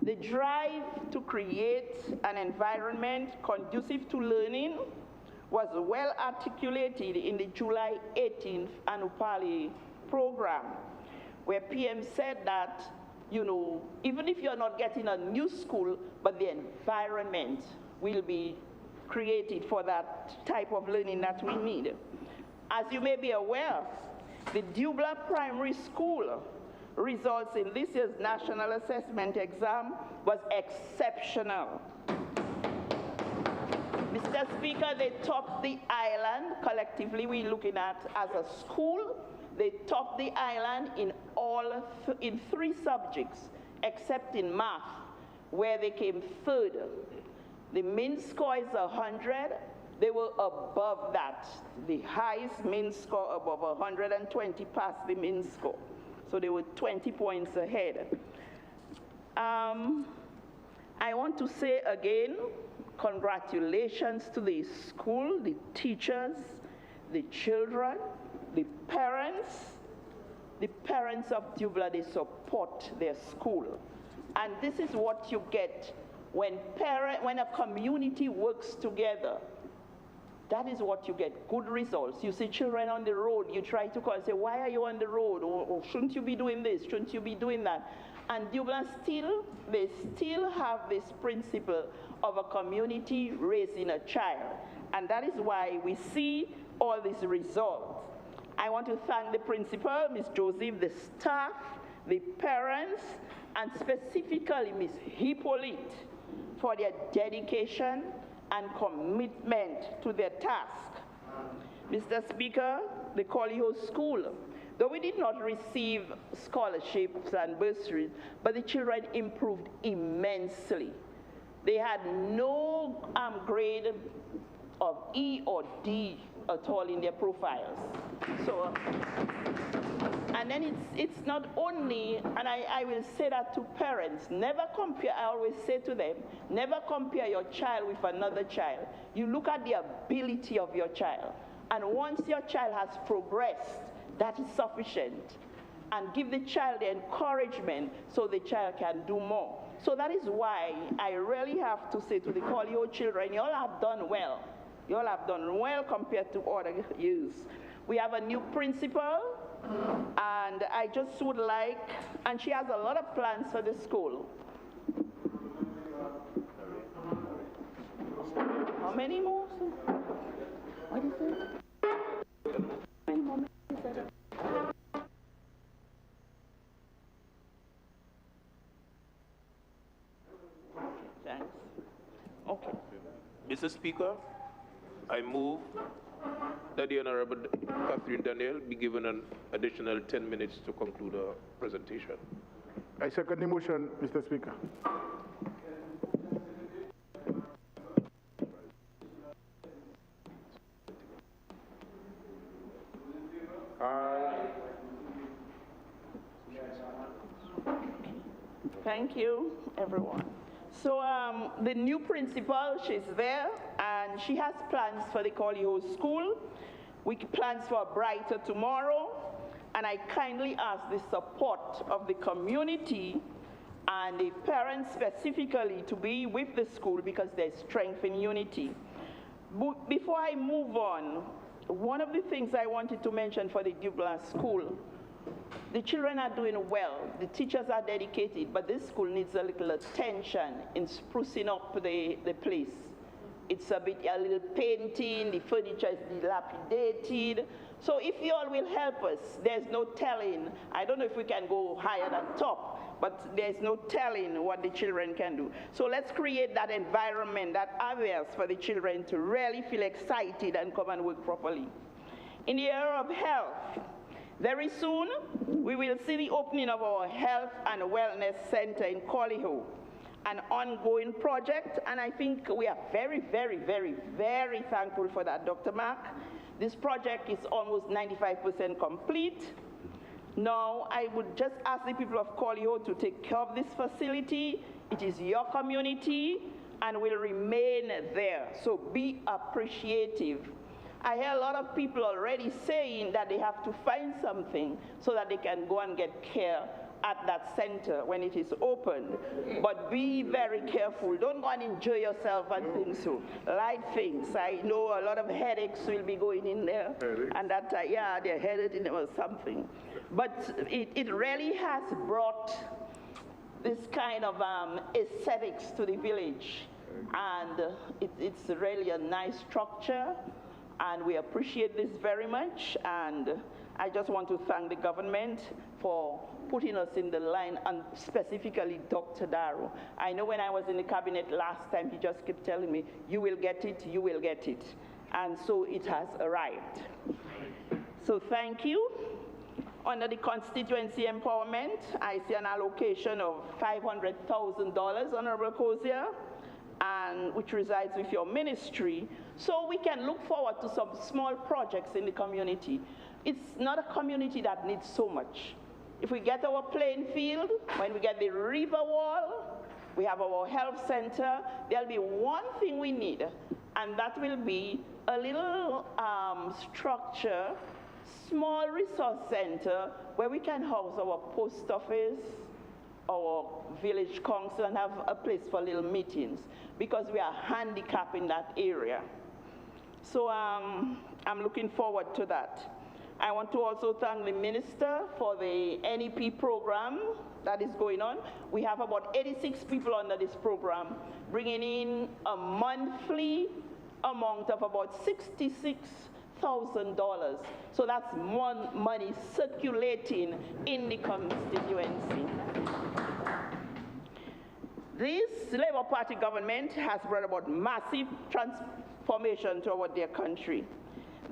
The drive to create an environment conducive to learning was well articulated in the July 18th Anupali program, where PM said that, even if you're not getting a new school, but the environment will be created for that type of learning that we need. As you may be aware, the Dubla Primary School results in this year's National Assessment exam was exceptional. Mr. Speaker, they topped the island. Collectively, we're looking at as a school. They topped the island in 3 subjects, except in math, where they came third. The mean score is 100. They were above that. The highest mean score above 120 passed the mean score. So they were 20 points ahead. I want to say again, congratulations to the school, the teachers, the children, the parents. The parents of Dubla, they support their school. And this is what you get when a community works together. That is what you get, good results. You see children on the road, you try to call and say, why are you on the road? Or shouldn't you be doing this? Shouldn't you be doing that? And Dubla they still have this principle of a community raising a child. And that is why we see all these results. I want to thank the principal, Ms. Joseph, the staff, the parents, and specifically Ms. Hippolyte for their dedication and commitment to their task. Mr. Speaker, the Collier School, though we did not receive scholarships and bursaries, but the children improved immensely. They had no grade of E or D at all in their profiles. So, and then it's not only, and I will say that to parents, never compare, I always say to them, never compare your child with another child. You look at the ability of your child. And once your child has progressed, that is sufficient. And give the child the encouragement so the child can do more. So that is why I really have to say to the Collier children, you all have done well. You all have done well compared to other years. We have a new principal, and I just would like, and she has a lot of plans for the school. How many more? What is it? How many more minutes is it? Thanks. Okay. Mr. Speaker, I move that the Honorable Catherine Daniel be given an additional 10 minutes to conclude her presentation. I second the motion, Mr. Speaker. Thank you, everyone. So the new principal, she's there, and she has plans for the Collier School. We plans for a brighter tomorrow, and I kindly ask the support of the community and the parents specifically to be with the school because there's strength in unity. Before I move on, one of the things I wanted to mention for the Dubla School The children are doing well, the teachers are dedicated, but this school needs a little attention in sprucing up the place. It's a little painting, the furniture is dilapidated. So if you all will help us, there's no telling. I don't know if we can go higher than top, but there's no telling what the children can do. So let's create that environment, that awareness for the children to really feel excited and come and work properly. In the area of health, very soon, we will see the opening of our Health and Wellness Center in Colliho, an ongoing project, and I think we are very, very, very, very thankful for that, Dr. Mark. This project is almost 95% complete. Now, I would just ask the people of Colliho to take care of this facility. It is your community and will remain there, so be appreciative. I hear a lot of people already saying that they have to find something so that they can go and get care at that center when it is opened. But be very careful. Don't go and enjoy yourself and things so. Light things. I know a lot of headaches will be going in there. Headaches? And that, yeah, they're headed in or something. But it really has brought this kind of aesthetics to the village. And it's really a nice structure. And we appreciate this very much, and I just want to thank the government for putting us in the line, and specifically Dr. Darrow. I know when I was in the cabinet last time, he just kept telling me, you will get it, you will get it. And so it has arrived. So thank you. Under the constituency empowerment, I see an allocation of $500,000, Honorable Cozier, and which resides with your ministry, so we can look forward to some small projects in the community. It's not a community that needs so much. If we get our playing field, when we get the river wall, we have our health center, there'll be one thing we need, and that will be a little structure, small resource center, where we can house our post office, our village council, and have a place for little meetings, because we are handicapped in that area. So I'm looking forward to that. I want to also thank the minister for the NEP program that is going on. We have about 86 people under this program, bringing in a monthly amount of about $66,000. So that's more money circulating in the constituency. This Labour Party government has brought about massive transformation to our dear country.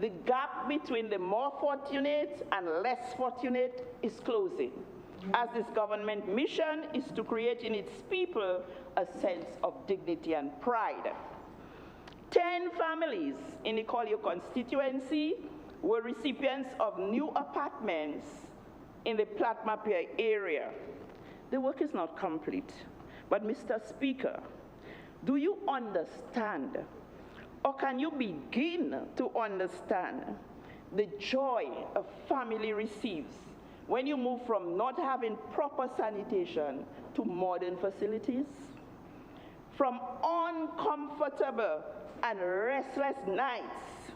The gap between the more fortunate and less fortunate is closing, as this government mission is to create in its people a sense of dignity and pride. 10 families in the Collier constituency were recipients of new apartments in the Platmapier area. The work is not complete, but Mr. Speaker, do you understand, or can you begin to understand the joy a family receives when you move from not having proper sanitation to modern facilities? From uncomfortable and restless nights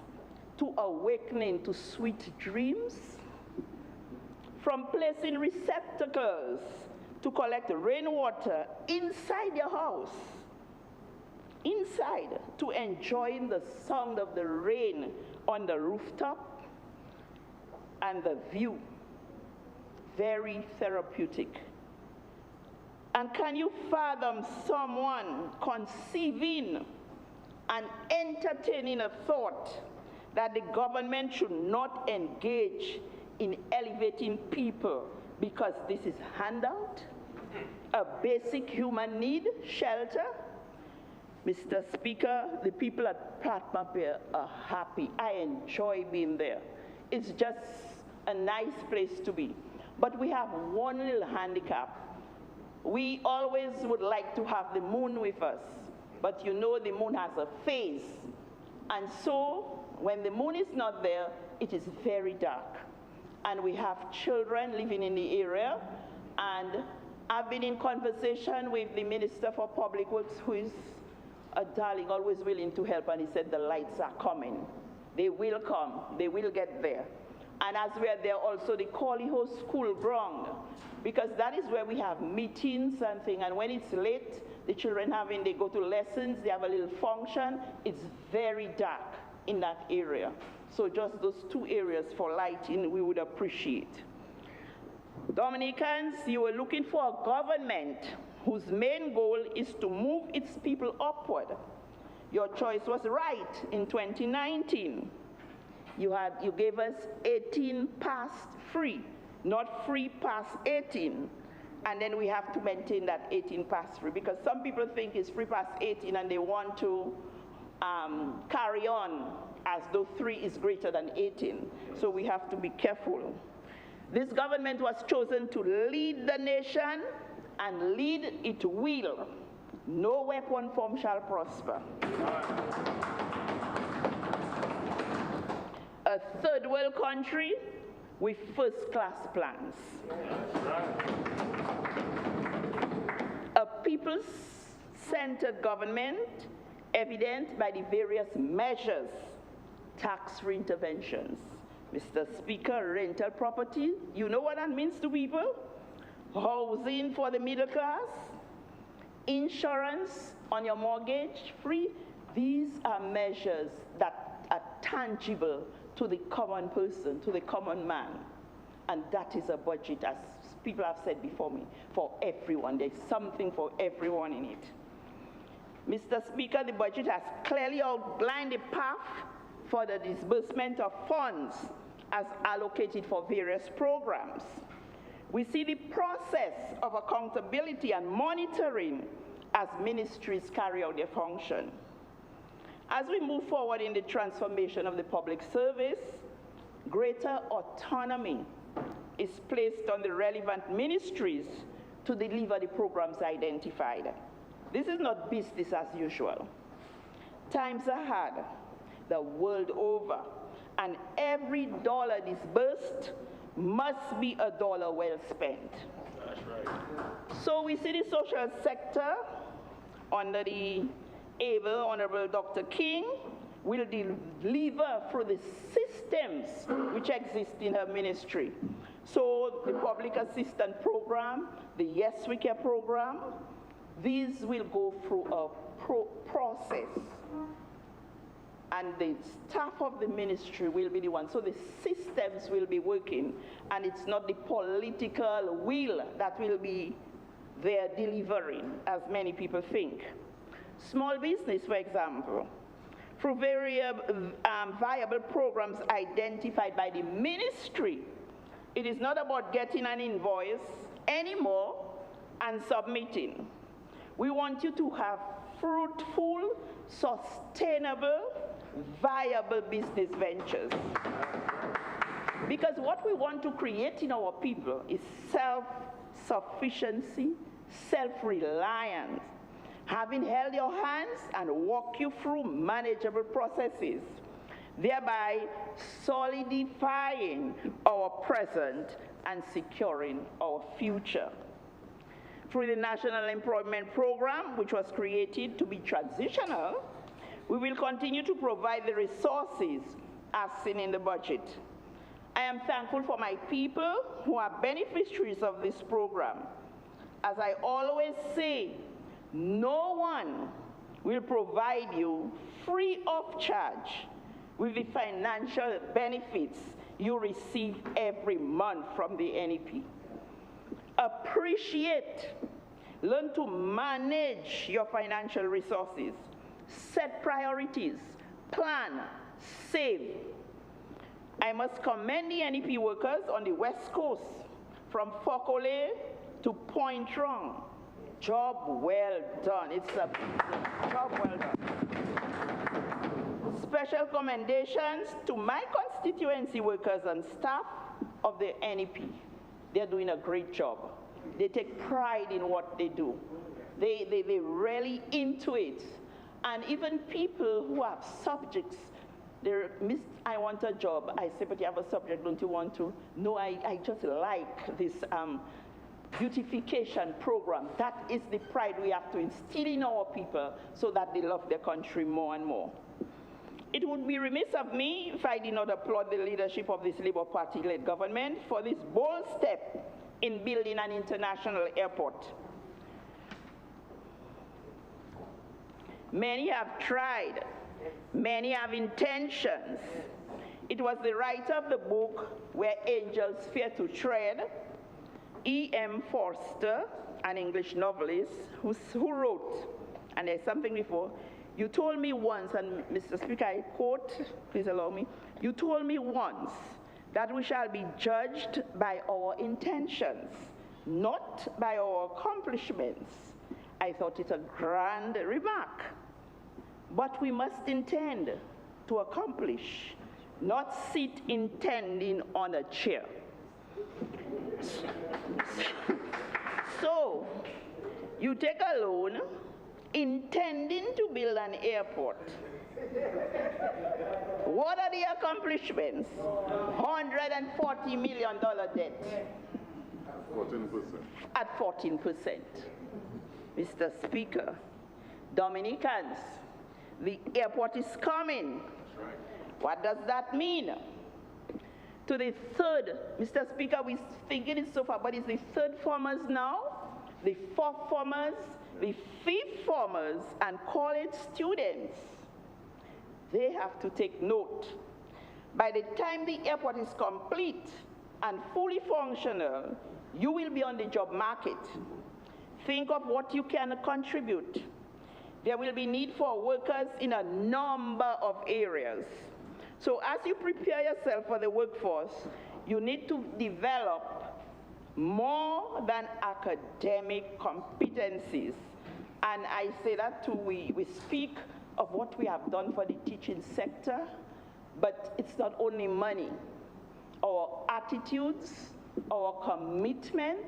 to awakening to sweet dreams? From placing receptacles to collect rainwater inside your house, inside, to enjoying the sound of the rain on the rooftop and the view, very therapeutic. And can you fathom someone conceiving and entertaining a thought that the government should not engage in elevating people because this is handout, a basic human need, shelter? Mr. Speaker, the people at Platmapier are happy. I enjoy being there. It's just a nice place to be. But we have one little handicap. We always would like to have the moon with us, but you know the moon has a phase. And so when the moon is not there, it is very dark. And we have children living in the area, and I've been in conversation with the Minister for Public Works, who is a darling, always willing to help, and he said the lights are coming. They will come, they will get there. And as we are there, also the Collyho School ground, because that is where we have meetings and things. And when it's late, the children they go to lessons, they have a little function. It's very dark in that area. So just those two areas for lighting, we would appreciate. Dominicans, you were looking for a government whose main goal is to move its people upward. Your choice was right in 2019. You gave us 18 past free, not free past 18. And then we have to maintain that 18 past free, because some people think it's free past 18 and they want to carry on as though 3 is greater than 18. So we have to be careful. This government was chosen to lead the nation, and lead it will. No weapon form shall prosper. A third world country with first-class plans. A people-centered government, evident by the various measures, tax-free interventions. Mr. Speaker, rental property, you know what that means to people? Housing for the middle class, insurance on your mortgage free. These are measures that are tangible to the common person, to the common man. And that is a budget, as people have said before me, for everyone. There's something for everyone in it. Mr. Speaker, the budget has clearly outlined the path for the disbursement of funds as allocated for various programs. We see the process of accountability and monitoring as ministries carry out their function. As we move forward in the transformation of the public service, greater autonomy is placed on the relevant ministries to deliver the programs identified. This is not business as usual. Times are hard, the world over, and every dollar disbursed must be a dollar well spent. That's right. So we see the social sector under the able Honorable Dr. King will deliver through the systems which exist in her ministry. So the public assistance program, the Yes We Care program, these will go through a process. And the staff of the ministry will be the one. So the systems will be working, and it's not the political will that will be there delivering, as many people think. Small business, for example, through various viable programs identified by the ministry. It is not about getting an invoice anymore and submitting. We want you to have fruitful, sustainable, viable business ventures. Because what we want to create in our people is self-sufficiency, self-reliance, having held your hands and walk you through manageable processes, thereby solidifying our present and securing our future. Through the National Employment Program, which was created to be transitional, we will continue to provide the resources as seen in the budget. I am thankful for my people who are beneficiaries of this program. As I always say, no one will provide you free of charge with the financial benefits you receive every month from the NEP. Appreciate, learn to manage your financial resources, set priorities, plan, save. I must commend the NEP workers on the West Coast, from Fokole to Point Trong. Job well done. It's a job well done. Special commendations to my constituency workers and staff of the NEP. They're doing a great job. They take pride in what they do. They really into it. And even people who have subjects, I want a job. I say, but you have a subject, don't you want to? No, I just like this beautification program. That is the pride we have to instill in our people so that they love their country more and more. It would be remiss of me if I did not applaud the leadership of this Labour Party-led government for this bold step in building an international airport. Many have tried, many have intentions. It was the writer of the book, Where Angels Fear to Tread, E.M. Forster, an English novelist, who wrote, and there's something before, you told me once, and Mr. Speaker, I quote, please allow me, you told me once that we shall be judged by our intentions, not by our accomplishments. I thought it a grand remark. But we must intend to accomplish, not sit intending on a chair. So, you take a loan intending to build an airport. What are the accomplishments? $140 million debt. 14%. At 14%. Mr. Speaker, Dominicans, the airport is coming. What does that mean? To the third, Mr. Speaker, we think it is so far, but it's the third formers now, the fourth formers, the fifth formers, and college students. They have to take note. By the time the airport is complete and fully functional, you will be on the job market. Think of what you can contribute. There will be need for workers in a number of areas. So as you prepare yourself for the workforce, you need to develop more than academic competencies. And I say that too, we speak of what we have done for the teaching sector, but it's not only money. Our attitudes, our commitment,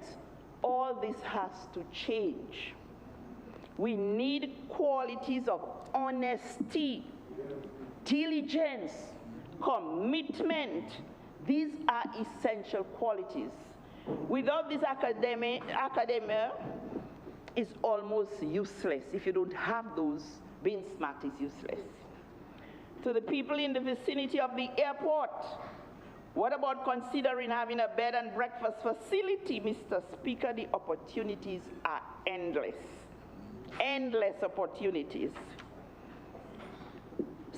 all this has to change. We need qualities of honesty, diligence, commitment. These are essential qualities. Without this academia is almost useless. If you don't have those, being smart is useless. To the people in the vicinity of the airport, what about considering having a bed and breakfast facility, Mr. Speaker? The opportunities are endless. Endless opportunities.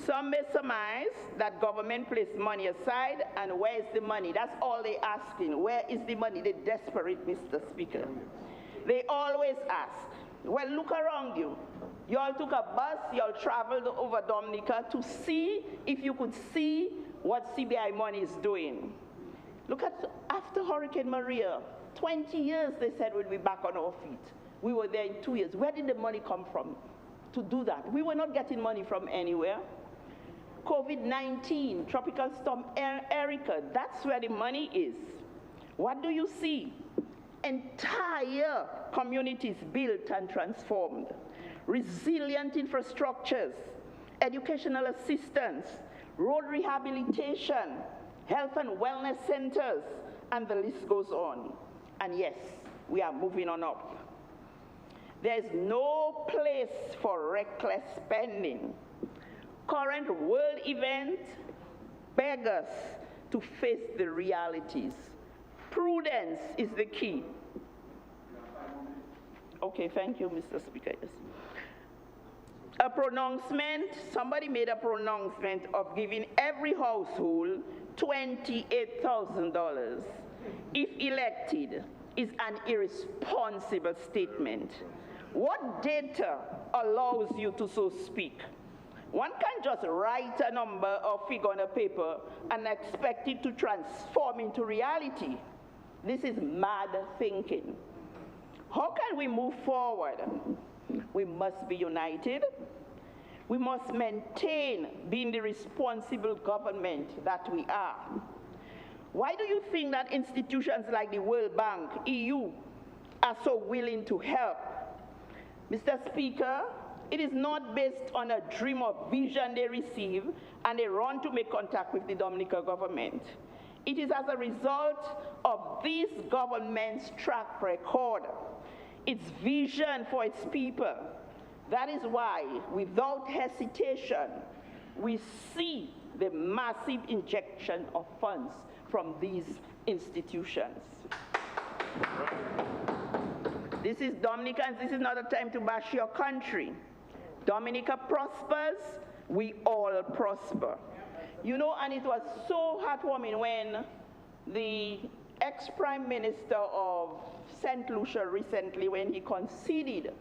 Some may surmise that government placed money aside, and where is the money? That's all they're asking. Where is the money? They're desperate, Mr. Speaker. They always ask. Well, look around you. You all took a bus, you all traveled over Dominica to see if you could see what CBI money is doing. Look at after Hurricane Maria, 20 years they said we'll be back on our feet. We were there in 2 years. Where did the money come from to do that? We were not getting money from anywhere. COVID-19, Tropical Storm Erica, that's where the money is. What do you see? Entire communities built and transformed. Resilient infrastructures, educational assistance, road rehabilitation, health and wellness centers, and the list goes on. And yes, we are moving on up. There is no place for reckless spending. Current world events beg us to face the realities. Prudence is the key. Okay, thank you, Mr. Speaker. Yes. A pronouncement, somebody made a pronouncement of giving every household $28,000 if elected is an irresponsible statement. What data allows you to so speak? One can't just write a number or figure on a paper and expect it to transform into reality. This is mad thinking. How can we move forward? We must be united. We must maintain being the responsible government that we are. Why do you think that institutions like the World Bank, EU, are so willing to help? Mr. Speaker, it is not based on a dream or vision they receive and they run to make contact with the Dominican government. It is as a result of this government's track record, its vision for its people. That is why, without hesitation, we see the massive injection of funds from these institutions. This is Dominicans, this is not a time to bash your country. Dominica prospers, we all prosper. You know, and it was so heartwarming when the ex-Prime Minister of St. Lucia recently, when he conceded,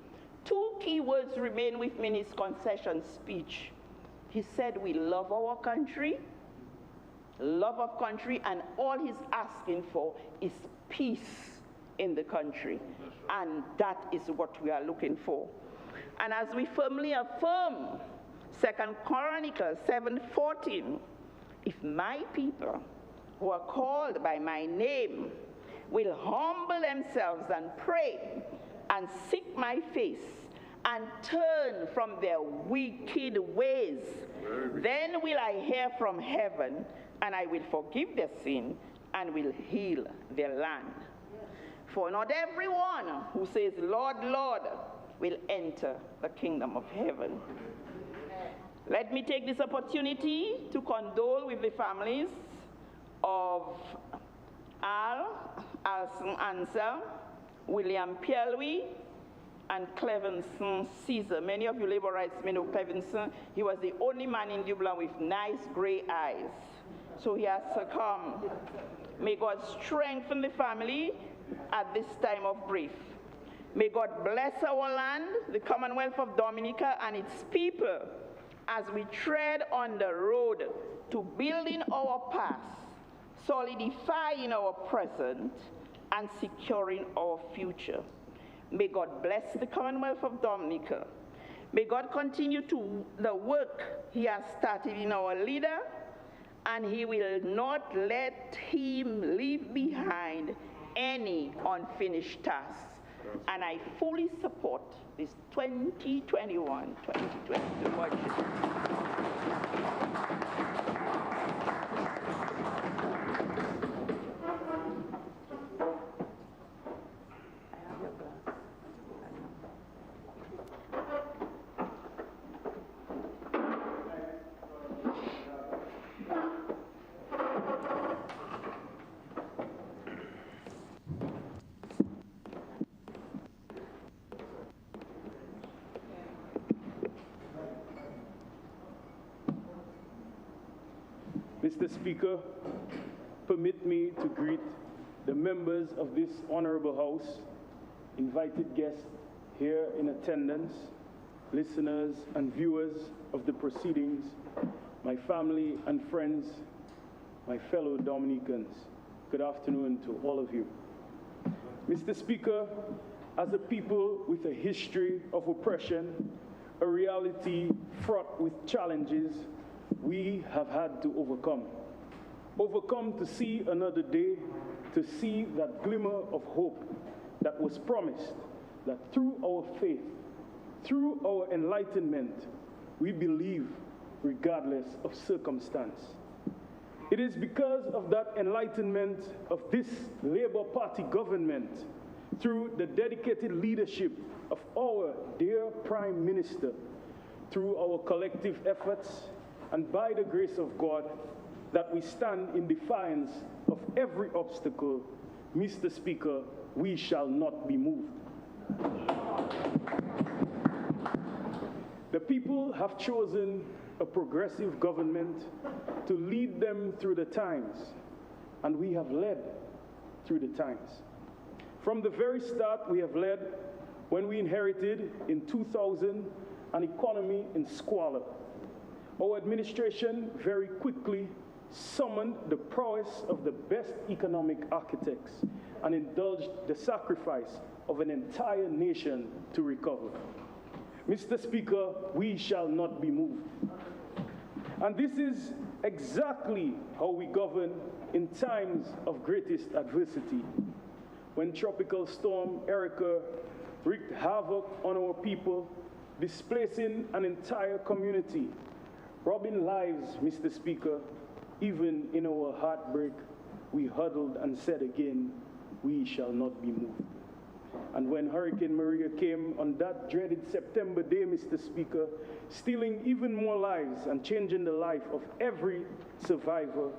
2 key words remain with me in his concession speech. He said, we love our country, love of country, and all he's asking for is peace in the country. And that is what we are looking for. And as we firmly affirm, 2 Chronicles 7:14, if my people who are called by my name will humble themselves and pray and seek my face and turn from their wicked ways, then will I hear from heaven, and I will forgive their sin and will heal their land. For not everyone who says, Lord, Lord, will enter the kingdom of heaven. Let me take this opportunity to condole with the families of Alson Ansel, William Pielwi, and Clevenson Caesar. Many of you labor rights men know Clevenson. He was the only man in Dublin with nice gray eyes. So he has succumbed. May God strengthen the family at this time of grief. May God bless our land, the Commonwealth of Dominica, and its people as we tread on the road to building our past, solidifying our present, and securing our future. May God bless the Commonwealth of Dominica. May God continue to the work he has started in our leader, and he will not let him leave behind any unfinished tasks. And I fully support this 2021-2022 budget. Mr. Speaker, permit me to greet the members of this honorable House, invited guests here in attendance, listeners and viewers of the proceedings, my family and friends, my fellow Dominicans. Good afternoon to all of you. Mr. Speaker, as a people with a history of oppression, a reality fraught with challenges we have had to overcome. Overcome to see another day, to see that glimmer of hope that was promised, that through our faith, through our enlightenment, we believe regardless of circumstance. It is because of that enlightenment of this Labour Party government, through the dedicated leadership of our dear Prime Minister, through our collective efforts, and by the grace of God, that we stand in defiance of every obstacle. Mr. Speaker, we shall not be moved. The people have chosen a progressive government to lead them through the times, and we have led through the times. From the very start, we have led when we inherited in 2000 an economy in squalor. Our administration very quickly summoned the prowess of the best economic architects and indulged the sacrifice of an entire nation to recover. Mr. Speaker, we shall not be moved. And this is exactly how we govern in times of greatest adversity. When Tropical Storm Erica wreaked havoc on our people, displacing an entire community, robbing lives, Mr. Speaker, even in our heartbreak, we huddled and said again, we shall not be moved. And when Hurricane Maria came on that dreaded September day, Mr. Speaker, stealing even more lives and changing the life of every survivor,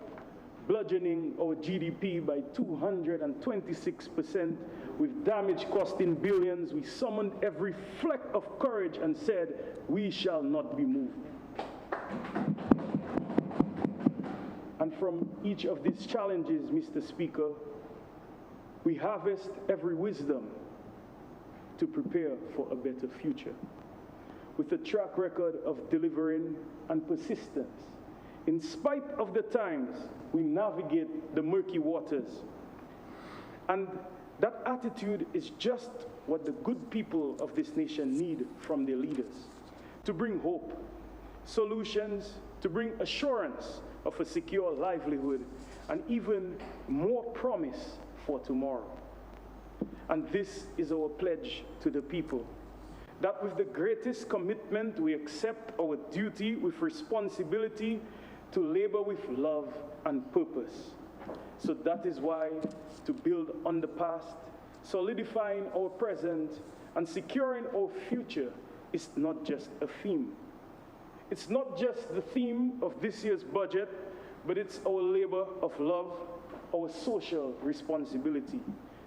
bludgeoning our GDP by 226%, with damage costing billions, we summoned every fleck of courage and said, we shall not be moved. And from each of these challenges, Mr. Speaker, we harvest every wisdom to prepare for a better future. With a track record of delivering and persistence, in spite of the times we navigate the murky waters. And that attitude is just what the good people of this nation need from their leaders, to bring hope, solutions, to bring assurance of a secure livelihood, and even more promise for tomorrow. And this is our pledge to the people, that with the greatest commitment we accept our duty with responsibility to labor with love and purpose. So that is why to build on the past, solidifying our present, and securing our future is not just a theme. It's not just the theme of this year's budget, but it's our labor of love, our social responsibility.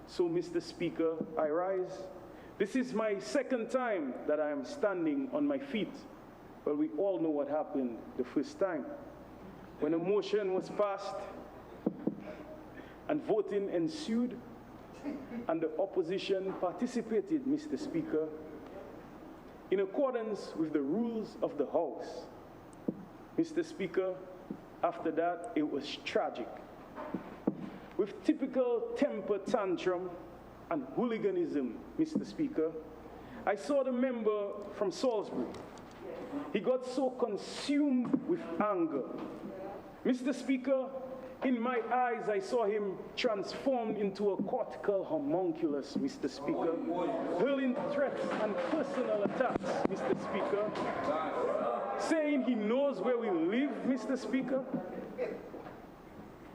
So, Mr. Speaker, I rise. This is my second time that I am standing on my feet. Well, we all know what happened the first time. When a motion was passed and voting ensued and the opposition participated, Mr. Speaker, in accordance with the rules of the House. Mr. Speaker, after that, it was tragic. With typical temper tantrum and hooliganism, Mr. Speaker, I saw the member from Salisbury. He got so consumed with anger. Mr. Speaker, in my eyes, I saw him transformed into a cortical homunculus, Mr. Speaker, hurling threats and personal attacks, Mr. Speaker, saying he knows where we live, Mr. Speaker.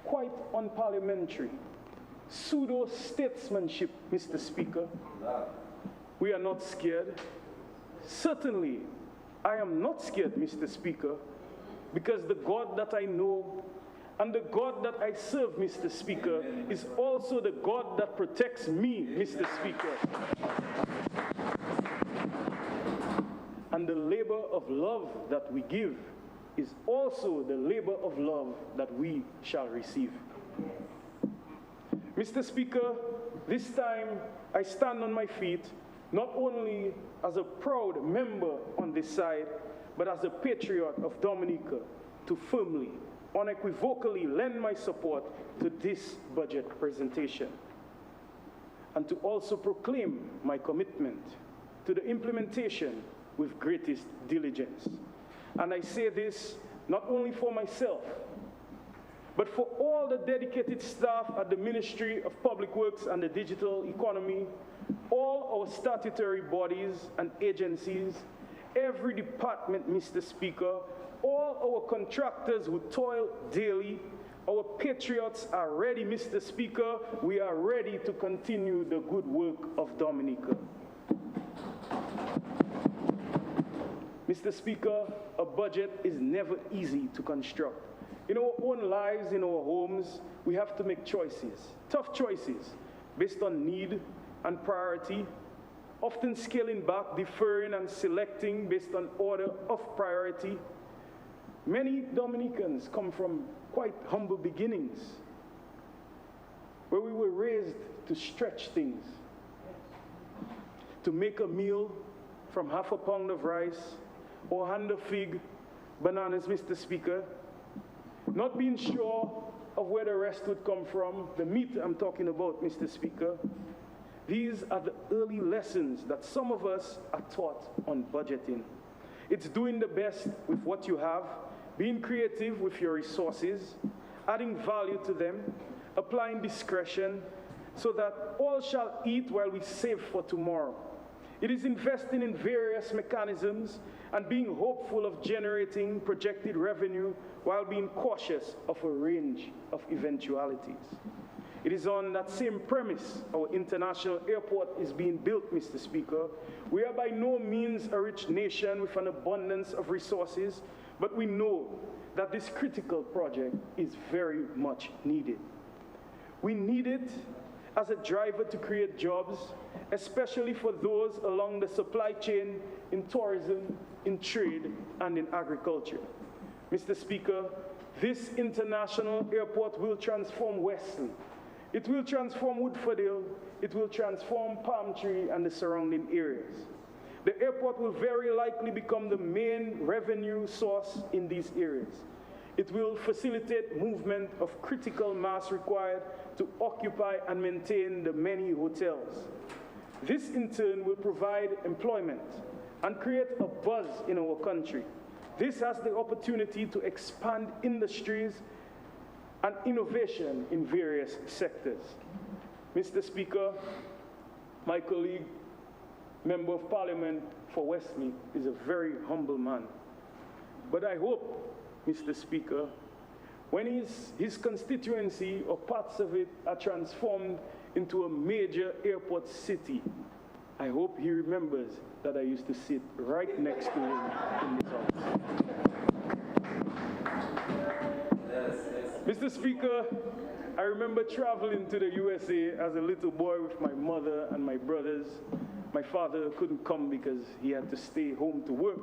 Quite unparliamentary, pseudo-statesmanship, Mr. Speaker. We are not scared. Certainly, I am not scared, Mr. Speaker, because the God that I know and the God that I serve, Mr. Speaker, is also the God that protects me, Mr. Speaker. And the labor of love that we give is also the labor of love that we shall receive. Mr. Speaker, this time I stand on my feet, not only as a proud member on this side, but as a patriot of Dominica, to firmly, unequivocally lend my support to this budget presentation, and to also proclaim my commitment to the implementation with greatest diligence. And I say this not only for myself, but for all the dedicated staff at the Ministry of Public Works and the Digital Economy, all our statutory bodies and agencies, every department, Mr. Speaker, all our contractors who toil daily. Our patriots are ready, Mr. Speaker. We are ready to continue the good work of Dominica. Mr. Speaker, a budget is never easy to construct. In our own lives, in our homes, we have to make choices, tough choices, based on need and priority, often scaling back, deferring, and selecting based on order of priority. Many Dominicans come from quite humble beginnings, where we were raised to stretch things, to make a meal from half a pound of rice or hand of fig, bananas, Mr. Speaker, not being sure of where the rest would come from, the meat I'm talking about, Mr. Speaker. These are the early lessons that some of us are taught on budgeting. It's doing the best with what you have, being creative with your resources, adding value to them, applying discretion, so that all shall eat while we save for tomorrow. It is investing in various mechanisms and being hopeful of generating projected revenue while being cautious of a range of eventualities. It is on that same premise our international airport is being built, Mr. Speaker. We are by no means a rich nation with an abundance of resources, but we know that this critical project is very much needed. We need it as a driver to create jobs, especially for those along the supply chain in tourism, in trade, and in agriculture. Mr. Speaker, this international airport will transform Wesley. It will transform Woodfordale. It will transform Palm Tree and the surrounding areas. The airport will very likely become the main revenue source in these areas. It will facilitate movement of critical mass required to occupy and maintain the many hotels. This in turn will provide employment and create a buzz in our country. This has the opportunity to expand industries and innovation in various sectors. Mr. Speaker, my colleague, Member of Parliament for Westmeath, is a very humble man. But I hope, Mr. Speaker, when his constituency or parts of it are transformed into a major airport city, I hope he remembers that I used to sit right next to him in this house. Mr. Speaker, I remember traveling to the USA as a little boy with my mother and my brothers. My father couldn't come because he had to stay home to work.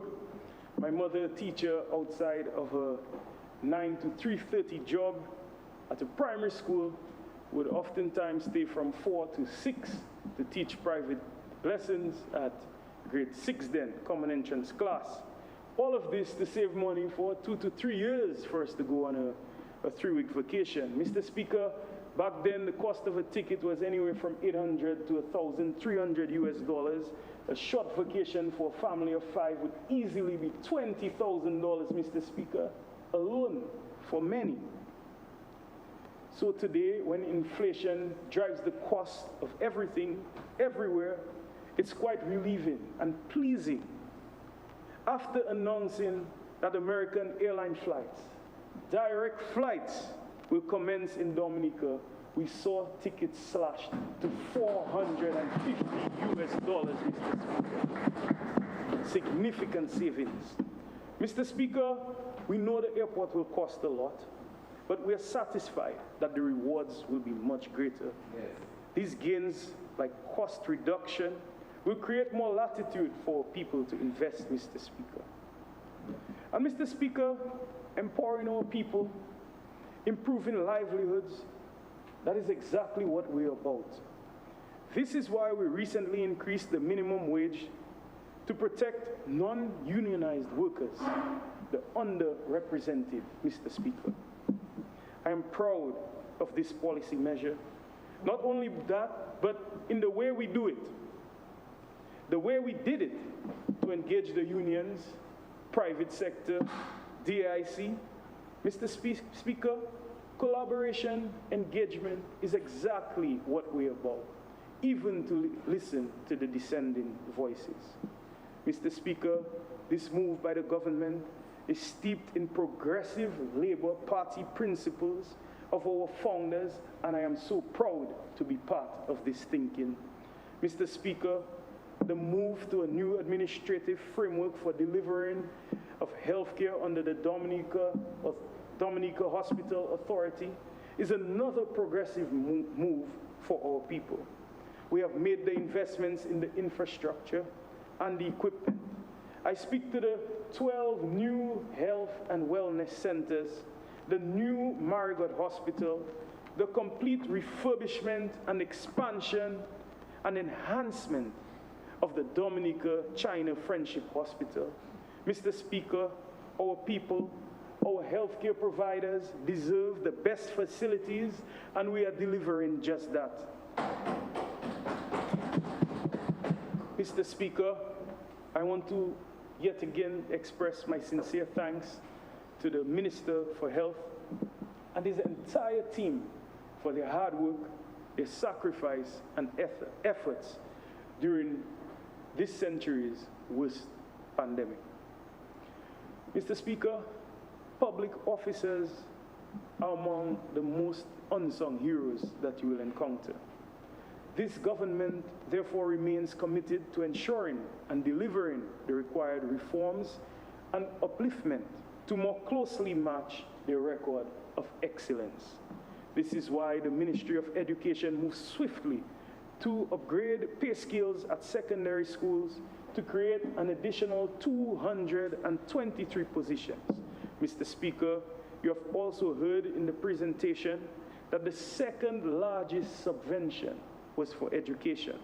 My mother, a teacher outside of her 9 to 3:30 job at a primary school, would oftentimes stay from 4 to 6 to teach private lessons at grade 6 then, common entrance class. All of this to save money for 2 to 3 years for us to go on a 3-week vacation. Mr. Speaker, back then the cost of a ticket was anywhere from $800 to $1,300 US. A short vacation for a family of 5 would easily be $20,000, Mr. Speaker, alone for many. So today, when inflation drives the cost of everything, everywhere, it's quite relieving and pleasing. After announcing that American airline flights, direct flights, will commence in Dominica, we saw tickets slashed to $450 US, Mr. Speaker. Significant savings. Mr. Speaker, we know the airport will cost a lot, but we are satisfied that the rewards will be much greater. Yes. These gains, like cost reduction, will create more latitude for people to invest, Mr. Speaker. And Mr. Speaker, empowering our people, improving livelihoods, that is exactly what we're about. This is why we recently increased the minimum wage to protect non-unionized workers, the underrepresented, Mr. Speaker. I am proud of this policy measure. Not only that, but in the way we do it. The way we did it to engage the unions, private sector, DIC. Mr. Speaker, collaboration, engagement is exactly what we're about, even to listen to the dissenting voices. Mr. Speaker, this move by the government is steeped in progressive Labour Party principles of our founders, and I am so proud to be part of this thinking. Mr. Speaker, the move to a new administrative framework for delivering of healthcare under the Dominica Hospital Authority is another progressive move for our people. We have made the investments in the infrastructure and the equipment. I speak to the 12 new health and wellness centers, the new Marigot Hospital, the complete refurbishment and expansion and enhancement of the Dominica-China Friendship Hospital. Mr. Speaker, our people, our healthcare providers deserve the best facilities, and we are delivering just that. Mr. Speaker, I want to yet again express my sincere thanks to the Minister for Health and his entire team for their hard work, their sacrifice, and efforts during this century's worst pandemic. Mr. Speaker, public officers are among the most unsung heroes that you will encounter. This government therefore remains committed to ensuring and delivering the required reforms and upliftment to more closely match their record of excellence. This is why the Ministry of Education moves swiftly to upgrade pay scales at secondary schools to create an additional 223 positions. Mr. Speaker, you have also heard in the presentation that the second largest subvention was for education.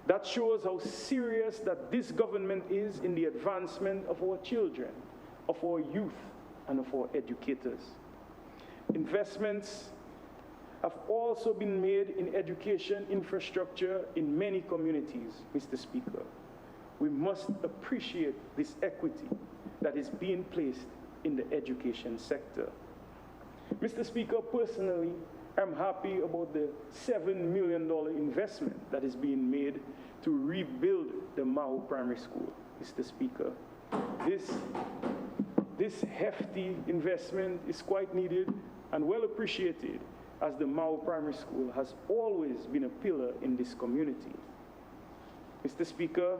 That shows how serious that this government is in the advancement of our children, of our youth, and of our educators. Investments have also been made in education infrastructure in many communities, Mr. Speaker. We must appreciate this equity that is being placed in the education sector. Mr. Speaker, personally, I'm happy about the $7 million investment that is being made to rebuild the Mao Primary School, Mr. Speaker. This hefty investment is quite needed and well appreciated, as the Mao Primary School has always been a pillar in this community. Mr. Speaker,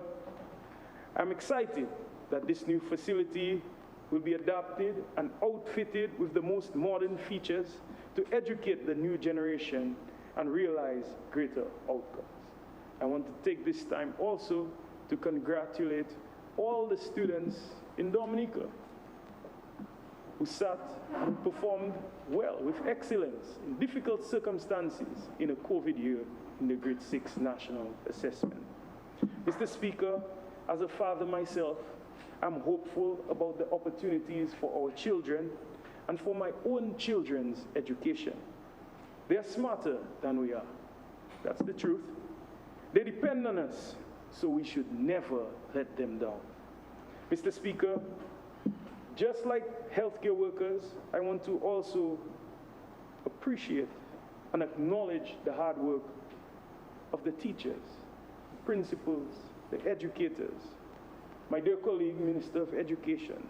I'm excited that this new facility will be adapted and outfitted with the most modern features to educate the new generation and realize greater outcomes. I want to take this time also to congratulate all the students in Dominica who sat and performed well with excellence in difficult circumstances in a COVID year in the Grade 6 National Assessment. Mr. Speaker, as a father myself, I'm hopeful about the opportunities for our children and for my own children's education. They are smarter than we are. That's the truth. They depend on us, so we should never let them down. Mr. Speaker, just like healthcare workers, I want to also appreciate and acknowledge the hard work of the teachers, principals, the educators, my dear colleague, Minister of Education,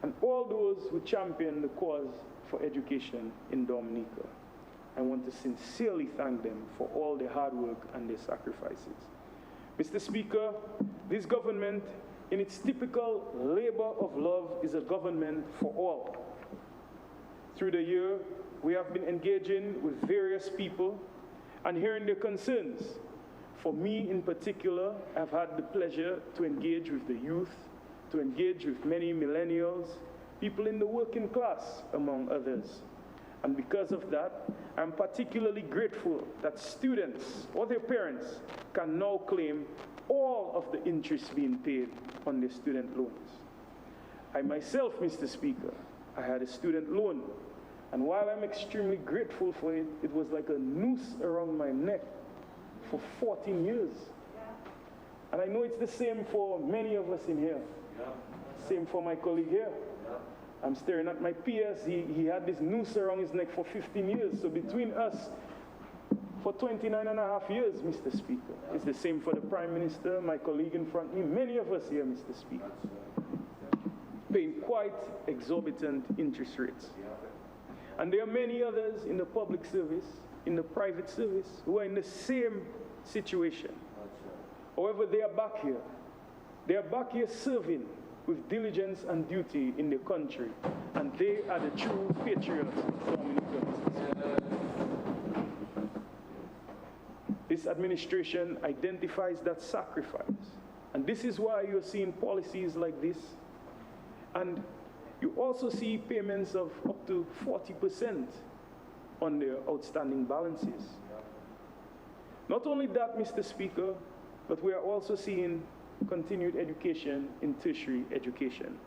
and all those who champion the cause for education in Dominica. I want to sincerely thank them for all their hard work and their sacrifices. Mr. Speaker, this government, in its typical labor of love, is a government for all. Through the year, we have been engaging with various people and hearing their concerns. For me in particular, I've had the pleasure to engage with the youth, to engage with many millennials, people in the working class, among others. And because of that, I'm particularly grateful that students or their parents can now claim all of the interest being paid on their student loans. I myself, Mr. Speaker, I had a student loan, and while I'm extremely grateful for it, it was like a noose around my neck for 14 years. And I know it's the same for many of us in here. Same for my colleague here. I'm staring at my PS. He had this noose around his neck for 15 years. So between us, for 29 and a half years, Mr. Speaker. It's the same for the Prime Minister, my colleague in front of me, many of us here, Mr. Speaker, paying quite exorbitant interest rates. And there are many others in the public service, in the private service, who are in the same situation. However, they are back here. They are back here serving with diligence and duty in the country, and they are the true patriots of Dominica. This administration identifies that sacrifice, and this is why you're seeing policies like this. And you also see payments of up to 40% on their outstanding balances. Not only that, Mr. Speaker, but we are also seeing continued education in tertiary education.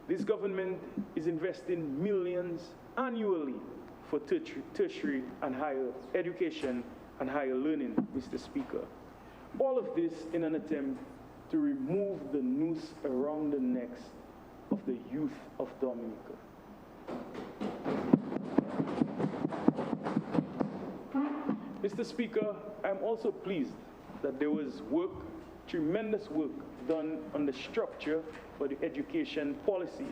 This government is investing millions annually for tertiary and higher education and higher learning, Mr. Speaker. All of this in an attempt to remove the noose around the necks of the youth of Dominica. Mr. Speaker, I'm also pleased that there was work, tremendous work, done on the structure for the education policy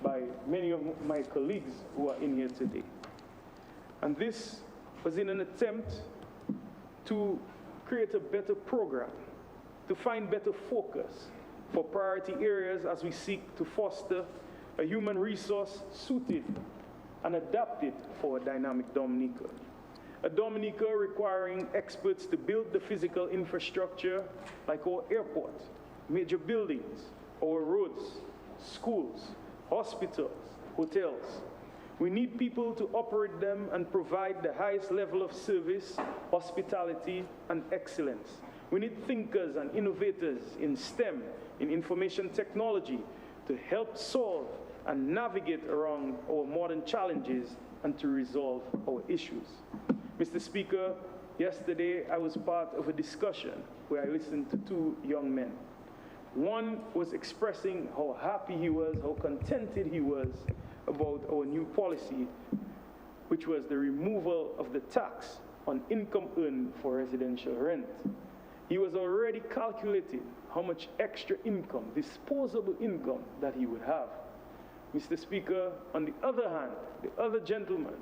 by many of my colleagues who are in here today. And this was in an attempt to create a better program, to find better focus for priority areas as we seek to foster a human resource suited and adapted for a dynamic Dominica. A Dominica requiring experts to build the physical infrastructure like our airport, major buildings, our roads, schools, hospitals, hotels. We need people to operate them and provide the highest level of service, hospitality, and excellence. We need thinkers and innovators in STEM, in information technology, to help solve and navigate around our modern challenges and to resolve our issues. Mr. Speaker, yesterday I was part of a discussion where I listened to two young men. One was expressing how happy he was, how contented he was about our new policy, which was the removal of the tax on income earned for residential rent. He was already calculating how much extra income, disposable income, that he would have. Mr. Speaker, on the other hand, the other gentleman,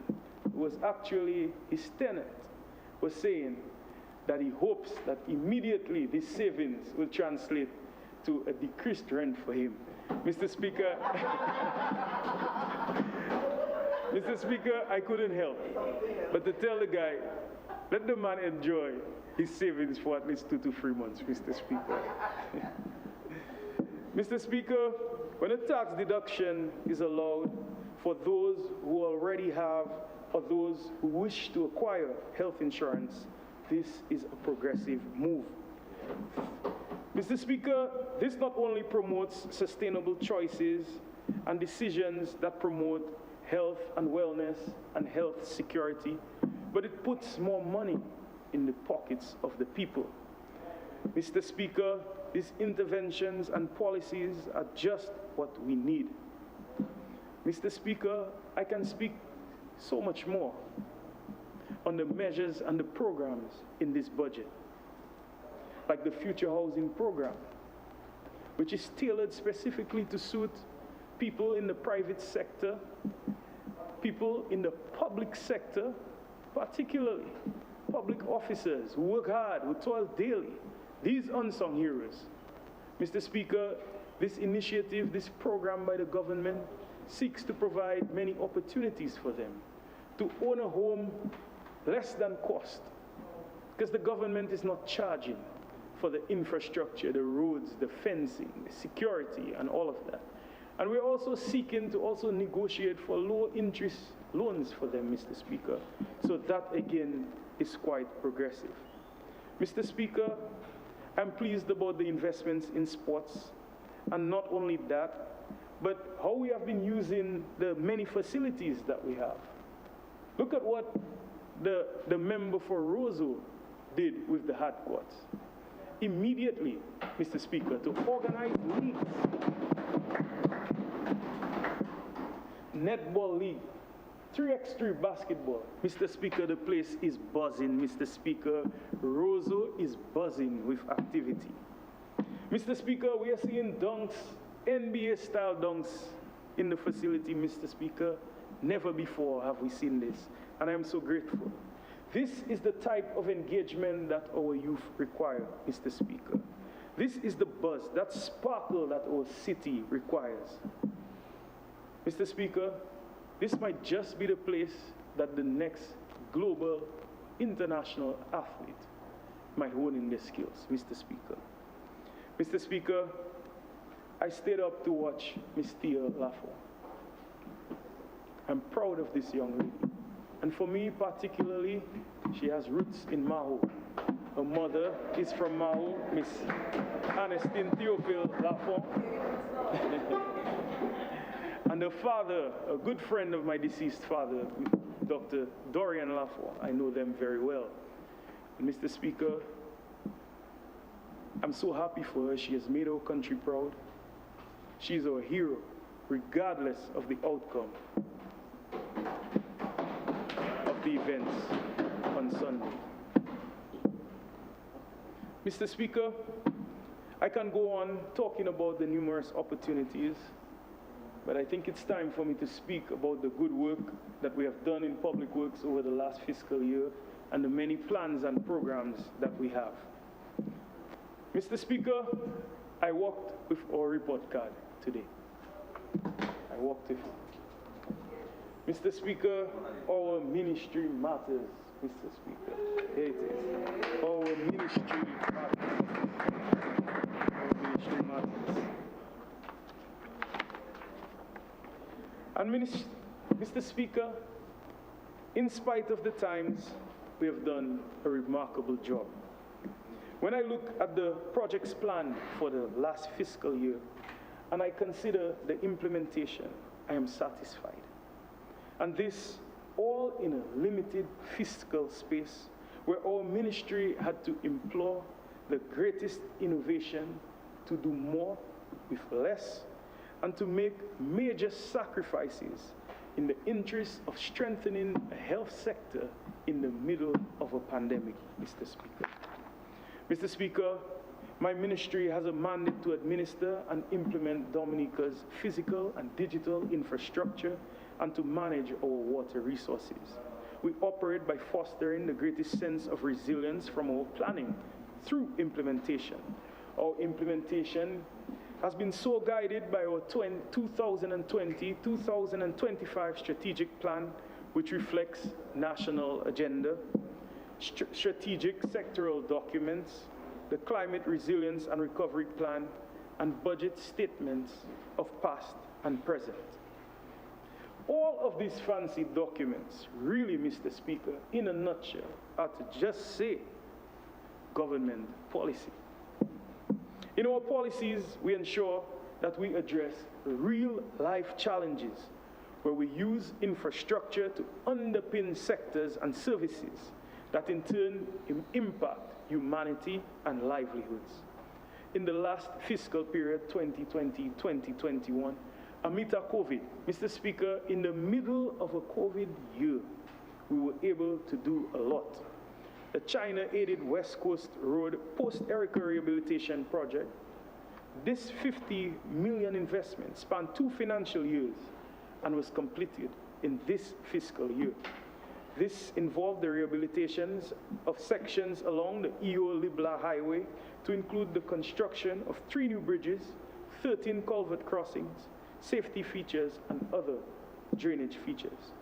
who was actually his tenant, was saying that he hopes that immediately these savings will translate to a decreased rent for him. Mr. Speaker, Mr. Speaker, I couldn't help but to tell the guy, let the man enjoy his savings for at least 2 to 3 months, Mr. Speaker. Mr. Speaker, when a tax deduction is allowed for those who already have or those who wish to acquire health insurance, this is a progressive move. Mr. Speaker, this not only promotes sustainable choices and decisions that promote health and wellness and health security, but it puts more money in the pockets of the people. Mr. Speaker, these interventions and policies are just what we need. Mr. Speaker, I can speak so much more on the measures and the programs in this budget, like the Future Housing Program, which is tailored specifically to suit people in the private sector, people in the public sector, particularly public officers who work hard, who toil daily, these unsung heroes. Mr. Speaker, this initiative, this program by the government seeks to provide many opportunities for them to own a home less than cost, because the government is not charging for the infrastructure, the roads, the fencing, the security, and all of that. And we're also seeking to also negotiate for low interest loans for them, Mr. Speaker. So that again is quite progressive. Mr. Speaker, I'm pleased about the investments in sports, and not only that, but how we have been using the many facilities that we have. Look at what the member for Roseau did with the hard courts. Immediately, Mr. Speaker, to organize leagues, netball league, 3x3 basketball. Mr. Speaker, the place is buzzing. Mr. Speaker, Roseau is buzzing with activity. Mr. Speaker, we are seeing dunks, NBA-style dunks in the facility, Mr. Speaker. Never before have we seen this, and I am so grateful. This is the type of engagement that our youth require, Mr. Speaker. This is the buzz, that sparkle that our city requires. Mr. Speaker, this might just be the place that the next global, international athlete might hone in their skills, Mr. Speaker. Mr. Speaker, I stayed up to watch Miss Tia Lafont. I'm proud of this young lady. And for me particularly, she has roots in Maho. Her mother is from Maho, Miss Ernestine Théophile Lafont. And her father, a good friend of my deceased father, Dr. Dorian Lafont. I know them very well. And Mr. Speaker, I'm so happy for her. She has made our country proud. She's our hero, regardless of the outcome of the events on Sunday. Mr. Speaker, I can go on talking about the numerous opportunities but I think it's time for me to speak about the good work that we have done in public works over the last fiscal year and the many plans and programs that we have. Mr. Speaker, I walked with our report card today. I walked with it. Mr. Speaker, our ministry matters, Mr. Speaker. Here it is. Our ministry matters. Our ministry matters. And Mr. Speaker, in spite of the times, we have done a remarkable job. When I look at the projects planned for the last fiscal year, and I consider the implementation, I am satisfied. And this all in a limited fiscal space where our ministry had to implore the greatest innovation to do more with less and to make major sacrifices in the interest of strengthening a health sector in the middle of a pandemic, Mr. Speaker. Mr. Speaker, my ministry has a mandate to administer and implement Dominica's physical and digital infrastructure and to manage our water resources. We operate by fostering the greatest sense of resilience from our planning through implementation. Our implementation has been so guided by our 2020-2025 strategic plan, which reflects national agenda, strategic sectoral documents, the climate resilience and recovery plan, and budget statements of past and present. All of these fancy documents, really, Mr. Speaker, in a nutshell, are to just say government policy. In our policies, we ensure that we address real-life challenges where we use infrastructure to underpin sectors and services that in turn impact humanity and livelihoods. In the last fiscal period, 2020-2021, amid COVID, Mr. Speaker, in the middle of a COVID year, we were able to do a lot. The China-aided West Coast Road Post-Erica Rehabilitation Project, this $50 million investment spanned 2 financial years and was completed in this fiscal year. This involved the rehabilitations of sections along the Eo-Libla Highway to include the construction of 3 new bridges, 13 culvert crossings, safety features, and other drainage features.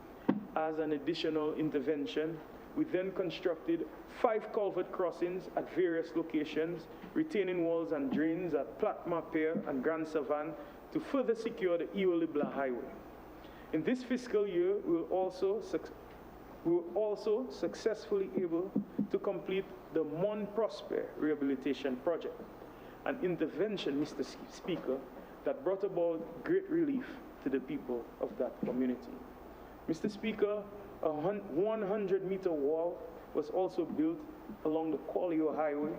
As an additional intervention, we then constructed 5 culvert crossings at various locations, retaining walls and drains at Platma Pier and Grand Savan to further secure the Eo-Libla Highway. In this fiscal year, we were also successfully able to complete the Mon Prosper Rehabilitation Project, an intervention, Mr. Speaker, that brought about great relief to the people of that community. Mr. Speaker, a 100-meter wall was also built along the Collio Highway.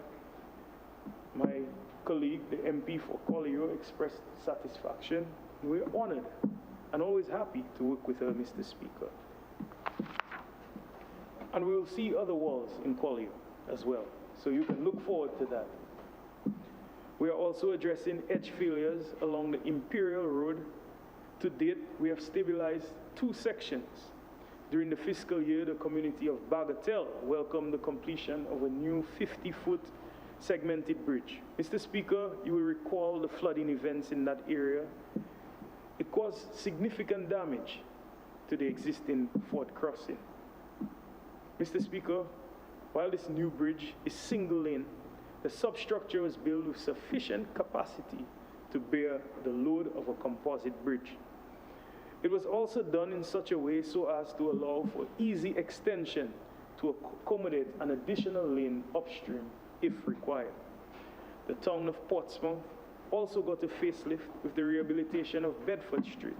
My colleague, the MP for Collio, expressed satisfaction. We're honored and always happy to work with her, Mr. Speaker. And we will see other walls in Collio as well, so you can look forward to that. We are also addressing edge failures along the Imperial Road. To date, we have stabilized 2 sections. During the fiscal year, the community of Bagatelle welcomed the completion of a new 50-foot segmented bridge. Mr. Speaker, you will recall the flooding events in that area. It caused significant damage to the existing Fort Crossing. Mr. Speaker, while this new bridge is single lane, the substructure was built with sufficient capacity to bear the load of a composite bridge. It was also done in such a way so as to allow for easy extension to accommodate an additional lane upstream if required. The town of Portsmouth also got a facelift with the rehabilitation of Bedford Street.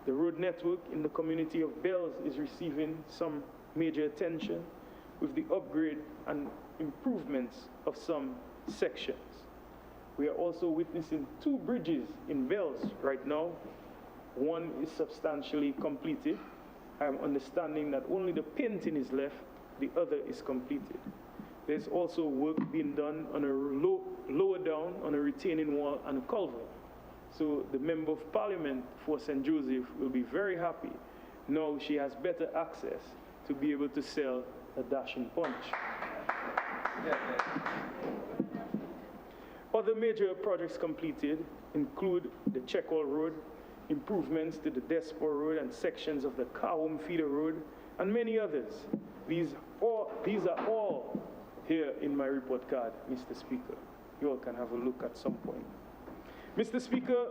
The road network in the community of Bells is receiving some major attention with the upgrade and improvements of some sections. We are also witnessing 2 bridges in Bells right now. One is substantially completed. I am understanding that only the painting is left, the other is completed. There's also work being done on a lower down on a retaining wall and culvert. So the Member of Parliament for St. Joseph will be very happy. Now she has better access to be able to sell a dashing punch. Other major projects completed include the Checkall Road, improvements to the Despot Road and sections of the Cowham Feeder Road, and many others. These are all here in my report card, Mr. Speaker. You all can have a look at some point. Mr. Speaker,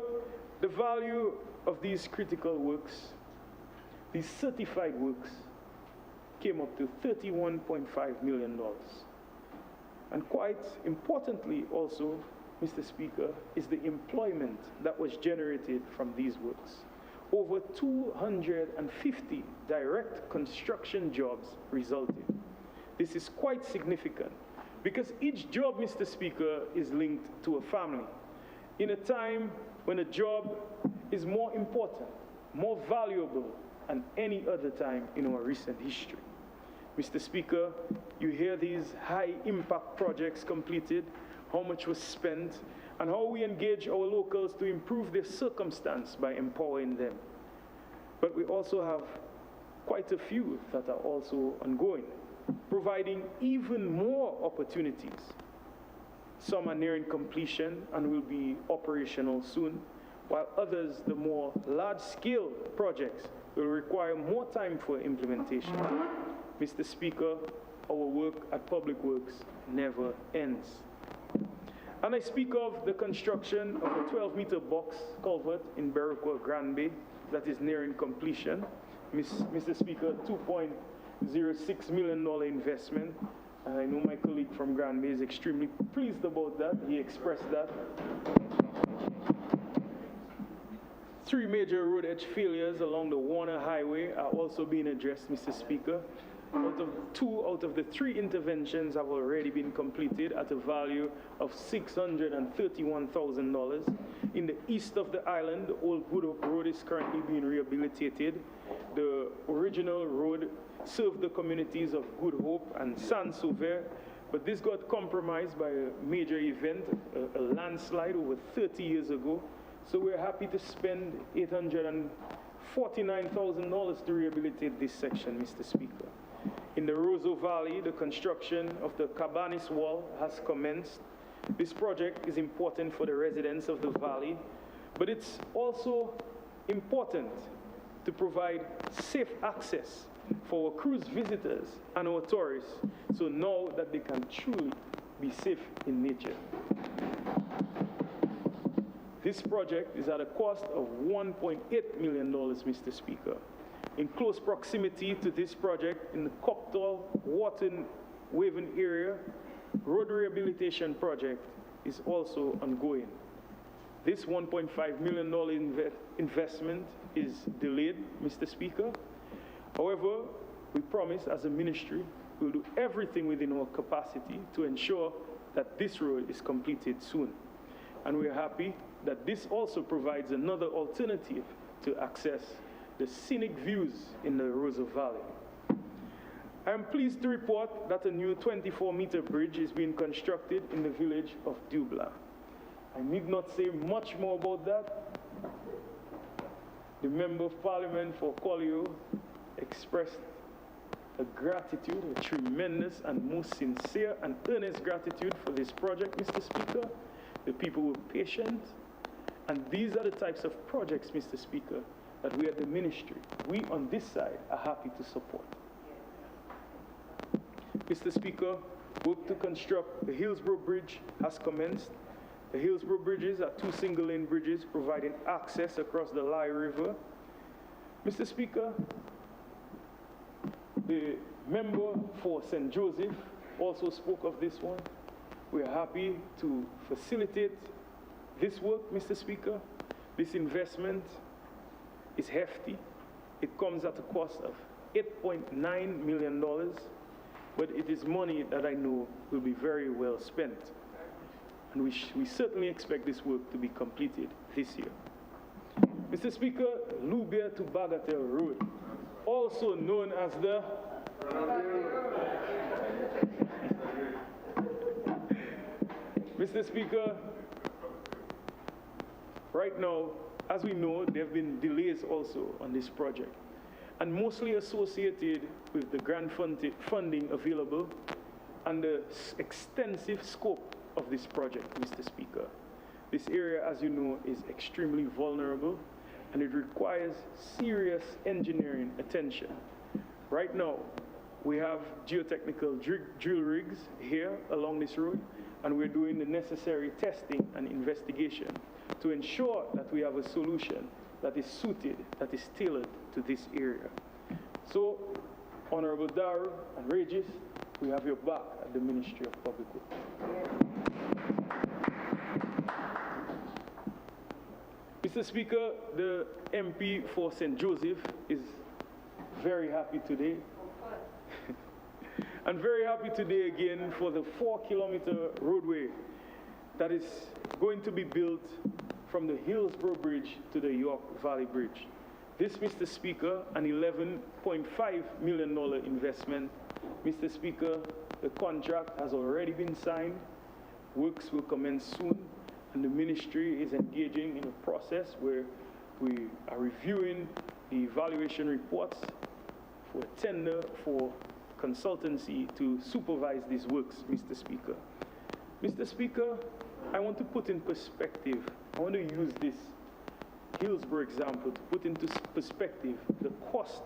the value of these critical works, these certified works, came up to $31.5 million. And quite importantly also, Mr. Speaker, is the employment that was generated from these works. Over 250 direct construction jobs resulted. This is quite significant because each job, Mr. Speaker, is linked to a family. In a time when a job is more important, more valuable than any other time in our recent history. Mr. Speaker, you hear these high impact projects completed, how much was spent, and how we engage our locals to improve their circumstance by empowering them. But we also have quite a few that are also ongoing, providing even more opportunities. Some are nearing completion and will be operational soon, while others, the more large-scale projects, will require more time for implementation. Mr. Speaker, our work at Public Works never ends. And I speak of the construction of a 12-meter box culvert in Berwickwa Grand Bay that is nearing completion. Mr. Speaker, $2.06 million investment. I know my colleague from Grand Bay is extremely pleased about that. He expressed that. 3 major road edge failures along the Warner Highway are also being addressed, Mr. Speaker. 2 out of the 3 interventions have already been completed at a value of $631,000. In the east of the island, the old Good Hope Road is currently being rehabilitated. The original road served the communities of Good Hope and San Sauver, but this got compromised by a major event, a landslide over 30 years ago. So we're happy to spend $849,000 to rehabilitate this section, Mr. Speaker. In the Roseau Valley, the construction of the Cabanis Wall has commenced. This project is important for the residents of the valley, but it's also important to provide safe access for our cruise visitors and our tourists, so now that they can truly be safe in nature. This project is at a cost of $1.8 million, Mr. Speaker. In close proximity to this project, in the Coptal, Wharton, Waven area, road rehabilitation project is also ongoing. This $1.5 million investment is delayed, Mr. Speaker. However, we promise as a ministry, we'll do everything within our capacity to ensure that this road is completed soon. And we're happy that this also provides another alternative to access the scenic views in the Roseau Valley. I am pleased to report that a new 24-meter bridge is being constructed in the village of Dubla. I need not say much more about that. The Member of Parliament for Collio expressed a gratitude, a tremendous and most sincere and earnest gratitude for this project, Mr. Speaker. The people were patient, and these are the types of projects, Mr. Speaker, that we at the ministry, we on this side, are happy to support. Mr. Speaker, work to construct the Hillsborough Bridge has commenced. The Hillsborough Bridges are 2 single-lane bridges providing access across the Lye River. Mr. Speaker, the member for St. Joseph also spoke of this one. We are happy to facilitate this work, Mr. Speaker. This investment is hefty. It comes at a cost of $8.9 million, but it is money that I know will be very well spent. And we certainly expect this work to be completed this year. Mr. Speaker, Lubia to Bagatelle Road, also known as the Mr. Speaker, Right now, as we know, there have been delays also on this project, and mostly associated with the grant funding available and the extensive scope of this project, Mr. Speaker. This area, as you know, is extremely vulnerable, and it requires serious engineering attention. Right now, we have geotechnical drill rigs here along this road, and we're doing the necessary testing and investigation to ensure that we have a solution that is suited, that is tailored to this area. So, Honorable Daru and Regis, we have your back at the Ministry of Public Works. Mr. Speaker, the MP for St. Joseph is very happy today. And very happy today again for the 4-kilometer roadway that is going to be built from the Hillsborough Bridge to the York Valley Bridge. This, Mr. Speaker, an $11.5 million investment. Mr. Speaker, the contract has already been signed. Works will commence soon, and the ministry is engaging in a process where we are reviewing the evaluation reports for a tender for consultancy to supervise these works, Mr. Speaker. Mr. Speaker, I want to put in perspective, I want to use this Hillsborough example to put into perspective the cost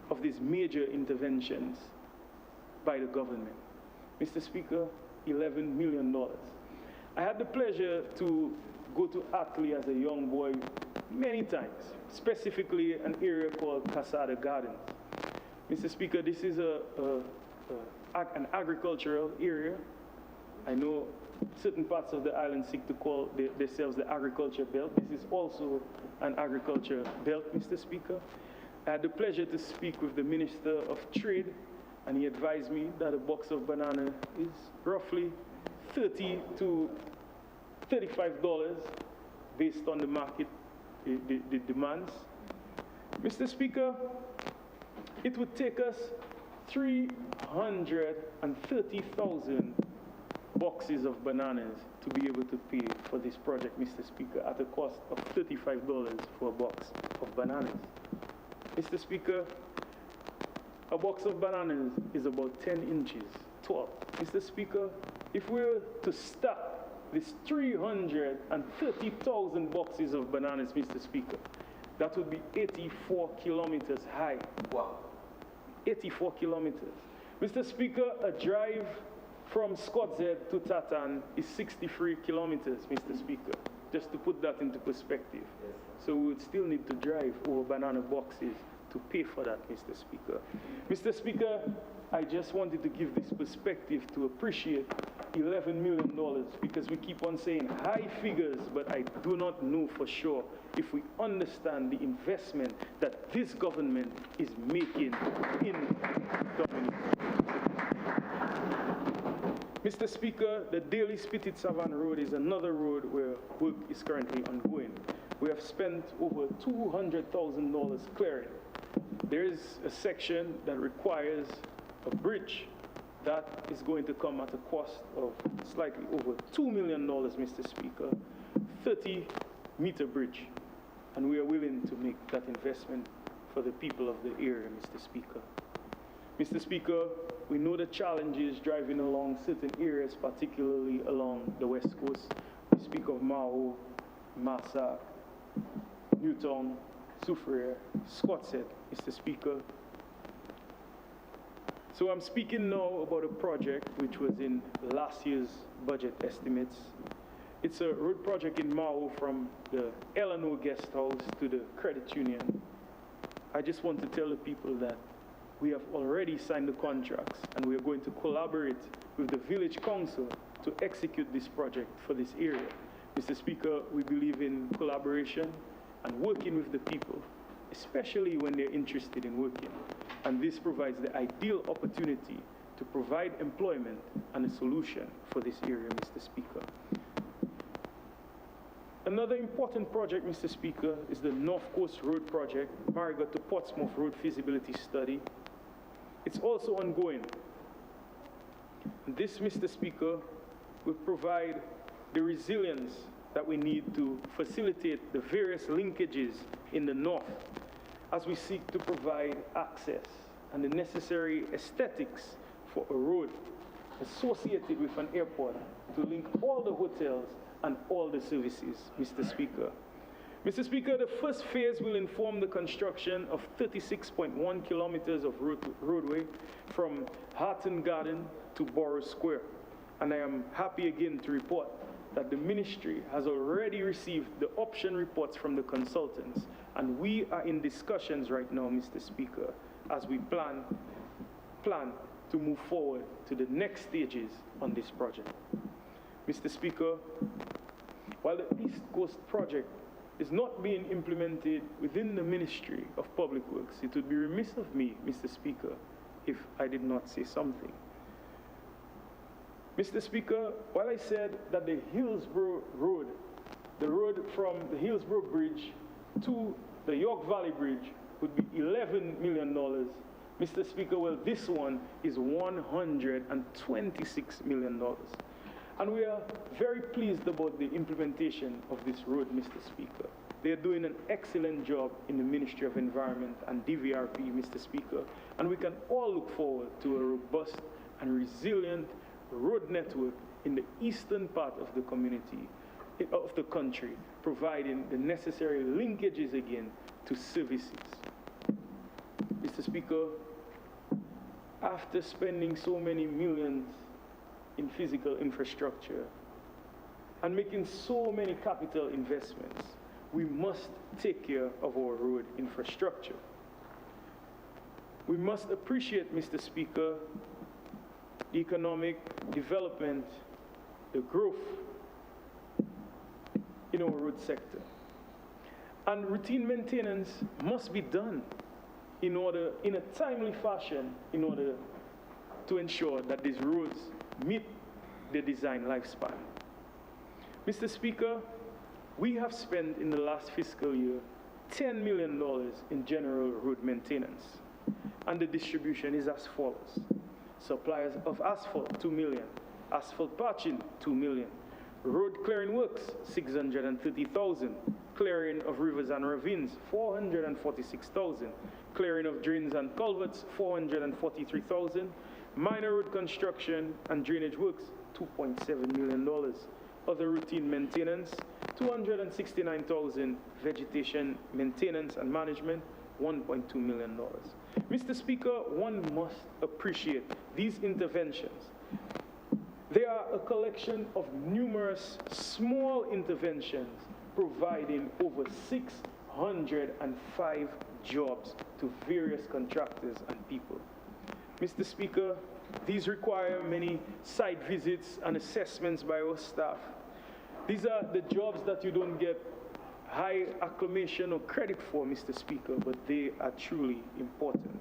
of these major interventions by the government. Mr. Speaker, $11 million. I had the pleasure to go to Ackley as a young boy many times, specifically an area called Casada Gardens. Mr. Speaker, this is an agricultural area. I know certain parts of the island seek to call themselves the agriculture belt. This is also an agriculture belt, Mr. Speaker. I had the pleasure to speak with the Minister of Trade, and he advised me that a box of banana is roughly $30 to $35 based on the market, the demands. Mr. Speaker, it would take us 330,000 boxes of bananas to be able to pay for this project, Mr. Speaker, at a cost of $35 for a box of bananas. Mr. Speaker, a box of bananas is about 10 inches tall. Mr. Speaker, if we were to stack this 330,000 boxes of bananas, Mr. Speaker, that would be 84 kilometers high. Wow. 84 kilometers. Mr. Speaker, a drive from Scotshead to Tatan is 63 kilometers, Mr. Speaker, just to put that into perspective. Yes. So we would still need to drive over banana boxes to pay for that, Mr. Speaker. Mr. Speaker, I just wanted to give this perspective to appreciate $11 million, because we keep on saying high figures, but I do not know for sure if we understand the investment that this government is making in Dominic. Mr. Speaker, the Daily Spitted Savannah Road is another road where work is currently ongoing. We have spent over $200,000 clearing. There is a section that requires a bridge that is going to come at a cost of slightly over $2 million, Mr. Speaker, 30-meter bridge. And we are willing to make that investment for the people of the area, Mr. Speaker. Mr. Speaker, we know the challenges driving along certain areas, particularly along the West Coast. We speak of Maho, Massa, Newtown, Soufriere, Scotshead, Mr. Speaker. So I'm speaking now about a project which was in last year's budget estimates. It's a road project in Maho from the L&O guest house to the credit union. I just want to tell the people that we have already signed the contracts, and we are going to collaborate with the village council to execute this project for this area. Mr. Speaker, we believe in collaboration and working with the people, especially when they're interested in working. And this provides the ideal opportunity to provide employment and a solution for this area, Mr. Speaker. Another important project, Mr. Speaker, is the North Coast Road Project, Marigot to Portsmouth Road Feasibility Study. It's also ongoing. And this, Mr. Speaker, will provide the resilience that we need to facilitate the various linkages in the north as we seek to provide access and the necessary aesthetics for a road associated with an airport to link all the hotels and all the services, Mr. Speaker. Mr. Speaker, the first phase will inform the construction of 36.1 kilometers of roadway from Hatton Garden to Borough Square. And I am happy again to report that the ministry has already received the option reports from the consultants, and we are in discussions right now, Mr. Speaker, as we plan to move forward to the next stages on this project. Mr. Speaker, while the East Coast project is not being implemented within the Ministry of Public Works, it would be remiss of me, Mr. Speaker, if I did not say something. Mr. Speaker, while I said that the Hillsborough Road, the road from the Hillsborough Bridge to the York Valley Bridge would be $11 million, Mr. Speaker, well, this one is $126 million. And we are very pleased about the implementation of this road, Mr. Speaker. They are doing an excellent job in the Ministry of Environment and DVRP, Mr. Speaker, and we can all look forward to a robust and resilient road network in the eastern part of the community, of the country, providing the necessary linkages again to services. Mr. Speaker, after spending so many millions in physical infrastructure and making so many capital investments, we must take care of our road infrastructure. We must appreciate, Mr. Speaker, the economic development, the growth in our road sector. And routine maintenance must be done in a timely fashion in order to ensure that these roads meet the design lifespan. Mr. Speaker, we have spent in the last fiscal year $10 million in general road maintenance, and the distribution is as follows. Suppliers of asphalt, $2 million. Asphalt patching, $2 million. Road clearing works, $630,000. Clearing of rivers and ravines, $446,000. Clearing of drains and culverts, $443,000. Minor road construction and drainage works, $2.7 million. Other routine maintenance, $269,000. Vegetation maintenance and management, $1.2 million. Mr. Speaker, one must appreciate these interventions. They are a collection of numerous small interventions providing over 605 jobs to various contractors and people. Mr. Speaker, these require many site visits and assessments by our staff. These are the jobs that you don't get high acclamation or credit for, Mr. Speaker, but they are truly important.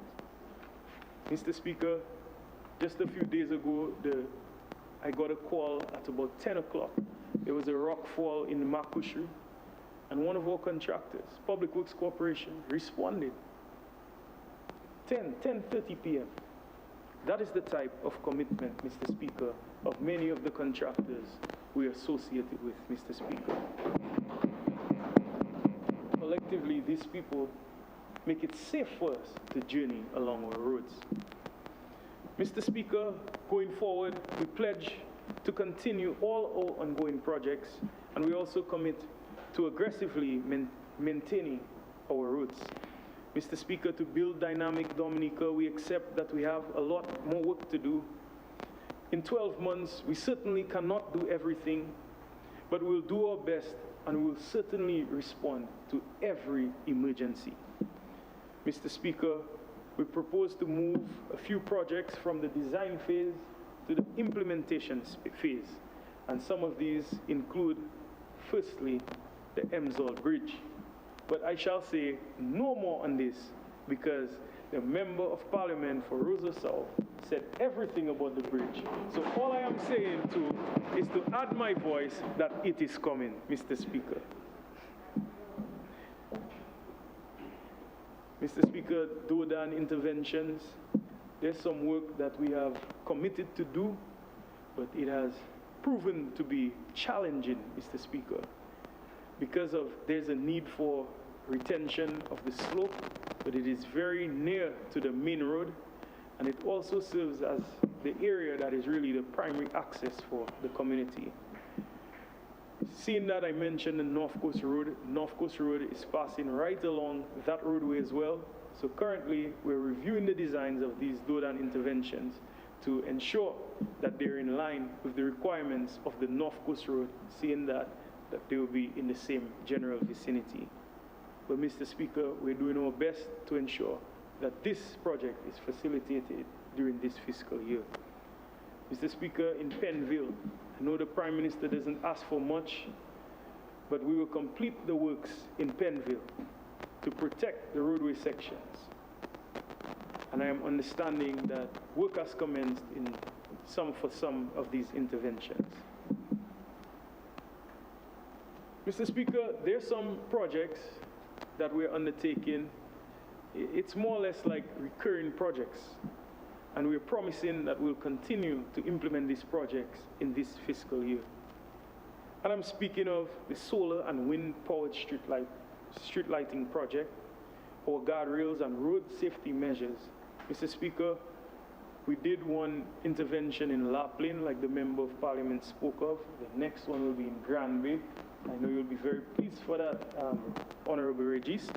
Mr. Speaker, just a few days ago, I got a call at about 10 o'clock. There was a rock fall in Makushri, and one of our contractors, Public Works Corporation, responded. 10:30 p.m. That is the type of commitment, Mr. Speaker, of many of the contractors we are associated with, Mr. Speaker. Collectively, these people make it safe for us to journey along our roads. Mr. Speaker, going forward, we pledge to continue all our ongoing projects, and we also commit to aggressively maintaining our roads. Mr. Speaker, to build dynamic Dominica, we accept that we have a lot more work to do. In 12 months, we certainly cannot do everything, but we'll do our best and we'll certainly respond to every emergency. Mr. Speaker, we propose to move a few projects from the design phase to the implementation phase, and some of these include, firstly, the Hillsborough Bridge. But I shall say no more on this because the Member of Parliament for Roseau South said everything about the bridge. So all I am saying is to add my voice that it is coming, Mr. Speaker. Mr. Speaker, Dodan interventions, there's some work that we have committed to do, but it has proven to be challenging, Mr. Speaker. because of there's a need for retention of the slope, but it is very near to the main road, and it also serves as the area that is really the primary access for the community. Seeing that I mentioned the North Coast Road is passing right along that roadway as well. So currently, we're reviewing the designs of these dodan interventions to ensure that they're in line with the requirements of the North Coast Road, seeing that they will be in the same general vicinity. But Mr. Speaker, we're doing our best to ensure that this project is facilitated during this fiscal year. Mr. Speaker, in Penville, I know the Prime Minister doesn't ask for much, but we will complete the works in Penville to protect the roadway sections. And I am understanding that work has commenced in some of these interventions. Mr. Speaker, there's some projects that we're undertaking. It's more or less like recurring projects. And we're promising that we'll continue to implement these projects in this fiscal year. And I'm speaking of the solar and wind-powered street lighting project, or guardrails and road safety measures. Mr. Speaker, we did one intervention in Laplin, like the Member of Parliament spoke of. The next one will be in Granby. I know you'll be very pleased for that, Honorable Regis.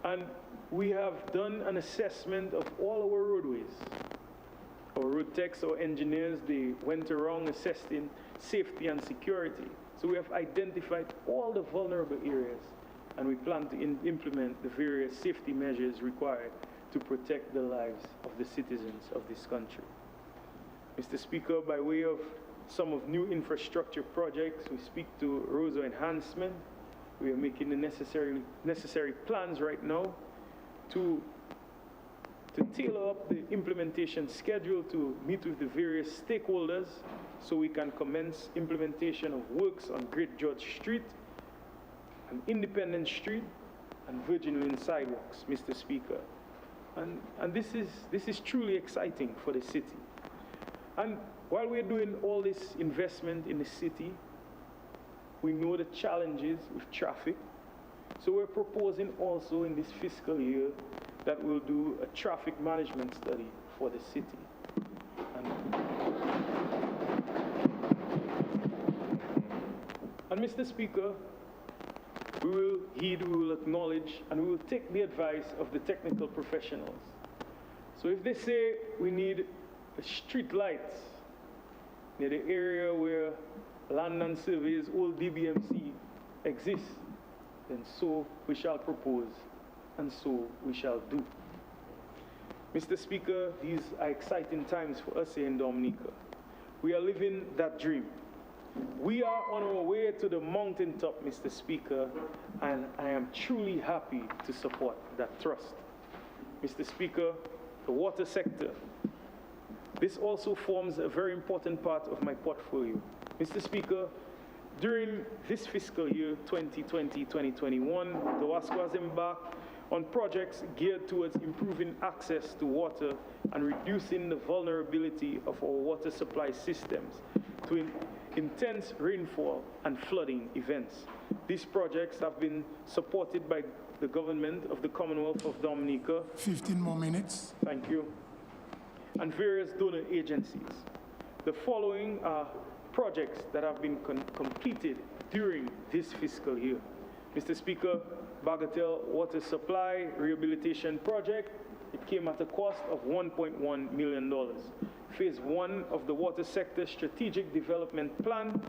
And we have done an assessment of all our roadways. Our road techs, our engineers, they went around assessing safety and security. So we have identified all the vulnerable areas, and we plan to implement the various safety measures required to protect the lives of the citizens of this country. Mr. Speaker, by way of some of new infrastructure projects, we speak to ROSO enhancement. We are making the necessary plans right now to tailor up the implementation schedule to meet with the various stakeholders so we can commence implementation of works on Great George Street, and Independence Street, and Virgin Lane sidewalks, Mr. Speaker. And this is truly exciting for the city. And while we're doing all this investment in the city, we know the challenges with traffic. So we're proposing also in this fiscal year that we'll do a traffic management study for the city. And Mr. Speaker, we will heed, we will acknowledge, and we will take the advice of the technical professionals. So if they say we need street lights near the area where Land and Survey's old DBMC exists, then so we shall propose, and so we shall do. Mr. Speaker, these are exciting times for us here in Dominica. We are living that dream. We are on our way to the mountaintop, Mr. Speaker, and I am truly happy to support that thrust. Mr. Speaker, the water sector. This also forms a very important part of my portfolio. Mr. Speaker, during this fiscal year, 2020-2021, the WASCO has embarked on projects geared towards improving access to water and reducing the vulnerability of our water supply systems to intense rainfall and flooding events. These projects have been supported by the government of the Commonwealth of Dominica. 15 more minutes. Thank you. And various donor agencies. The following are projects that have been completed during this fiscal year. Mr. Speaker, Bagatelle Water Supply Rehabilitation Project, it came at a cost of $1.1 million. Phase 1 of the Water Sector Strategic Development Plan.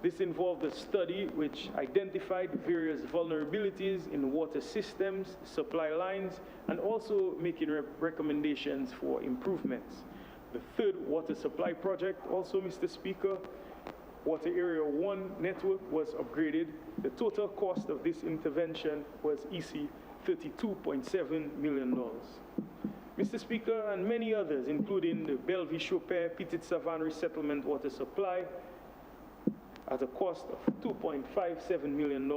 This involved a study which identified various vulnerabilities in water systems, supply lines, and also making recommendations for improvements. The third water supply project, also, Mr. Speaker, Water Area 1 network was upgraded. The total cost of this intervention was EC $32.7 million. Mr. Speaker, and many others, including the Bellevue-Chopin Petite Savane Resettlement Water Supply, at a cost of $2.57 million,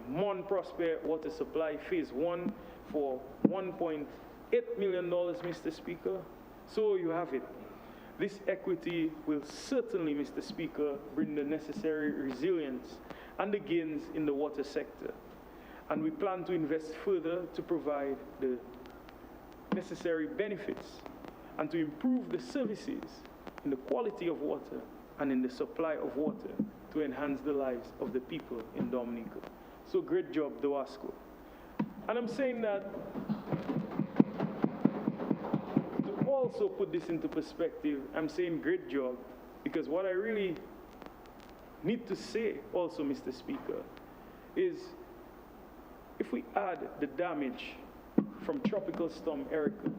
Mon Prosper Water Supply Phase 1 for $1.8 million, Mr. Speaker. So you have it. This equity will certainly, Mr. Speaker, bring the necessary resilience and the gains in the water sector. And we plan to invest further to provide the necessary benefits and to improve the services in the quality of water and in the supply of water to enhance the lives of the people in Dominica. So great job, Dowasco. And I'm saying that to also put this into perspective, I'm saying great job because what I really need to say also, Mr. Speaker, is if we add the damage from Tropical Storm Erica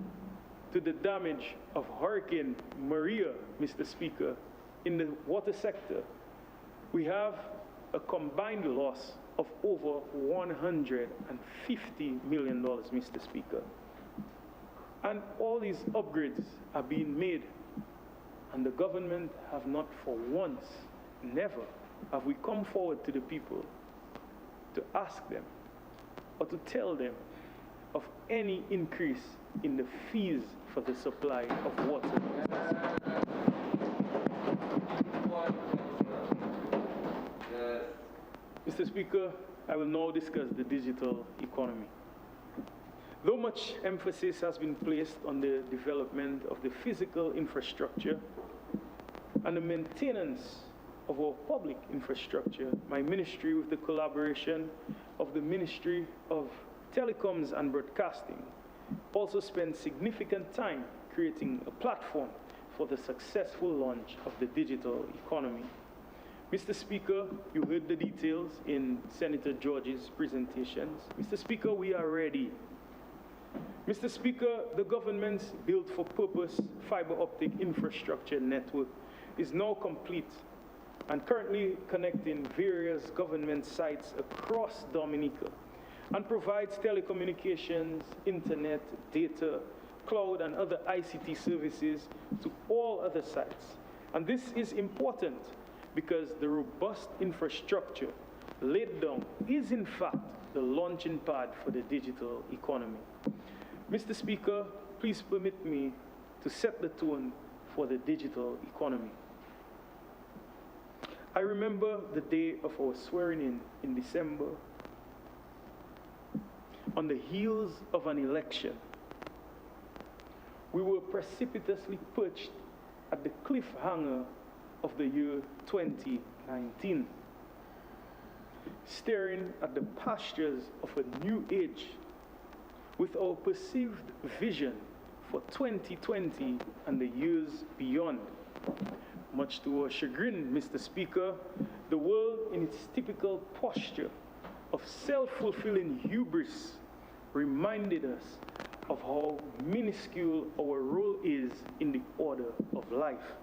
to the damage of Hurricane Maria, Mr. Speaker, in the water sector, we have a combined loss of over $150 million, Mr. Speaker. And all these upgrades are being made, and the government have not for once, never, have we come forward to the people to ask them or to tell them of any increase in the fees for the supply of water. Mr. Speaker, I will now discuss the digital economy. Though much emphasis has been placed on the development of the physical infrastructure and the maintenance of our public infrastructure, my ministry, with the collaboration of the Ministry of Telecoms and Broadcasting, also spent significant time creating a platform for the successful launch of the digital economy. Mr. Speaker, you heard the details in Senator George's presentations. Mr. Speaker, we are ready. Mr. Speaker, the government's built-for-purpose fiber optic infrastructure network is now complete and currently connecting various government sites across Dominica and provides telecommunications, internet, data, cloud, and other ICT services to all other sites. And this is important because the robust infrastructure laid down is in fact the launching pad for the digital economy. Mr. Speaker, please permit me to set the tone for the digital economy. I remember the day of our swearing in December, on the heels of an election. We were precipitously perched at the cliffhanger of the year 2019, staring at the pastures of a new age with our perceived vision for 2020 and the years beyond. Much to our chagrin, Mr. Speaker, the world in its typical posture of self-fulfilling hubris reminded us of how minuscule our role is in the order of life.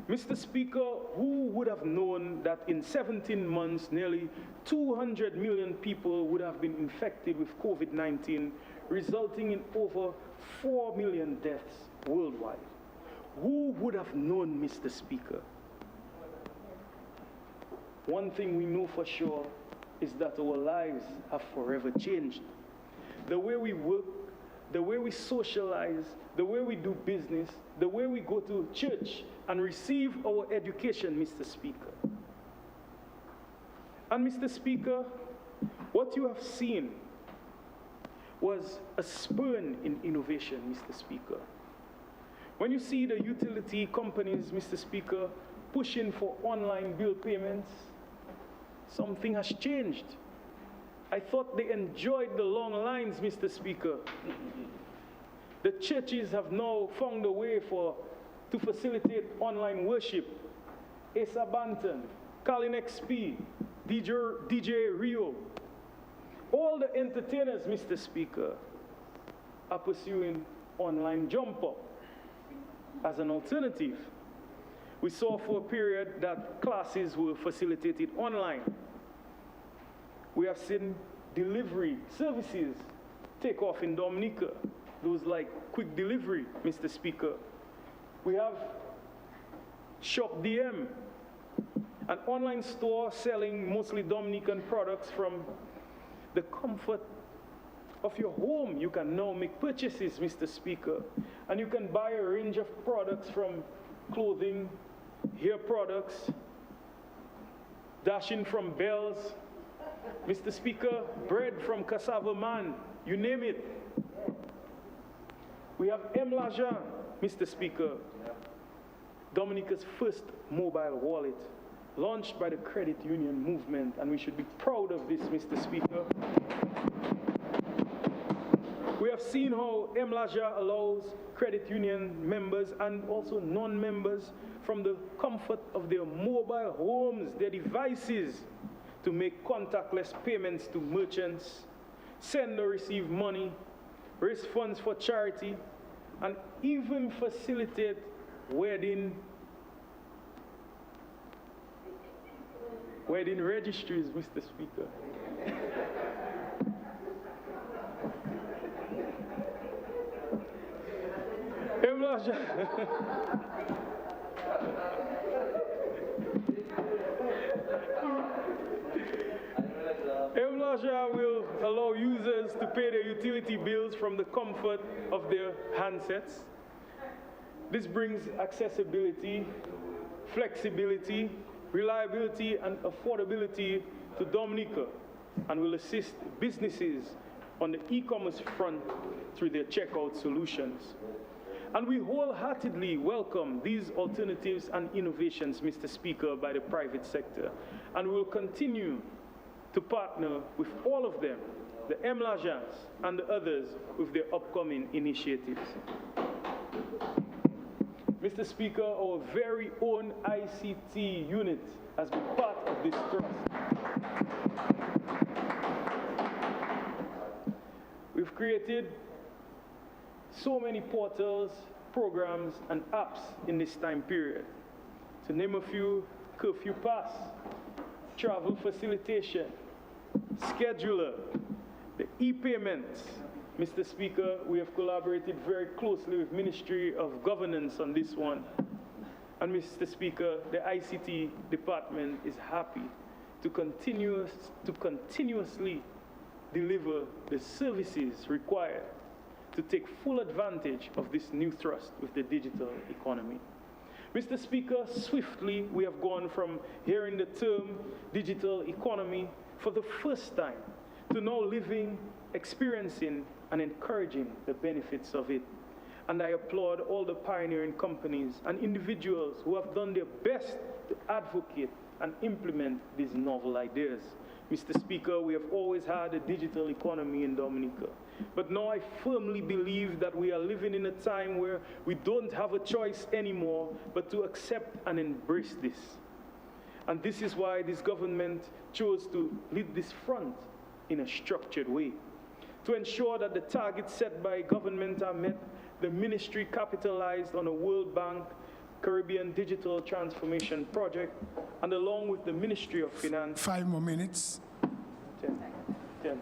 Mr. Speaker, who would have known that in 17 months, nearly 200 million people would have been infected with COVID-19, resulting in over 4 million deaths worldwide? Who would have known, Mr. Speaker? One thing we know for sure is that our lives have forever changed. The way we work, the way we socialize, the way we do business, the way we go to church and receive our education, Mr. Speaker. And Mr. Speaker, what you have seen was a spurn in innovation, Mr. Speaker. When you see the utility companies, Mr. Speaker, pushing for online bill payments, something has changed. I thought they enjoyed the long lines, Mr. Speaker. The churches have now found a way to facilitate online worship. Asa Banton, Colin XP, DJ Rio. All the entertainers, Mr. Speaker, are pursuing online jump up as an alternative. We saw for a period that classes were facilitated online. We have seen delivery services take off in Dominica, those like quick delivery, Mr. Speaker. We have Shop DM, an online store selling mostly Dominican products from the comfort of your home. You can now make purchases, Mr. Speaker, and you can buy a range of products from clothing, hair products, dashing from bells, Mr. Speaker, bread from cassava man, you name it. We have Mlaja, Mr. Speaker, Dominica's first mobile wallet, launched by the credit union movement, and we should be proud of this, Mr. Speaker. We have seen how Mlaja allows credit union members and also non-members from the comfort of their mobile homes, their devices, to make contactless payments to merchants, send or receive money, raise funds for charity, and even facilitate wedding registries, Mr. Speaker. Mlaja will allow users to pay their utility bills from the comfort of their handsets. This brings accessibility, flexibility, reliability, and affordability to Dominica, and will assist businesses on the e-commerce front through their checkout solutions. And we wholeheartedly welcome these alternatives and innovations, Mr. Speaker, by the private sector, and will continue to partner with all of them, the Mlajas and the others, with their upcoming initiatives. Mr. Speaker, our very own ICT unit has been part of this trust. We've created so many portals, programs, and apps in this time period. To name a few: Curfew Pass, Travel Facilitation, Scheduler, the e-payments. Mr. Speaker, we have collaborated very closely with Ministry of Governance on this one. And Mr. Speaker, the ICT department is happy to continuously deliver the services required to take full advantage of this new thrust with the digital economy. Mr. Speaker, swiftly we have gone from hearing the term digital economy for the first time to now living, experiencing, and encouraging the benefits of it. And I applaud all the pioneering companies and individuals who have done their best to advocate and implement these novel ideas. Mr. Speaker, we have always had a digital economy in Dominica. But now I firmly believe that we are living in a time where we don't have a choice anymore but to accept and embrace this. And this is why this government chose to lead this front in a structured way. To ensure that the targets set by government are met, the ministry capitalized on a World Bank Caribbean Digital Transformation Project, and along with the Ministry of Finance. 5 more minutes. 10, please.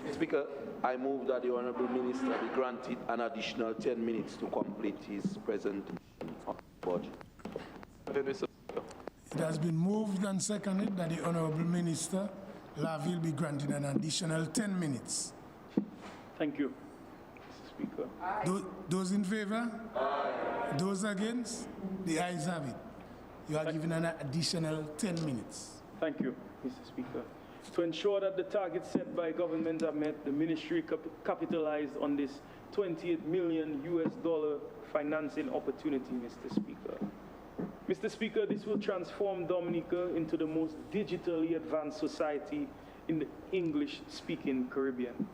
Mr. Speaker, I move that the Honourable Minister be granted an additional 10 minutes to complete his presentation on the budget. It has been moved and seconded that the Honourable Minister Laville be granted an additional 10 minutes. Thank you, Mr. Speaker. Those in favor? Aye. Those against? The ayes have it. You are given an additional 10 minutes. Thank you, Mr. Speaker. To ensure that the targets set by government are met, the ministry capitalized on this $28 million financing opportunity, Mr. Speaker. Mr. Speaker, this will transform Dominica into the most digitally advanced society in the English-speaking Caribbean.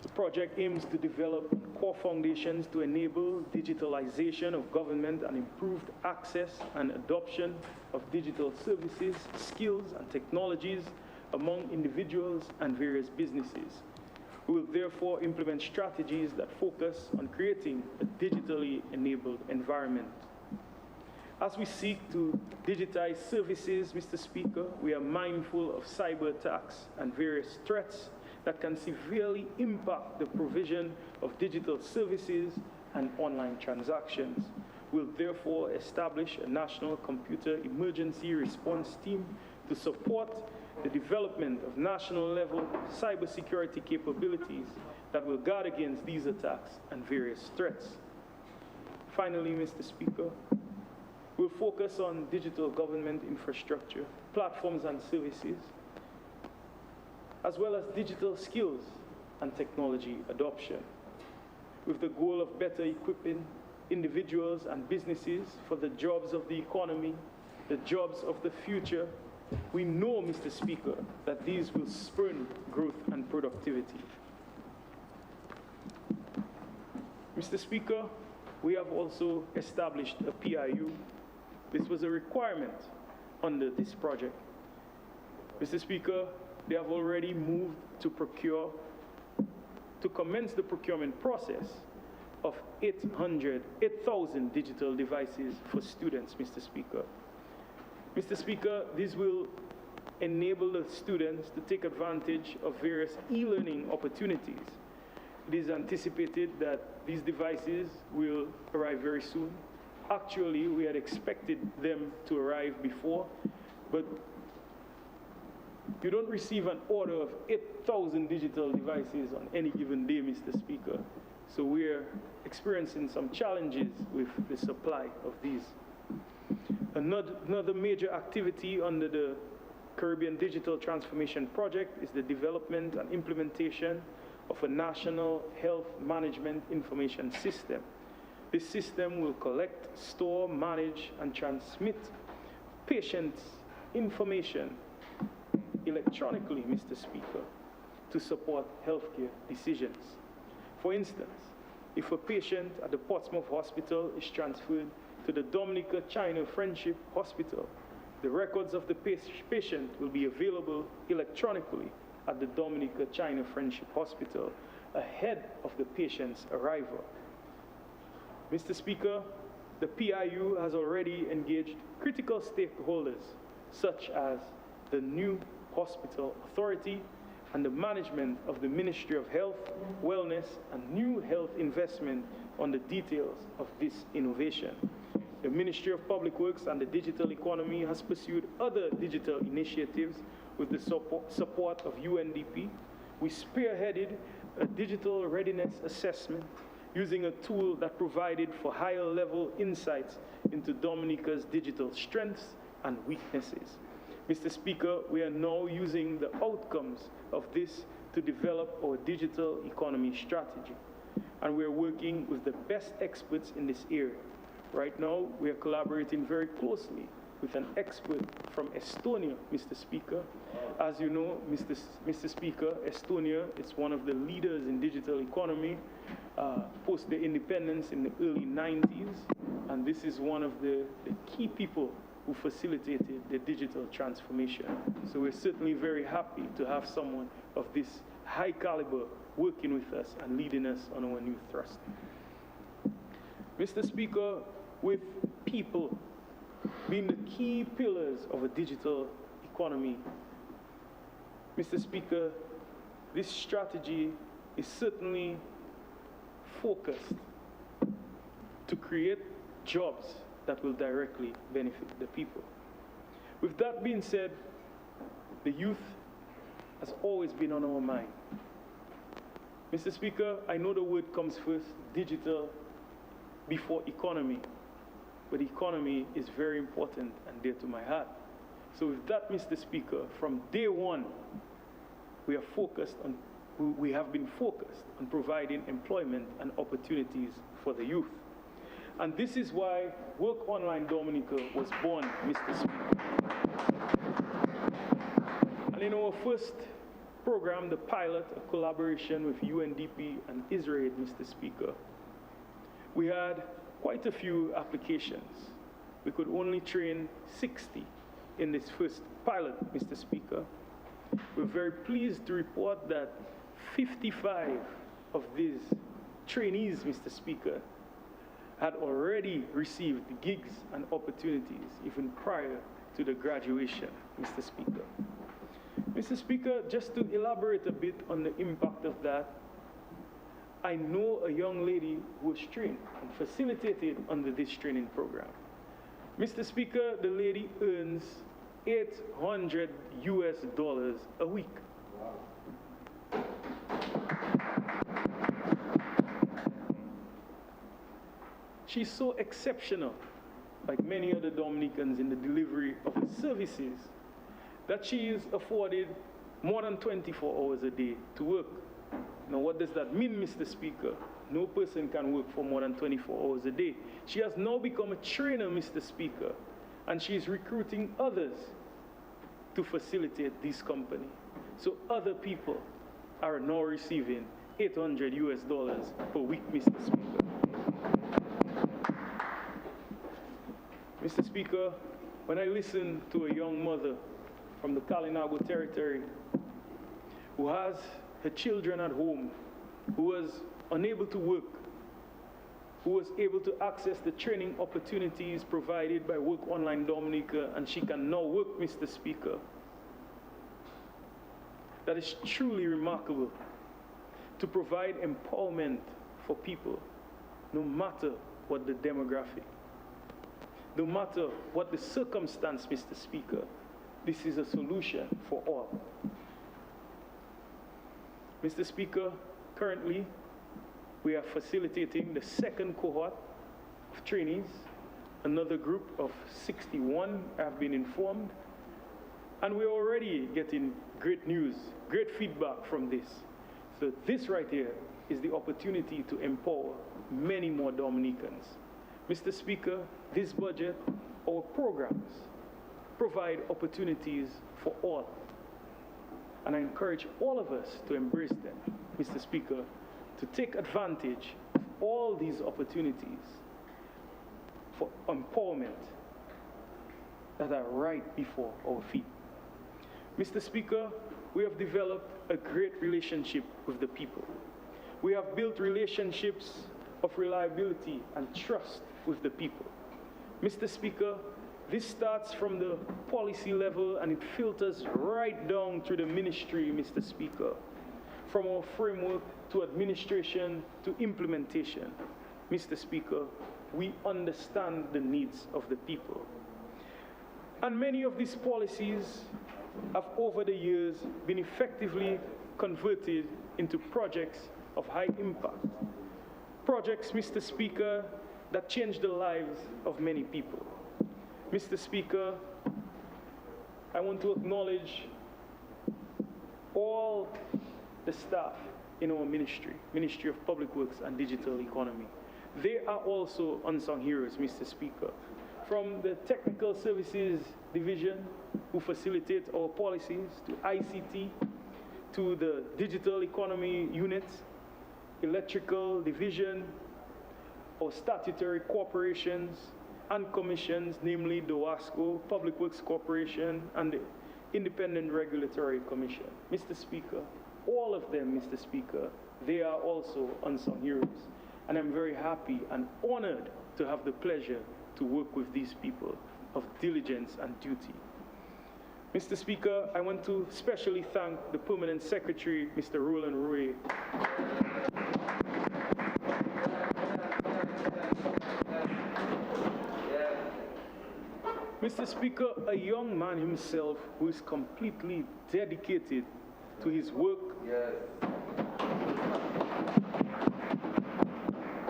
The project aims to develop core foundations to enable digitalization of government and improved access and adoption of digital services, skills, and technologies among individuals and various businesses. We will therefore implement strategies that focus on creating a digitally enabled environment. As we seek to digitize services, Mr. Speaker, we are mindful of cyber attacks and various threats that can severely impact the provision of digital services and online transactions. We'll therefore establish a national computer emergency response team to support the development of national-level cybersecurity capabilities that will guard against these attacks and various threats. Finally, Mr. Speaker, We'll focus on digital government infrastructure, platforms and services, as well as digital skills and technology adoption, with the goal of better equipping individuals and businesses for the jobs of the economy, the jobs of the future. We know, Mr. Speaker, that these will spur growth and productivity. Mr. Speaker, we have also established a PIU. This was a requirement under this project. Mr. Speaker, they have already moved to commence the procurement process of 8,000 digital devices for students, Mr. Speaker. Mr. Speaker, this will enable the students to take advantage of various e-learning opportunities. It is anticipated that these devices will arrive very soon. Actually, we had expected them to arrive before, but you don't receive an order of 8,000 digital devices on any given day, Mr. Speaker. So we're experiencing some challenges with the supply of these. Another major activity under the Caribbean Digital Transformation Project is the development and implementation of a national health management information system. This system will collect, store, manage, and transmit patients' information electronically, Mr. Speaker, to support healthcare decisions. For instance, if a patient at the Portsmouth Hospital is transferred to the Dominica China Friendship Hospital, the records of the patient will be available electronically at the Dominica China Friendship Hospital ahead of the patient's arrival. Mr. Speaker, the PIU has already engaged critical stakeholders such as the new hospital authority and the management of the Ministry of Health, Wellness, and New Health Investment on the details of this innovation. The Ministry of Public Works and the Digital Economy has pursued other digital initiatives with the support of UNDP. We spearheaded a digital readiness assessment using a tool that provided for higher level insights into Dominica's digital strengths and weaknesses. Mr. Speaker, we are now using the outcomes of this to develop our digital economy strategy. And we are working with the best experts in this area. Right now, we are collaborating very closely with an expert from Estonia, Mr. Speaker. As you know, Mr. Speaker, Estonia is one of the leaders in digital economy post the independence in the early 90s. And this is one of the key people who facilitated the digital transformation. So we're certainly very happy to have someone of this high caliber working with us and leading us on our new thrust. Mr. Speaker, with people being the key pillars of a digital economy, Mr. Speaker, this strategy is certainly focused to create jobs that will directly benefit the people. With that being said, the youth has always been on our mind. Mr. Speaker, I know the word comes first, digital before economy, but economy is very important and dear to my heart. So with that, Mr. Speaker, from day one, we have been focused on providing employment and opportunities for the youth. And this is why Work Online Dominica was born, Mr. Speaker. And in our first program, the pilot, a collaboration with UNDP and Israel, Mr. Speaker, we had quite a few applications. We could only train 60 in this first pilot, Mr. Speaker. We're very pleased to report that 55 of these trainees, Mr. Speaker, had already received gigs and opportunities even prior to the graduation, Mr. Speaker. Mr. Speaker, just to elaborate a bit on the impact of that, I know a young lady who was trained and facilitated under this training program. Mr. Speaker, the lady earns $800 a week. She's so exceptional like many other Dominicans in the delivery of the services, that she is afforded more than 24 hours a day to work. Now, what does that mean, Mr. Speaker? No person can work for more than 24 hours a day. She has now become a trainer, Mr. Speaker, and she is recruiting others to facilitate this company. So other people are now receiving $800 per week, Mr. Speaker. Mr. Speaker, when I listen to a young mother from the Kalinago territory who has her children at home, who was unable to work, who was able to access the training opportunities provided by Work Online Dominica, and she can now work, Mr. Speaker. That is truly remarkable, to provide empowerment for people, no matter what the demographic, no matter what the circumstance, Mr. Speaker. This is a solution for all. Mr. Speaker, currently, we are facilitating the second cohort of trainees. Another group of 61 have been informed. And we're already getting great news, great feedback from this. So this right here is the opportunity to empower many more Dominicans. Mr. Speaker, this budget, our programs, provide opportunities for all. And I encourage all of us to embrace them, Mr. Speaker, to take advantage of all these opportunities for empowerment that are right before our feet. Mr. Speaker, we have developed a great relationship with the people. We have built relationships of reliability and trust with the people. Mr. Speaker, this starts from the policy level and it filters right down through the ministry, Mr. Speaker, from our framework to administration to implementation. Mr. Speaker, we understand the needs of the people. And many of these policies have over the years been effectively converted into projects of high impact. Projects, Mr. Speaker, that change the lives of many people. Mr. Speaker, I want to acknowledge all the staff in our ministry, Ministry of Public Works and Digital Economy. They are also unsung heroes, Mr. Speaker. From the Technical Services Division, who facilitate our policies, to ICT, to the Digital Economy units, Electrical Division, our statutory corporations and commissions, namely the WASCO, Public Works Corporation, and the Independent Regulatory Commission. Mr. Speaker, all of them, Mr. Speaker, they are also unsung heroes. And I'm very happy and honored to have the pleasure to work with these people of diligence and duty. Mr. Speaker, I want to especially thank the Permanent Secretary, Mr. Roland Rouet. Mr. Speaker, a young man himself who is completely dedicated to his work,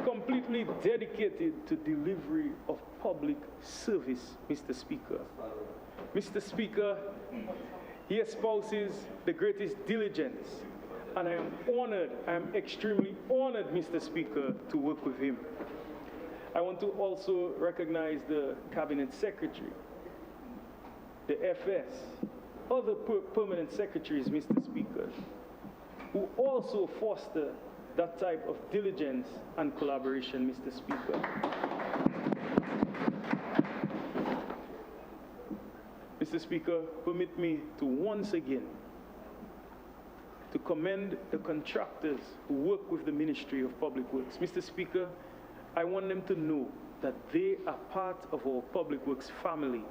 completely dedicated to delivery of public service, Mr. Speaker. Mr. Speaker, he espouses the greatest diligence, and I am honored, I am extremely honored, Mr. Speaker, to work with him. I want to also recognize the Cabinet Secretary, the FS, other permanent secretaries, Mr. Speaker, who also foster that type of diligence and collaboration, Mr. Speaker. Mr. Speaker, permit me to once again to commend the contractors who work with the Ministry of Public Works. Mr. Speaker, I want them to know that they are part of our Public Works family,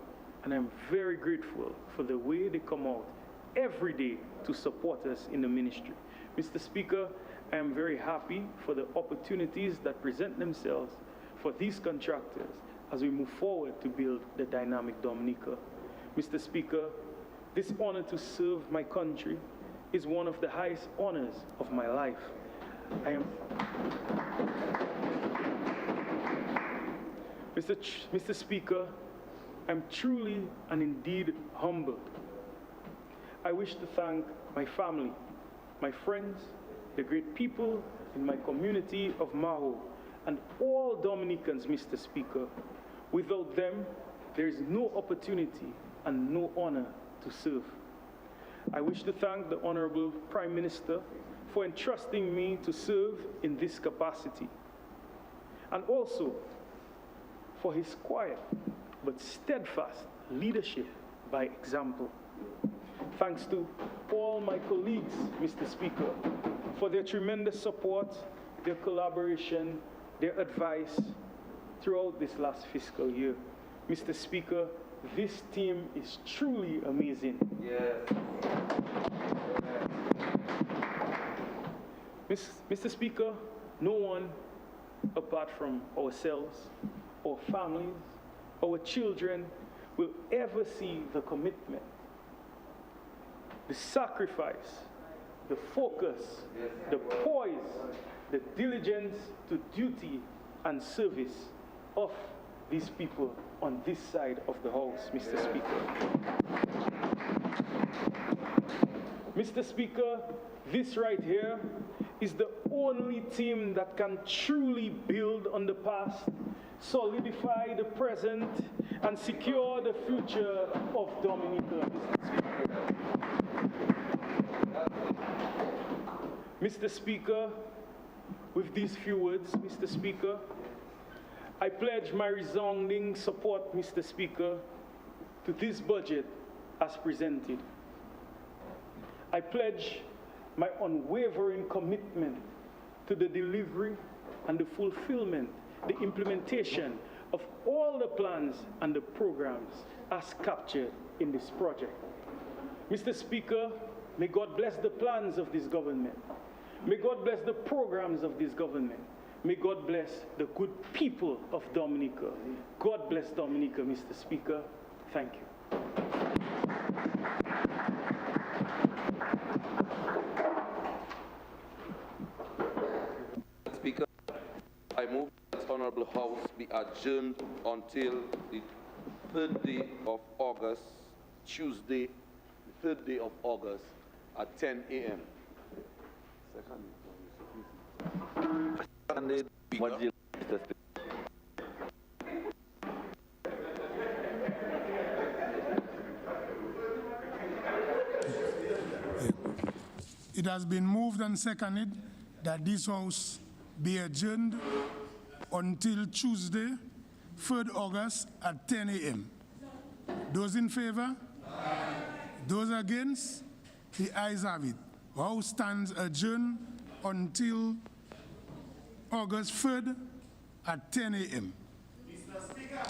and I'm very grateful for the way they come out every day to support us in the ministry. Mr. Speaker, I am very happy for the opportunities that present themselves for these contractors as we move forward to build the dynamic Dominica. Mr. Speaker, this honor to serve my country is one of the highest honors of my life. Mr. Speaker, I'm truly and indeed humbled. I wish to thank my family, my friends, the great people in my community of Maho, and all Dominicans, Mr. Speaker. Without them, there is no opportunity and no honor to serve. I wish to thank the Honorable Prime Minister for entrusting me to serve in this capacity, and also for his quiet but steadfast leadership by example. Thanks to all my colleagues, Mr. Speaker, for their tremendous support, their collaboration, their advice throughout this last fiscal year. Mr. Speaker, this team is truly amazing. Yes. Mr. Speaker, no one apart from ourselves, our families, our children will ever see the commitment, the sacrifice, the focus, the poise, the diligence to duty and service of these people on this side of the House, Mr. Speaker. Mr. Speaker, this right here is the only team that can truly build on the past, solidify the present, and secure the future of Dominica, Mr. Speaker, with these few words, Mr. Speaker, I pledge my resounding support, Mr. Speaker, to this budget as presented. I pledge my unwavering commitment to the delivery and the fulfillment, the implementation of all the plans and the programs as captured in this project. Mr. Speaker, may God bless the plans of this government. May God bless the programs of this government. May God bless the good people of Dominica. God bless Dominica, Mr. Speaker. Thank you. Speaker, I move that this Honorable House be adjourned until the 3rd day of August, Tuesday, the 3rd day of August at 10 a.m. Seconded. It has been moved and seconded that this House be adjourned until Tuesday, 3rd August at 10 a.m. Those in favor? Aye. Those against? The ayes have it. House stands adjourned until August 3rd at 10 a.m. Mr. Speaker.